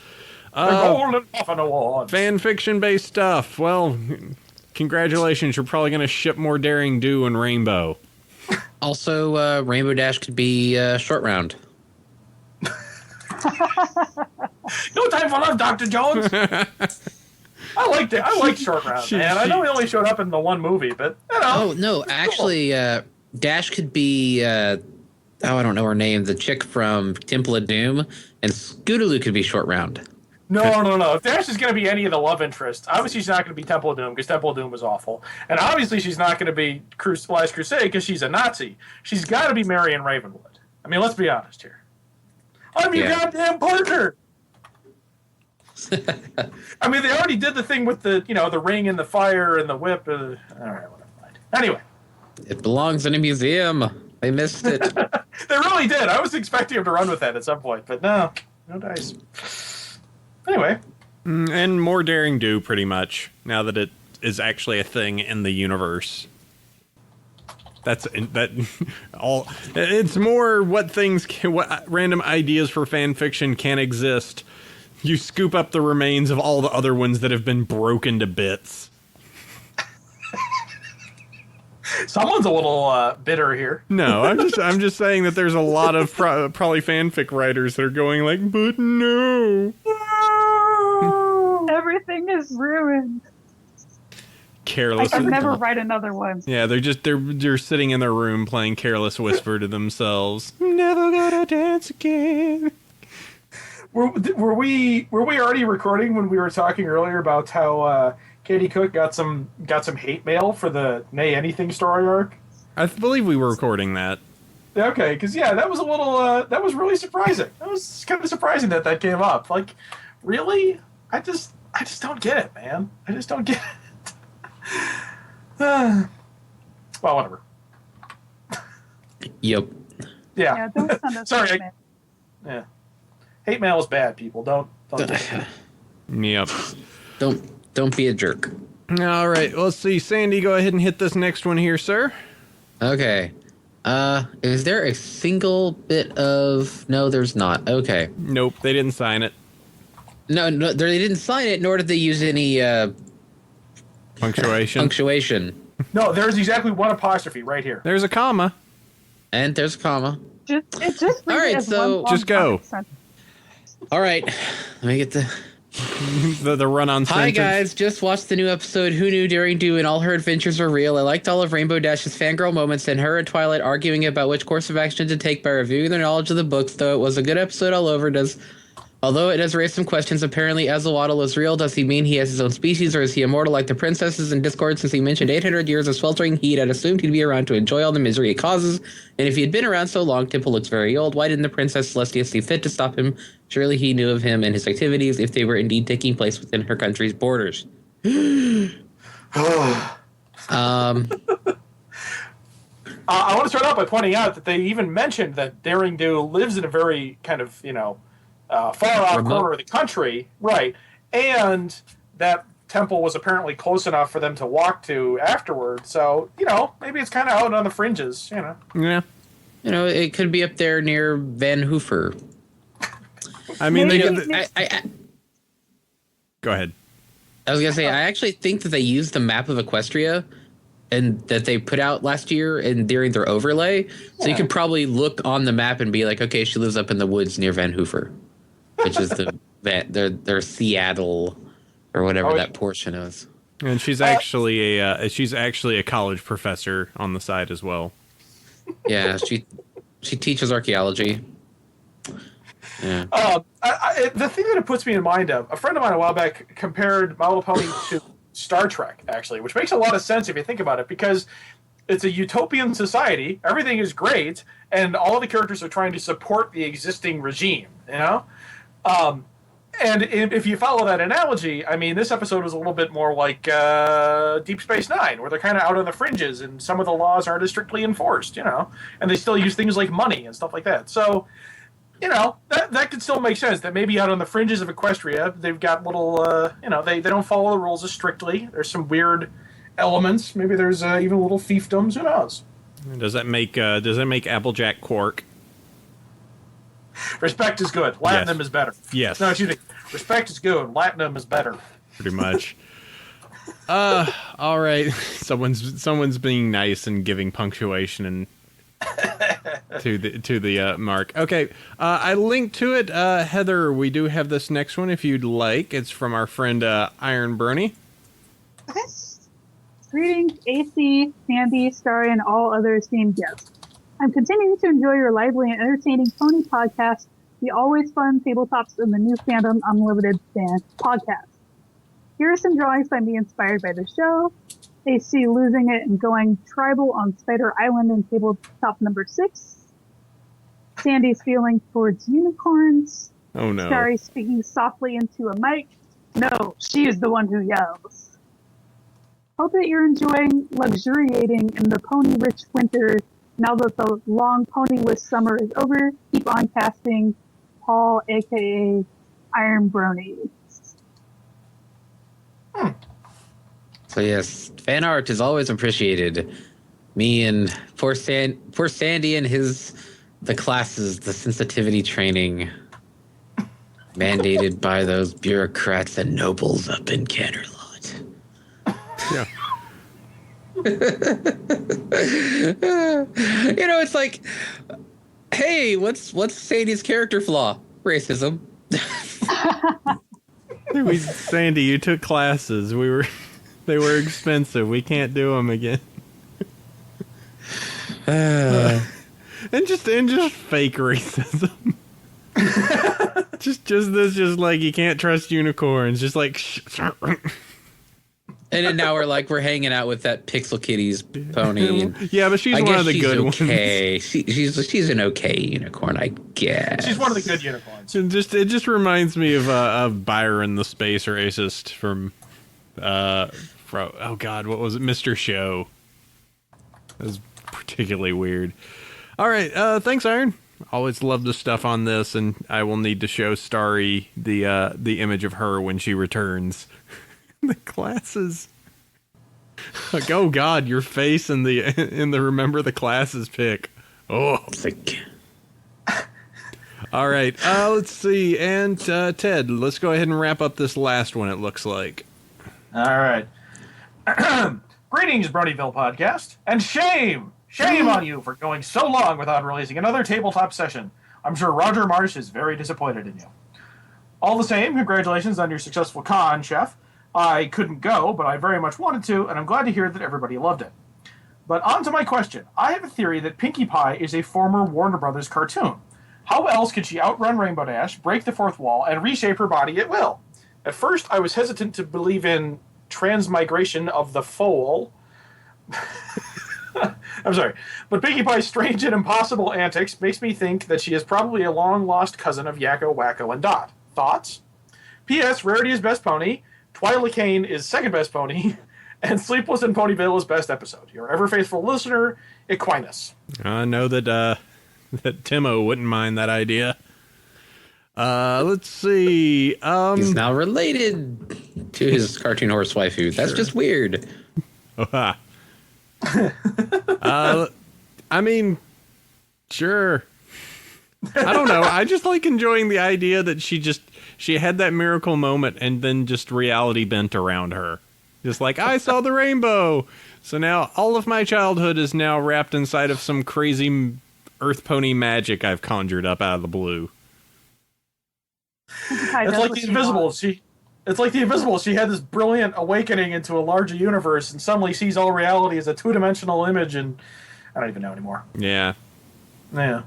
The Golden Puffin Awards. Fan fiction-based stuff. Well, congratulations. You're probably going to ship more Daring Do and Rainbow. Also, Rainbow Dash could be short round. No time for love, Dr. Jones. I liked it. I liked Short Round, man. I know he only showed up in the one movie, but you know. Oh no, actually, Dash could be. I don't know her name. The chick from Temple of Doom, and Scootaloo could be Short Round. No. If Dash is going to be any of the love interests, obviously she's not going to be Temple of Doom because Temple of Doom was awful, and obviously she's not going to be Last Crusade because she's a Nazi. She's got to be Marion Ravenwood. I mean, let's be honest here. I'm your goddamn partner. I mean, they already did the thing with the ring and the fire and the whip. All right, whatever. Anyway, it belongs in a museum. They missed it. They really did. I was expecting him to run with that at some point, but no dice. Anyway, and more Daring Do, pretty much. Now that it is actually a thing in the universe. It's more what random ideas for fan fiction can exist. You scoop up the remains of all the other ones that have been broken to bits. Someone's a little bitter here. No, I'm just saying that there's a lot of probably fanfic writers that are going like, but no. Everything is ruined. Careless. I can never write another one. Yeah, they're sitting in their room playing Careless Whisper to themselves. Never gonna dance again. Were we already recording when we were talking earlier about how Katie Cook got some hate mail for the Nay Anything story arc? I believe we were recording that. Okay, because that was a little that was really surprising. That was kind of surprising that came up. Like, really? I just don't get it, man. I just don't get it. Well, whatever. Yep. Yeah. Don't send us Sorry. hate mail. Yeah. Hate mail is bad, people. Don't do it. Yep. Don't be a jerk. All right. Let's see. Sandy, go ahead and hit this next one here, sir. Okay. Is there a single bit of... No, there's not. Okay. Nope, they didn't sign it. No, they didn't sign it, nor did they use any Punctuation. No, there's exactly one apostrophe right here. There's a comma. And there's a comma. Just All right, as so one just go. sentence. All right. Let me get the run-on Hi, sentence. guys. Just watched the new episode, Who Knew Daring Do and All Her Adventures Are Real. I liked all of Rainbow Dash's fangirl moments and her and Twilight arguing about which course of action to take by reviewing their knowledge of the books, though it was a good episode all over. Does Although it does raise some questions, apparently Azawatl is real. Does he mean he has his own species, or is he immortal like the princesses in Discord? Since he mentioned 800 years of sweltering heat, I'd assumed he'd be around to enjoy all the misery it causes. And if he had been around so long, Temple looks very old. Why didn't the Princess Celestia see fit to stop him? Surely he knew of him and his activities if they were indeed taking place within her country's borders. I want to start out by pointing out that they even mentioned that Daring Do lives in a very kind of, far off corner of the country, right? And that temple was apparently close enough for them to walk to afterward. So, maybe it's kind of out on the fringes, Yeah. It could be up there near Van Hoofer. I mean, go ahead. I was going to say, I actually think that they used the map of Equestria and that they put out last year and during their overlay. So you could probably look on the map and be like, okay, she lives up in the woods near Van Hoofer, which is their Seattle or whatever that portion is. And she's actually a college professor on the side as well. Yeah, she teaches archaeology. Yeah. The thing that it puts me in mind of, a friend of mine a while back compared My Little Pony to Star Trek, actually, which makes a lot of sense if you think about it, because it's a utopian society, everything is great, and all of the characters are trying to support the existing regime, And if you follow that analogy, I mean, this episode was a little bit more like Deep Space Nine, where they're kind of out on the fringes, and some of the laws aren't as strictly enforced, and they still use things like money and stuff like that. So, that could still make sense, that maybe out on the fringes of Equestria, they've got little, they don't follow the rules as strictly. There's some weird elements. Maybe there's even little fiefdoms. Who knows? Does that make Applejack Quark? Respect is good. Latinum is better. Yes. No, excuse me. Respect is good. Latinum is better. Pretty much. All right. Someone's being nice and giving punctuation and to the mark. Okay. I linked to it. Heather, we do have this next one if you'd like. It's from our friend Iron Brony. Okay. Greetings, AC, Sandy, Starry, and all other esteemed guests. I'm continuing to enjoy your lively and entertaining pony podcast, the always fun tabletops in the new fandom unlimited fan podcast. Here are some drawings by me inspired by the show. AC losing it and going tribal on Cider Island in tabletop number 6. Sandy's feeling towards unicorns. Oh no. Starry speaking softly into a mic. No, she is the one who yells. Hope that you're enjoying luxuriating in the pony-rich winter. Now that the long ponyless summer is over, keep on casting Paul, a.k.a. Iron Brony. So yes, fan art is always appreciated. Me and poor Sandy and the classes, the sensitivity training mandated by those bureaucrats and nobles up in Canterlot. Yeah. It's like, hey, what's Sandy's character flaw? Racism. Sandy, you took classes. They were expensive. We can't do them again. And just fake racism. just like you can't trust unicorns. Just like. And then now we're hanging out with that Pixel Kitties pony. Yeah, but she's one of the good ones. She's an okay unicorn, I guess. She's one of the good unicorns. It just reminds me of Byron the space racist from oh god, what was it, Mr. Show? That was particularly weird. All right, thanks, Iron. Always love the stuff on this, and I will need to show Starry the image of her when she returns. The classes. Like, oh god, your face in the remember the classes pic. Oh. All right, let's see. And Ted, let's go ahead and wrap up this last one, it looks like. All right. Greetings, Bronyville podcast, and shame on you for going so long without releasing another tabletop session. I'm sure Roger Marsh is very disappointed in you. All the same, congratulations on your successful con, Chef. I couldn't go, but I very much wanted to, and I'm glad to hear that everybody loved it. But on to my question. I have a theory that Pinkie Pie is a former Warner Brothers cartoon. How else could she outrun Rainbow Dash, break the fourth wall, and reshape her body at will? At first, I was hesitant to believe in transmigration of the foal. I'm sorry. But Pinkie Pie's strange and impossible antics makes me think that she is probably a long-lost cousin of Yakko, Wacko, and Dot. Thoughts? P.S. Rarity is best pony, Twyla Kane is second best pony, and Sleepless in Ponyville is best episode. Your ever-faithful listener, Aquinas. I know that that Timo wouldn't mind that idea. Let's see. He's now related to his cartoon horse waifu. That's just weird. I mean, sure. I don't know. I just like enjoying the idea that she had that miracle moment and then just reality bent around her. Just like, I saw the rainbow. So now all of my childhood is now wrapped inside of some crazy earth pony magic I've conjured up out of the blue. It's like the Invisible. It's like the Invisible. She had this brilliant awakening into a larger universe and suddenly sees all reality as a two-dimensional image, and I don't even know anymore. Yeah. Yeah.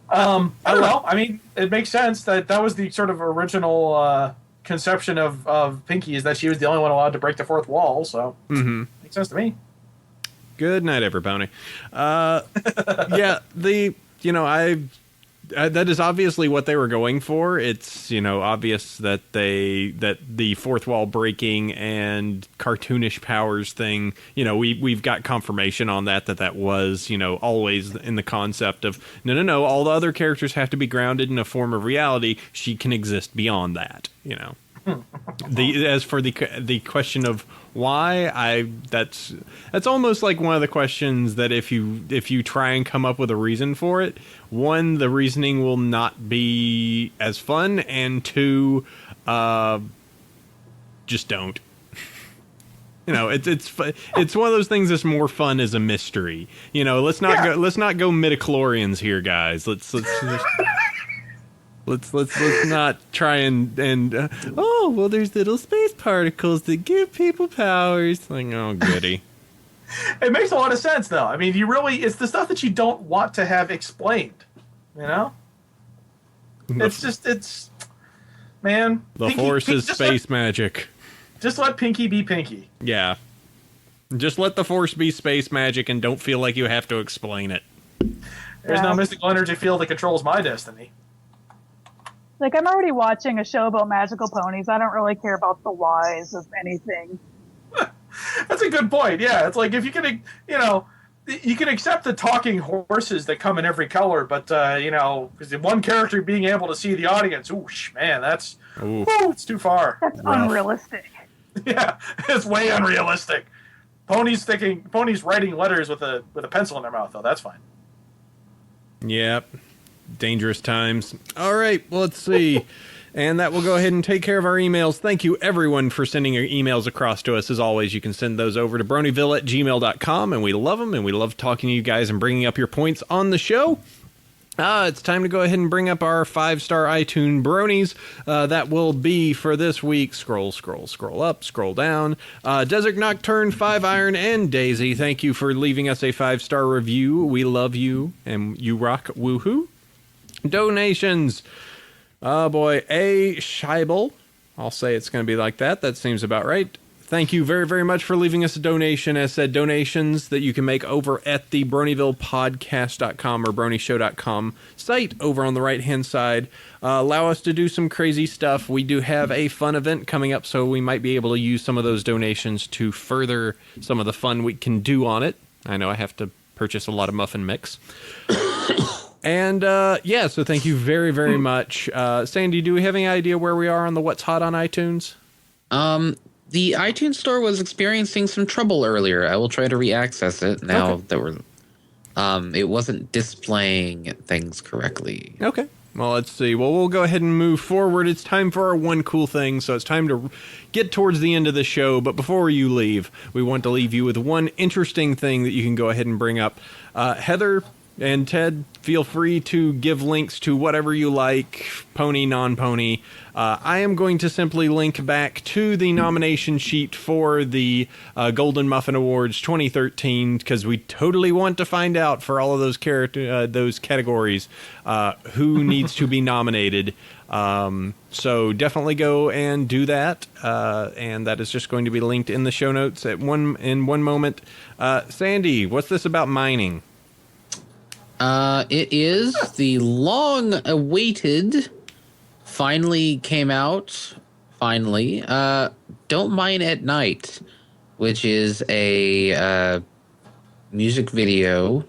I don't know. I mean, it makes sense that was the sort of original conception of Pinkie, is that she was the only one allowed to break the fourth wall, so makes sense to me. Good night, Everpony. Yeah, that is obviously what they were going for. It's, obvious that the fourth wall breaking and cartoonish powers thing, we've got confirmation on that was, always in the concept of, no, all the other characters have to be grounded in a form of reality. She can exist beyond that, As for the question of why, that's almost like one of the questions that if you try and come up with a reason for it, one, the reasoning will not be as fun, and two, just don't. It's one of those things that's more fun as a mystery. Let's not go midichlorians here, guys. Let's not try and there's little space particles that give people powers. Like, oh, goody. It makes a lot of sense, though. I mean, it's the stuff that you don't want to have explained, It's man. The Force is space magic. Just let Pinkie be Pinkie. Yeah. Just let the Force be space magic and don't feel like you have to explain it. There's no mystical energy field that controls my destiny. Like, I'm already watching a show about magical ponies. I don't really care about the whys of anything. That's a good point. Yeah, it's like if you can, you can accept the talking horses that come in every color, but because one character being able to see the audience, it's too far. That's unrealistic. Yeah, it's way unrealistic. Ponies writing letters with a pencil in their mouth, though. That's fine. Yep. Dangerous times. All right, well, let's see. And that will go ahead and take care of our emails. Thank you, everyone, for sending your emails across to us. As always, you can send those over to bronyville@gmail.com, and we love them, and we love talking to you guys and bringing up your points on the show. It's time to go ahead and bring up our 5-star iTunes bronies. That will be for this week. Scroll up, scroll down. Desert Nocturne, 5 Iron, and Daisy. Thank you for leaving us a 5-star review. We love you, and you rock. Woohoo! Donations. Oh boy, A. Scheibel. I'll say it's going to be like that. That seems about right. Thank you very, very much for leaving us a donation. As said, donations that you can make over at the BronyvillePodcast.com or BronyShow.com site over on the right-hand side. Allow us to do some crazy stuff. We do have a fun event coming up, so we might be able to use some of those donations to further some of the fun we can do on it. I know I have to purchase a lot of muffin mix. And, so thank you very, very much. Sandy, do we have any idea where we are on the What's Hot on iTunes? The iTunes store was experiencing some trouble earlier. I will try to re-access it now that we're... it wasn't displaying things correctly. Okay. Well, let's see. Well, we'll go ahead and move forward. It's time for our one cool thing, so it's time to get towards the end of the show. But before you leave, we want to leave you with one interesting thing that you can go ahead and bring up. Heather, And Ted, feel free to give links to whatever you like, pony, non-pony. I am going to simply link back to the nomination sheet for the Golden Muffin Awards 2013, because we totally want to find out for all of those those categories who needs to be nominated. So definitely go and do that, and that is just going to be linked in the show notes in one moment. Sandy, what's this about mining? It is the long-awaited, finally came out, Don't Mine at Night, which is a music video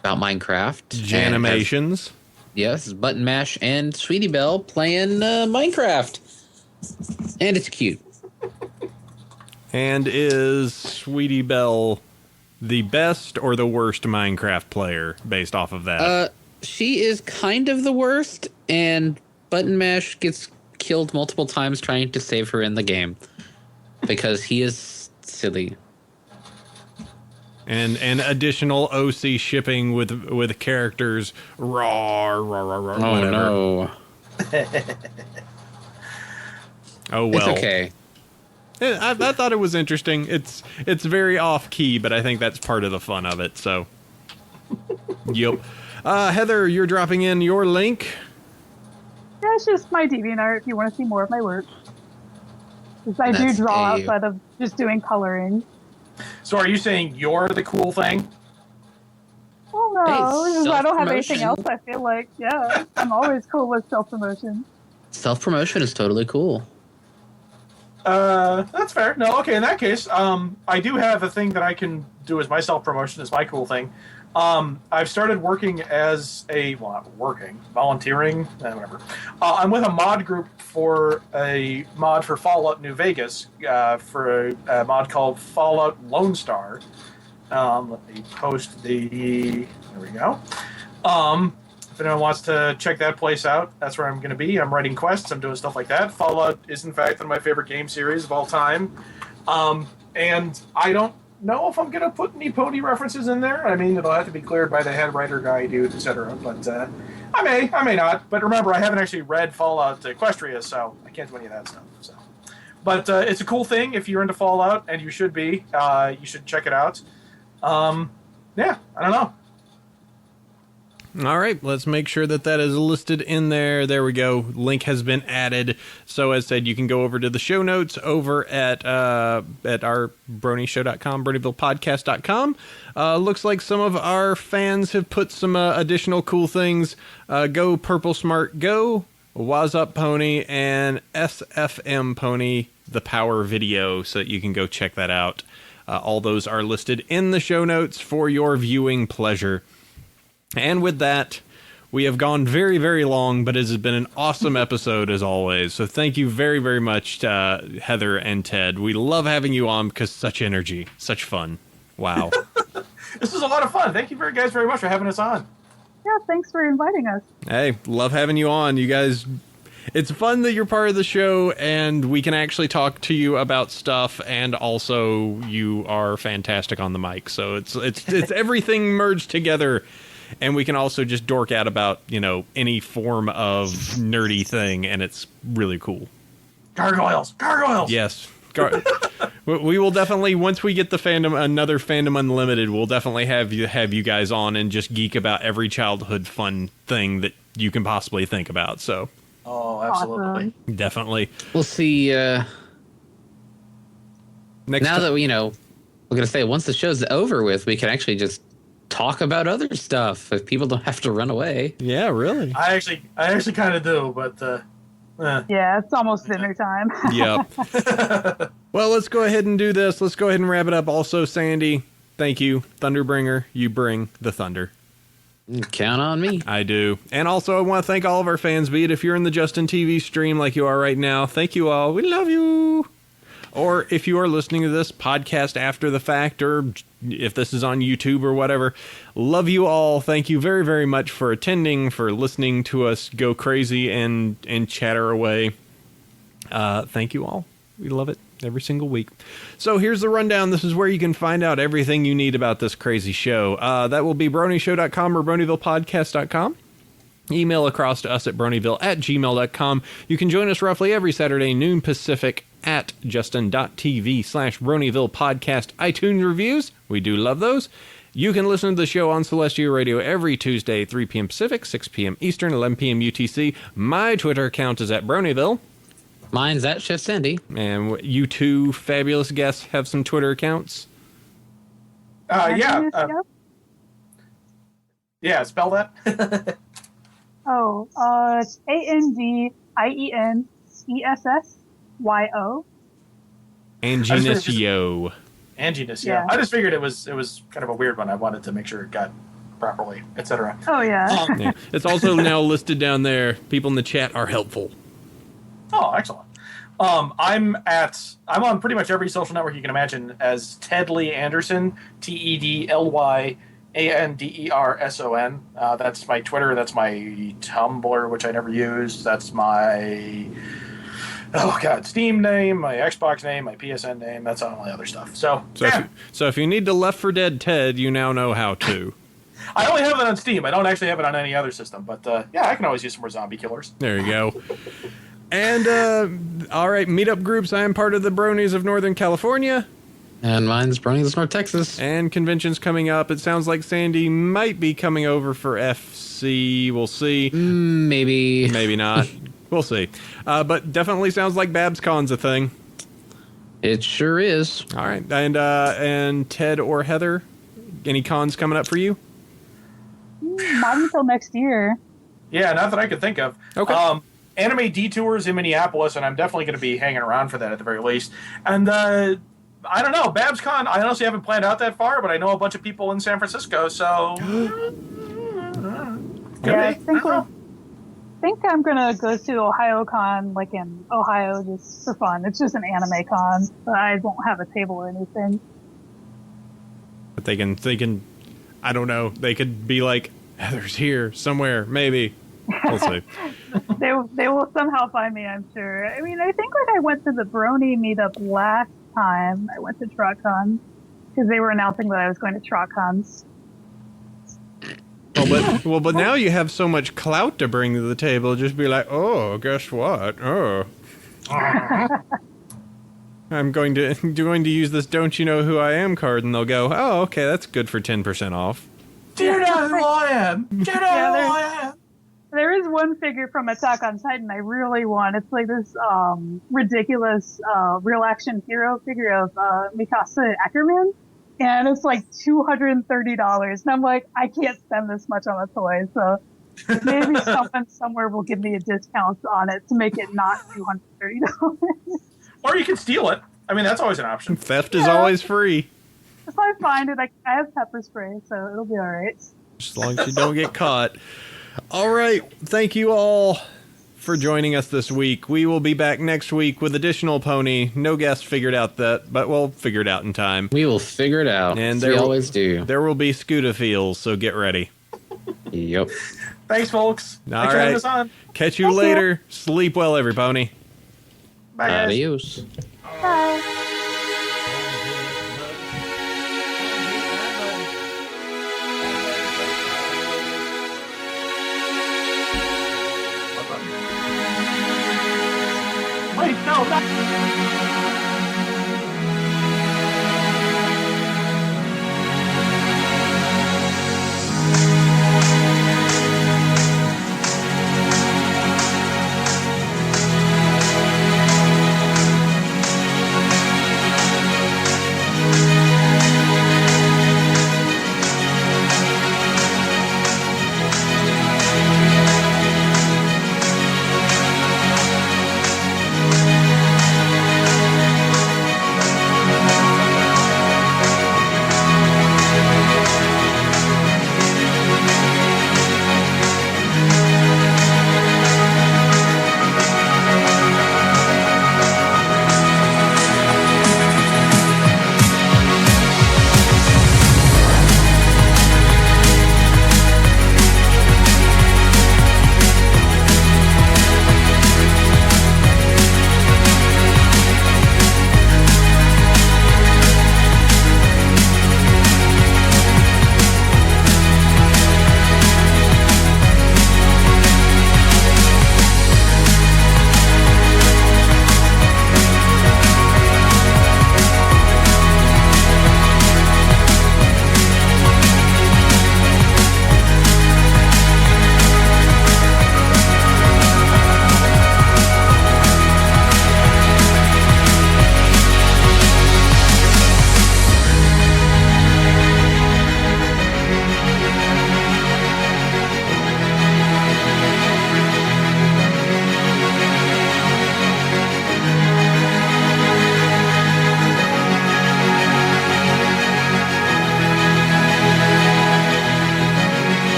about Minecraft. Janimations. Yes, Button Mash and Sweetie Belle playing Minecraft. And it's cute. And is Sweetie Belle the best or the worst Minecraft player based off of that? She is kind of the worst, and Button Mash gets killed multiple times trying to save her in the game because he is silly. And additional OC shipping with characters. Rawr, rawr, rawr, Oh, whatever. no. Oh, well. It's okay. I thought it was interesting. It's very off key, but I think that's part of the fun of it. So, yep. Heather, you're dropping in your link. Yeah, it's just my DeviantArt if you want to see more of my work. Because I do That's draw a- outside of just doing coloring. So are you saying you're the cool thing? Oh no, Hey, because I don't have anything self-promotion. else. I feel like, yeah, I'm always cool with self-promotion. Self-promotion is totally cool. That's fair. No, okay, in that case, I do have a thing that I can do as my self-promotion, as my cool thing. I've started working as volunteering, whatever. I'm with a mod group for a mod for Fallout New Vegas, for a mod called Fallout Lone Star. Let me post there we go. If anyone wants to check that place out, that's where I'm going to be. I'm writing quests. I'm doing stuff like that. Fallout is, in fact, one of my favorite game series of all time. And I don't know if I'm going to put any pony references in there. I mean, it'll have to be cleared by the head writer guy, dude, etc. But I may not. But remember, I haven't actually read Fallout Equestria, so I can't do any of that stuff. So, but it's a cool thing if you're into Fallout, and you should be. You should check it out. Yeah, I don't know. All right, let's make sure that is listed in there. There we go. Link has been added. So as said, you can go over to the show notes over at our BronyShow.com, BronyvillePodcast.com. Looks like some of our fans have put some additional cool things. Go Purple Smart Go, Waz Up Pony, and SFM Pony, the Power Video, so that you can go check that out. All those are listed in the show notes for your viewing pleasure. And with that, we have gone very, very long, but it has been an awesome episode as always. So thank you very, very much to Heather and Ted. We love having you on because such energy, such fun. Wow. This is a lot of fun. Thank you guys very much for having us on. Yeah, thanks for inviting us. Hey, love having you on. You guys, it's fun that you're part of the show and we can actually talk to you about stuff, and also you are fantastic on the mic. So it's everything merged together. And we can also just dork out about, any form of nerdy thing, and it's really cool. Gargoyles! Yes. We will definitely, once we get another Fandom Unlimited, we'll definitely have you guys on and just geek about every childhood fun thing that you can possibly think about. So. Oh, absolutely. Awesome. Definitely. We'll see. Next Now that we're going to say, once the show's over with, we can actually just talk about other stuff if people don't have to run away. Yeah, really. I actually kind of do, but Yeah, it's almost dinner time. Yep. Well, let's go ahead and do this. Let's go ahead and wrap it up. Also, Sandy, thank you. Thunderbringer, you bring the thunder. Count on me. I do. And also, I want to thank all of our fans, be it if you're in the Justin TV stream like you are right now. Thank you all. We love you. Or if you are listening to this podcast after the fact, or if this is on YouTube or whatever, love you all. Thank you very, very much for attending, for listening to us go crazy and chatter away. Thank you all. We love it. every single week. So here's the rundown. This is where you can find out everything you need about this crazy show. That will be BronyShow.com or BronyvillePodcast.com. Email across to us at Bronyville@gmail.com. You can join us roughly every Saturday, noon Pacific, at justin.tv/Bronyville Podcast iTunes reviews. We do love those. You can listen to the show on Celestia Radio every Tuesday, 3 p.m. Pacific, 6 p.m. Eastern, 11 p.m. UTC. My Twitter account is at Bronyville. Mine's at Chef Sandy. And you two fabulous guests have some Twitter accounts. Yeah. Yeah, spell that. It's ANDIENESSYO. Anginusio. Anginus, Yeah. I just figured it was kind of a weird one. I wanted to make sure it got properly, etc. Oh yeah. Yeah. It's also now listed down there. People in the chat are helpful. Oh, excellent. I'm on pretty much every social network you can imagine as Tedley Anderson, TEDLYANDERSON. That's my Twitter. That's my Tumblr, which I never used. That's my Steam name, my Xbox name, my PSN name. That's all my other stuff. So yeah. If you need to Left 4 Dead Ted, you now know how to. I only have it on Steam. I don't actually have it on any other system. But I can always use some more zombie killers. There you go. And, all right, meetup groups. I am part of the Bronies of Northern California. And mine's Brony's North Texas. And conventions coming up. It sounds like Sandy might be coming over for FC. We'll see. Maybe. Maybe not. We'll see. But definitely sounds like BabsCon's a thing. It sure is. All right. And Ted or Heather, any cons coming up for you? Not until next year. Yeah, not that I could think of. Okay. Anime Detours in Minneapolis, and I'm definitely going to be hanging around for that at the very least. And I don't know, BabsCon, I honestly haven't planned out that far, but I know a bunch of people in San Francisco, so... I think I'm going to go to OhioCon, like in Ohio, just for fun. It's just an anime con, but I won't have a table or anything. But they can, I don't know, they could be like, Heather's here somewhere, maybe. We'll see. They will somehow find me, I'm sure. I mean, I think I went to the Brony meetup last time. I went to TrotCon because they were announcing that I was going to TrotCons. But now you have so much clout to bring to the table. Just be like, oh, guess what? Oh, I'm going to use this "Don't you know who I am" card, and they'll go, oh, okay, that's good for 10% off. Do you know who I am? Do you know who I am? There is one figure from Attack on Titan I really want. It's like this ridiculous real action hero figure of Mikasa Ackerman. And it's like $230. And I'm like, I can't spend this much on a toy. So maybe someone somewhere will give me a discount on it to make it not $230. Or you can steal it. I mean, that's always an option. Theft is always free. If I find it, I have pepper spray, so it'll be all right. As long as you don't get caught. All right. Thank you all for joining us this week. We will be back next week with additional pony. No guest figured out that, but we'll figure it out in time. We will figure it out. And we always do. There will be Scooter feels, so get ready. Yep. Thanks, folks. All Thanks for having right. us on. Catch you later. Sleep well, every pony. Bye, guys. Adios.